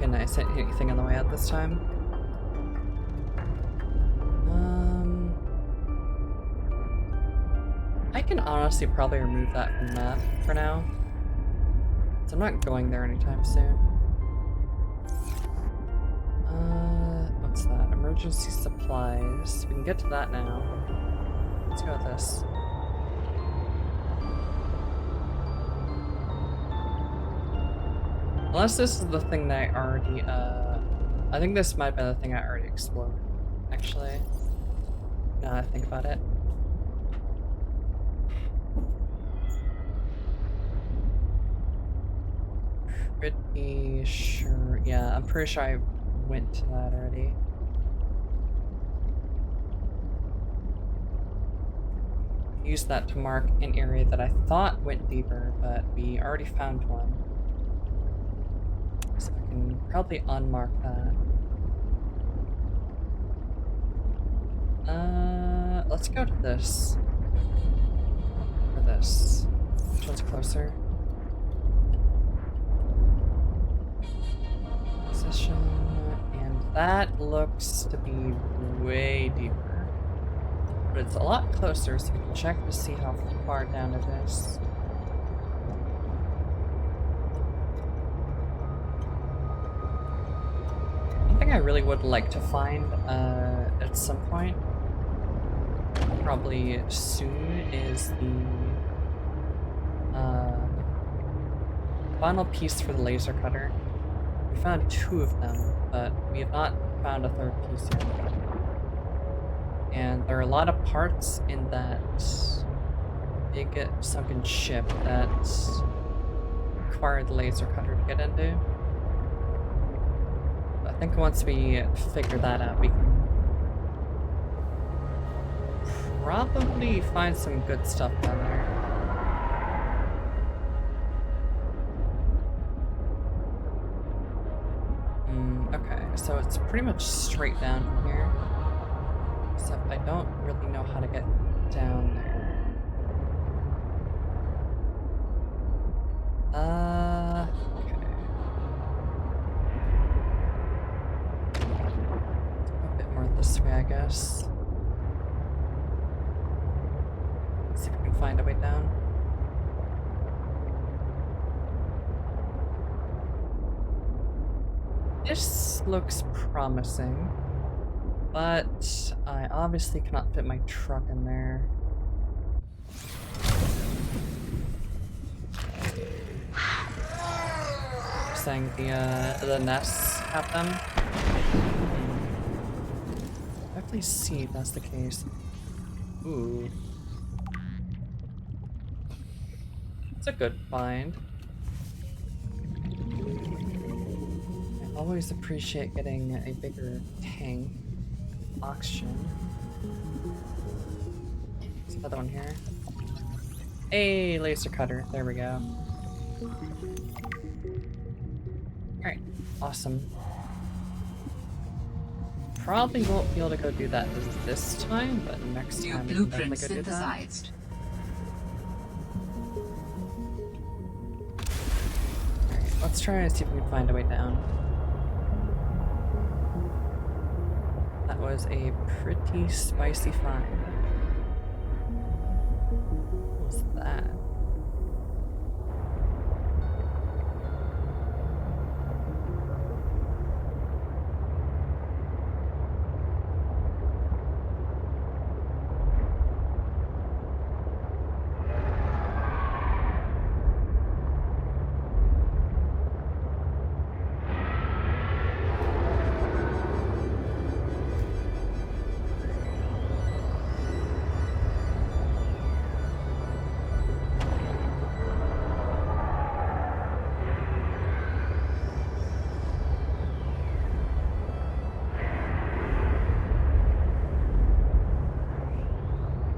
can I set anything on the way out this time? I can honestly probably remove that from the map for now. So I'm not going there anytime soon. What's that? Emergency supplies. We can get to that now. Let's go with this. Unless this is the thing that I already, I think this might be the thing I already explored, actually. Now that I think about it. Pretty sure, yeah, I'm pretty sure I went to that already. Used that to mark an area that I thought went deeper, but we already found one. So I can probably unmark that. Let's go to this. Or this. Which one's closer? Position. And that looks to be way deeper. But it's a lot closer, so we can check to see how far down it is. One thing I really would like to find at some point, probably soon, is the final piece for the laser cutter. We found 2 of them, but we have not found a 3rd piece yet. And there are a lot of parts in that big sunken ship that require the laser cutter to get into. I think once we figure that out, we can probably find some good stuff down there. Okay, so it's pretty much straight down from here. Except I don't really know how to get down there. Okay. A bit more this way, I guess. See if we can find a way down. This looks promising, but I obviously cannot fit my truck in there. Saying the nests have them. Definitely see if that's the case. Ooh. It's a good find. I always appreciate getting a bigger tank. Oxygen. There's another one here. Hey, laser cutter. There we go. Alright, awesome. Probably won't be able to go do that this time, but next New time we can definitely blueprint go do that. synthesized. Alright, let's try and see if we can find a way down. That was a pretty spicy find. What was that?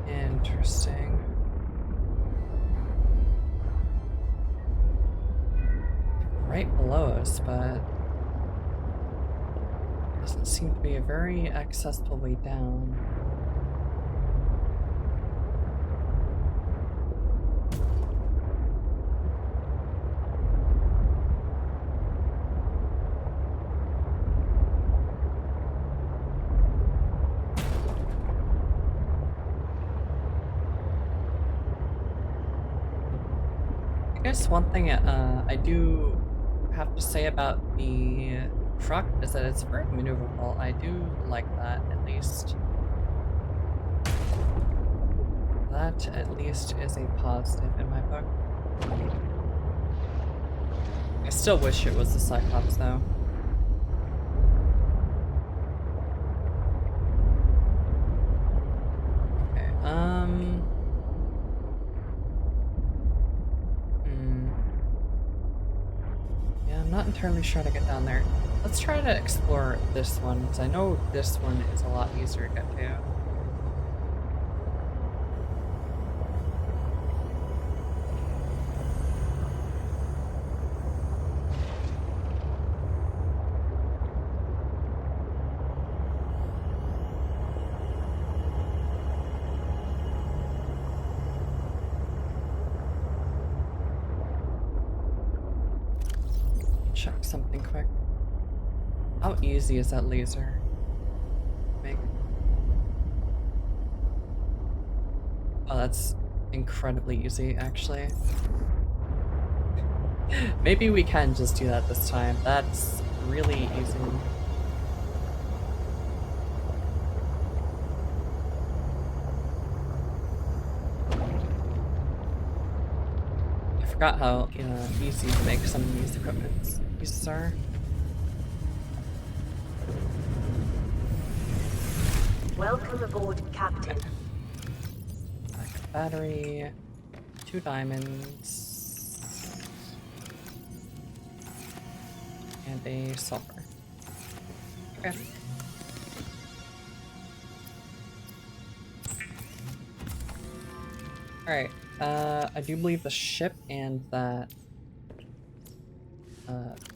Interesting. Right below us, but doesn't seem to be a very accessible way down. guess one thing I do have to say about the truck is that it's very maneuverable. I do like that, at least. That, at least, is a positive in my book. I still wish it was the Cyclops, though. Okay, yeah, I'm not entirely sure how to get down there. Let's try to explore this one, because I know this one is a lot easier to get to. Check something quick. How easy is that laser? Make. Oh, that's incredibly easy, actually. Maybe we can just do that this time. That's really easy. I forgot how easy to make some of these equipment pieces are. Welcome aboard, Captain. Backup battery, 2 diamonds, and a sulfur. Okay. Alright, I do believe the ship and that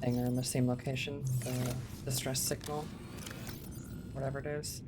thing are in the same location, the distress signal, whatever it is.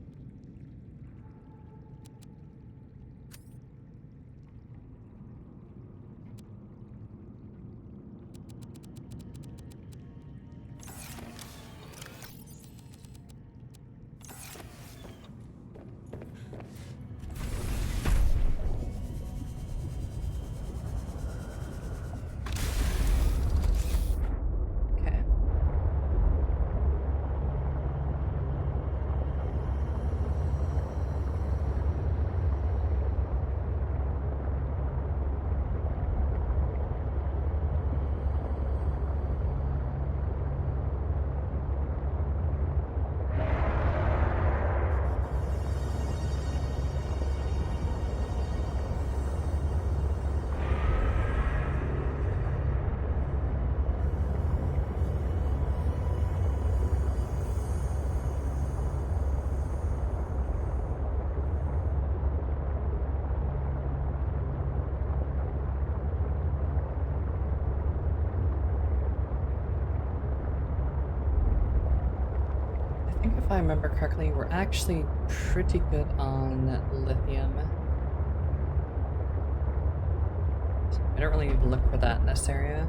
If I remember correctly, we're actually pretty good on lithium. I don't really need to look for that in this area.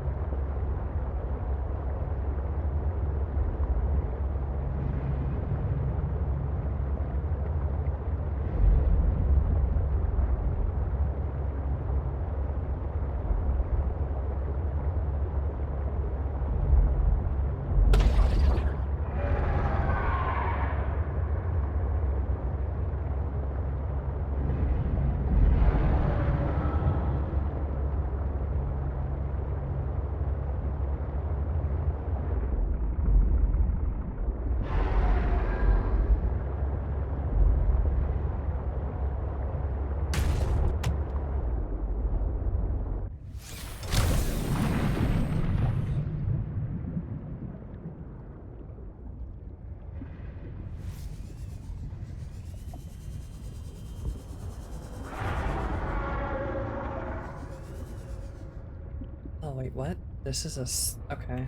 Oh wait, what? This is okay.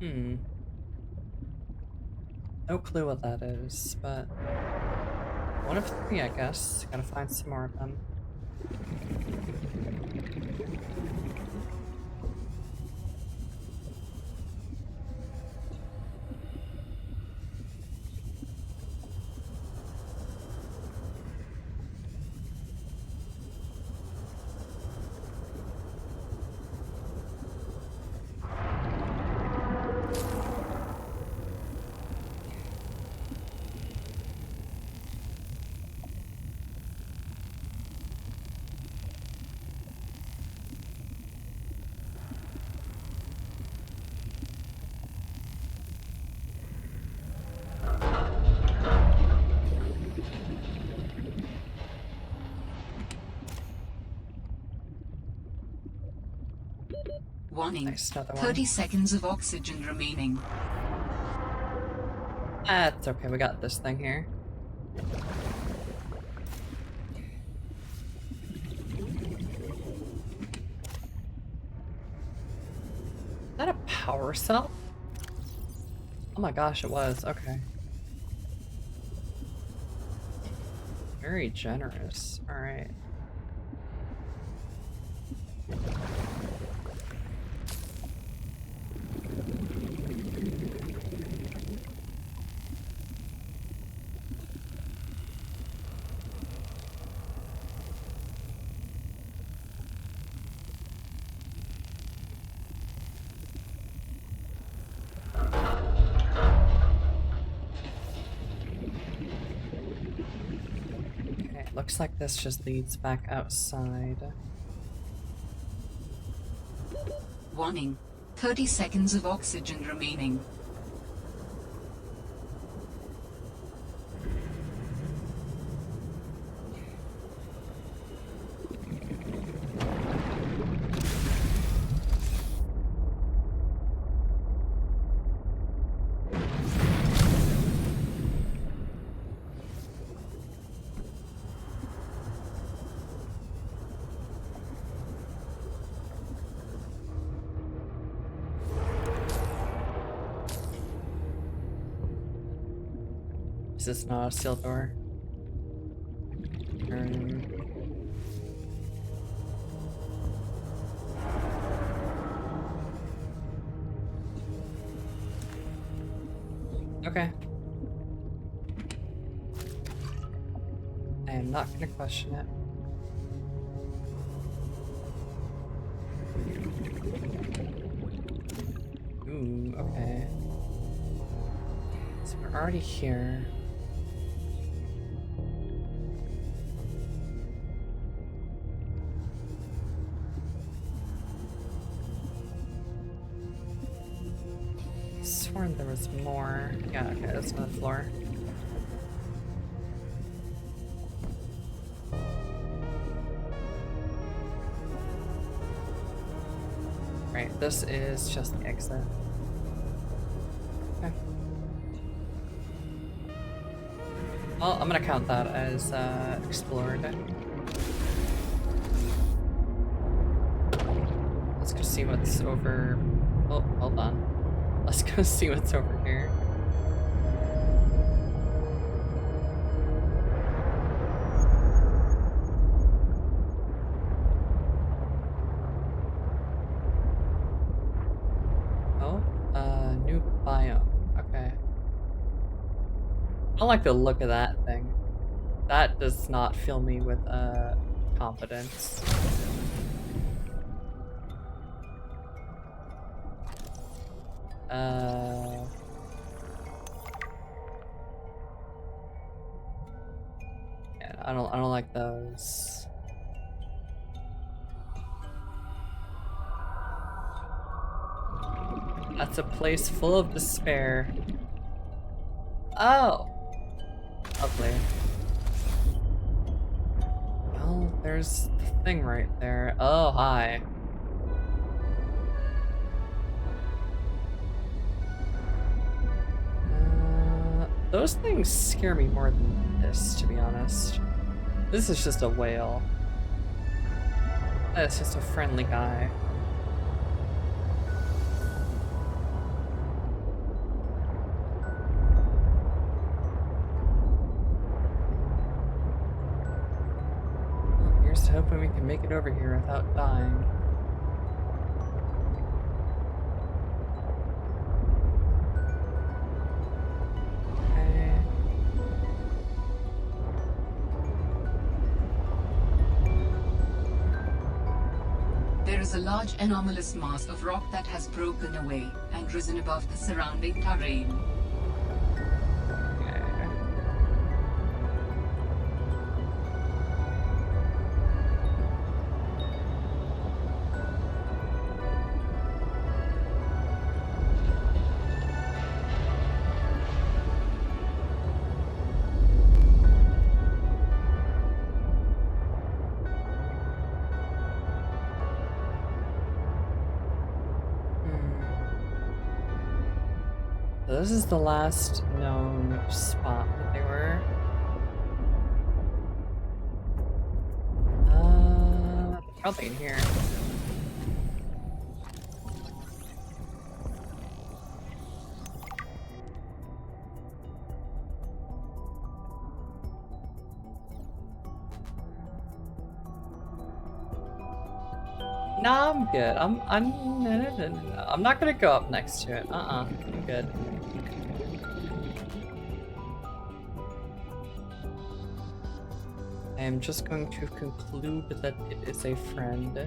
Hmm. No clue what that is, but one of three, I guess. Gotta find some more of them. Warning. Nice, another one. 30 seconds of oxygen remaining. That's okay, we got this thing here. Is that a power cell? Oh my gosh, it was. Okay. Very generous. Alright. Okay, looks like this just leads back outside. Warning. 30 seconds of oxygen remaining. Is this not a sealed door? Okay. I am not gonna question it. Ooh, okay. So we're already here. Sworn there was more. Yeah, okay, that's on the floor. Right, this is just the exit. Okay. Well, I'm gonna count that as explored. Let's go see what's over. Oh, hold on. Let's go see what's over here. Oh, new biome. Okay. I don't like the look of that thing. That does not fill me with confidence. Yeah, I don't like those. That's a place full of despair. Oh, lovely. Well, there's the thing right there. Oh, hi. Those things scare me more than this, to be honest. This is just a whale. That's just a friendly guy. hoping we can make it over here without dying. Okay. There is a large anomalous mass of rock that has broken away and risen above the surrounding terrain. Okay. So this is the last known spot that they were. Probably in here. No, I'm good. I'm not gonna go up next to it. I'm good. I am just going to conclude that it is a friend.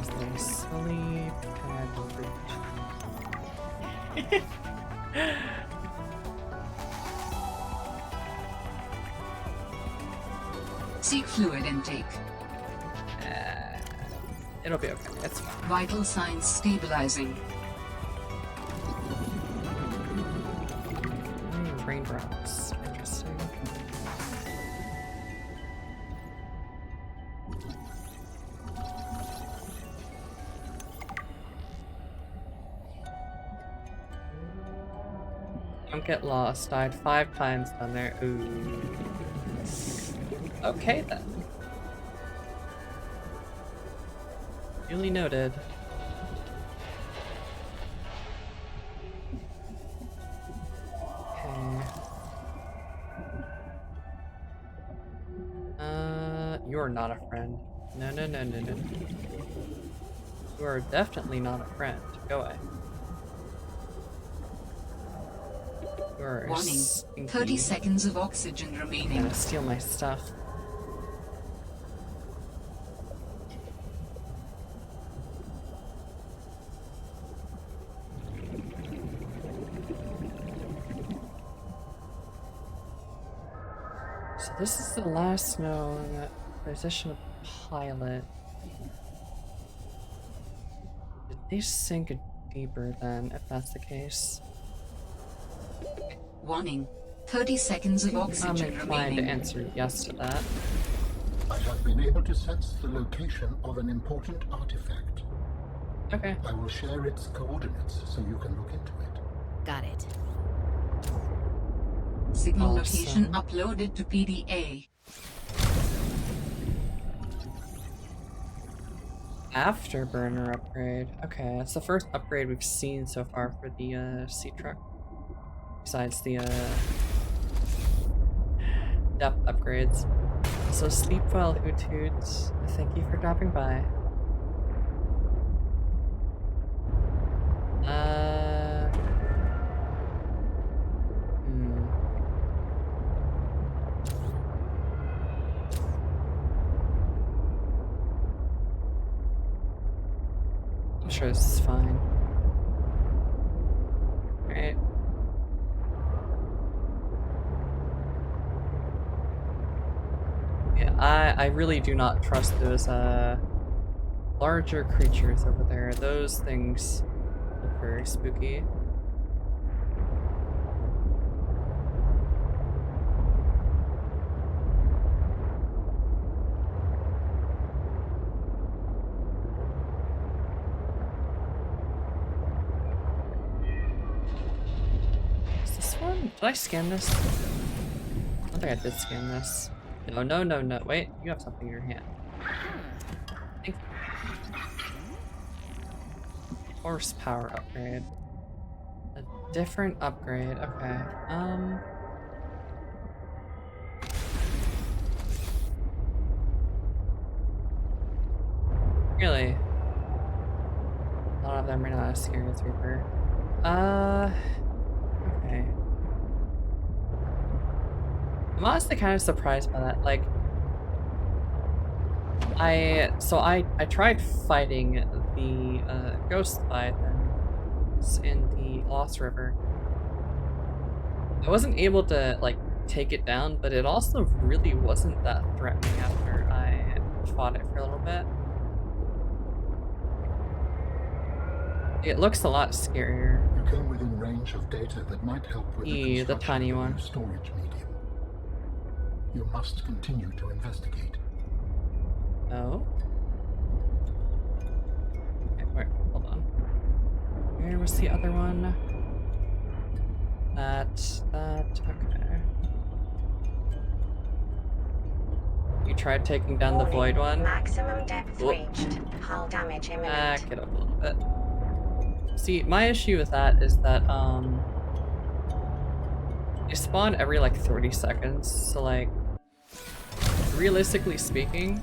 As they sleep and fruit. Seek fluid intake. It'll be okay. It's fine. Vital signs stabilizing. Raindrops. Interesting. Don't get lost. Died 5 times down there. Ooh. Okay then. Duly noted. Okay. You're not a friend. No. You are definitely not a friend. Go away. You're Warning. stinky. 30 seconds of oxygen remaining. Gonna steal my stuff. So this is the last known position of pilot. Did they sink deeper then, if that's the case? Warning. 30 seconds of I'm oxygen inclined to remaining. answer yes to that. I have been able to sense the location of an important artifact. Okay. I will share its coordinates so you can look into it. Got it. Signal Awesome. location uploaded to PDA. Afterburner upgrade. Okay, that's the first upgrade we've seen so far for the sea truck. Besides the depth upgrades. So sleep well, Hoot Hoots. Thank you for dropping by. I'm sure this is fine. Right. Yeah, I really do not trust those larger creatures over there. Those things look very spooky. Is this one? Did I scan this? I don't think I did scan this. No. Wait, you have something in your hand. Thank you. Horsepower upgrade. A different upgrade, okay. Really? A lot of them are not as scary as Reaper. Okay. I'm honestly kind of surprised by that. Like, I tried fighting the ghost Leviathans in the Lost River. I wasn't able to like take it down, but it also really wasn't that threatening after I fought it for a little bit. It looks a lot scarier. You came within range of data that might help with the The tiny construction of a one. new storage medium. You must continue to investigate. Oh. Okay, wait, hold on. Where was the other one? Okay. You tried taking down the void one? Maximum depth Whoop. reached. Hull damage imminent. Back it up a little bit. See, my issue with that is that, they spawn every, like, 30 seconds, so, like, realistically speaking,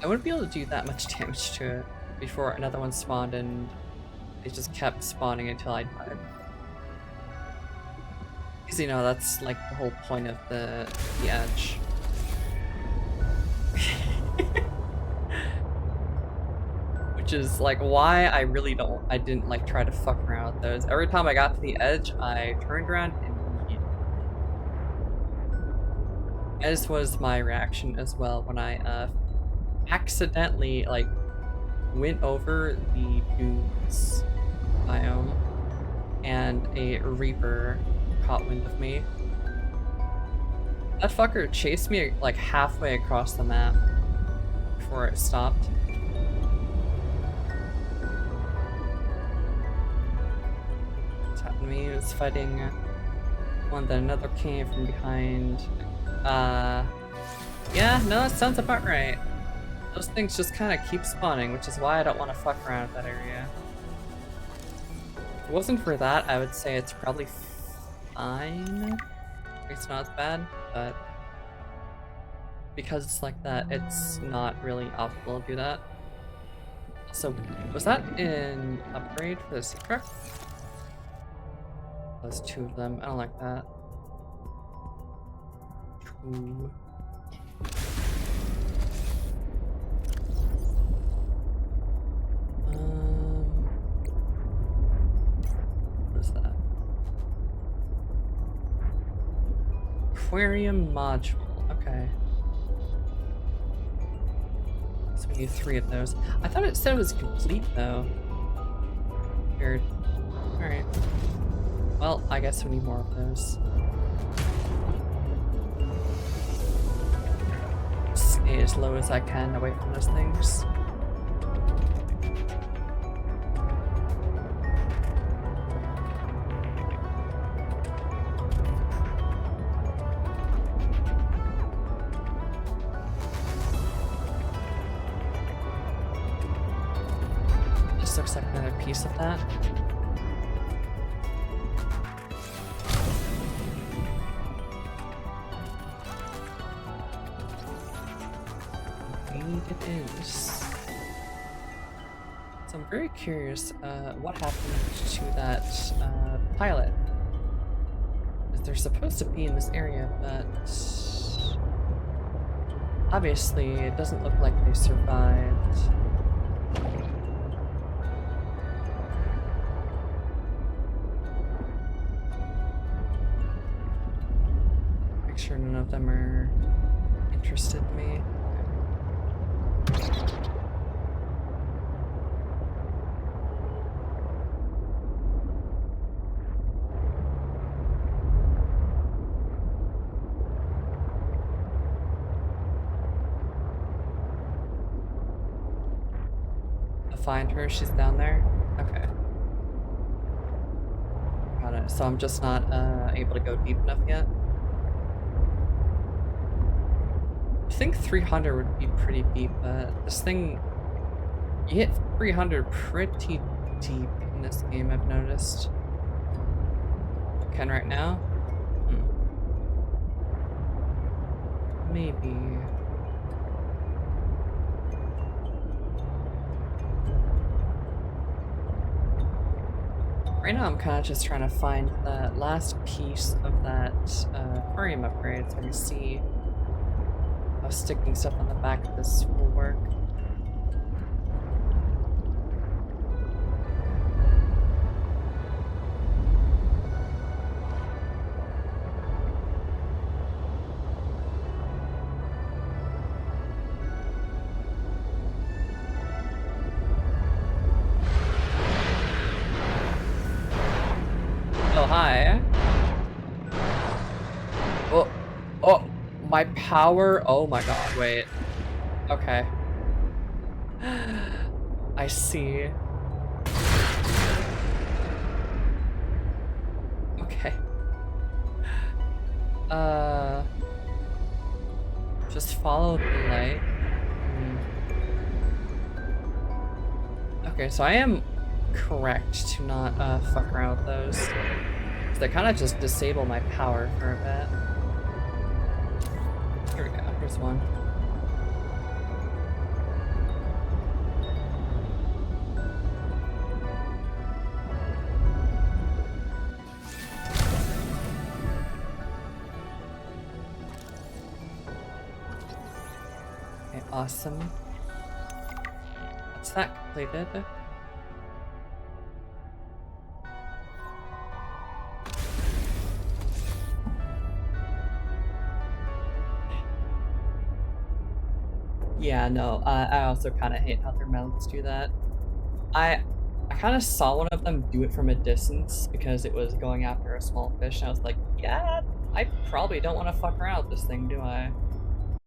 I wouldn't be able to do that much damage to it before another one spawned and it just kept spawning until I died. Because, you know, that's, like, the whole point of the edge. Which is like why I didn't like try to fuck around with those. Every time I got to the edge, I turned around and yeeted. As was my reaction as well when I accidentally like went over the dunes biome and a Reaper caught wind of me. That fucker chased me like halfway across the map before it stopped. Me was fighting one that another came from behind. Yeah, no, that sounds about right. Those things just kind of keep spawning, which is why I don't want to fuck around with that area. If it wasn't for that, I would say it's probably fine. It's not as bad, but because it's like that, it's not really optimal to do that. So, was that an upgrade for the sea truck? There's two of them. I don't like that. Two. What is that? Aquarium module. Okay. So we need 3 of those. I thought it said it was complete though. Weird. Alright. Well, I guess we need more of those. Stay as low as I can away from those things. This looks like another piece of that. It is. So I'm very curious what happened to that pilot. They're supposed to be in this area, but obviously it doesn't look like they survived. Make sure none of them are interested in me. Find her, she's down there. Okay. Got it. So I'm just not able to go deep enough yet. I think 300 would be pretty deep, but this thing, you hit 300 pretty deep in this game, I've noticed. Can right now? Maybe. Right now I'm kind of just trying to find the last piece of that aquarium upgrade so I can see how sticking stuff on the back of this will work. Oh, hi. Oh, oh, my power. Oh my god, wait. Okay. I see. Okay. Just follow the light. Okay, so I am correct to not fuck around with those. So they kind of just disable my power for a bit. Here we go, here's one. Okay, awesome. That's that completed. Yeah, no, I also kind of hate how their mouths do that. I kind of saw one of them do it from a distance because it was going after a small fish, and I was like, yeah, I probably don't want to fuck around with this thing, do I?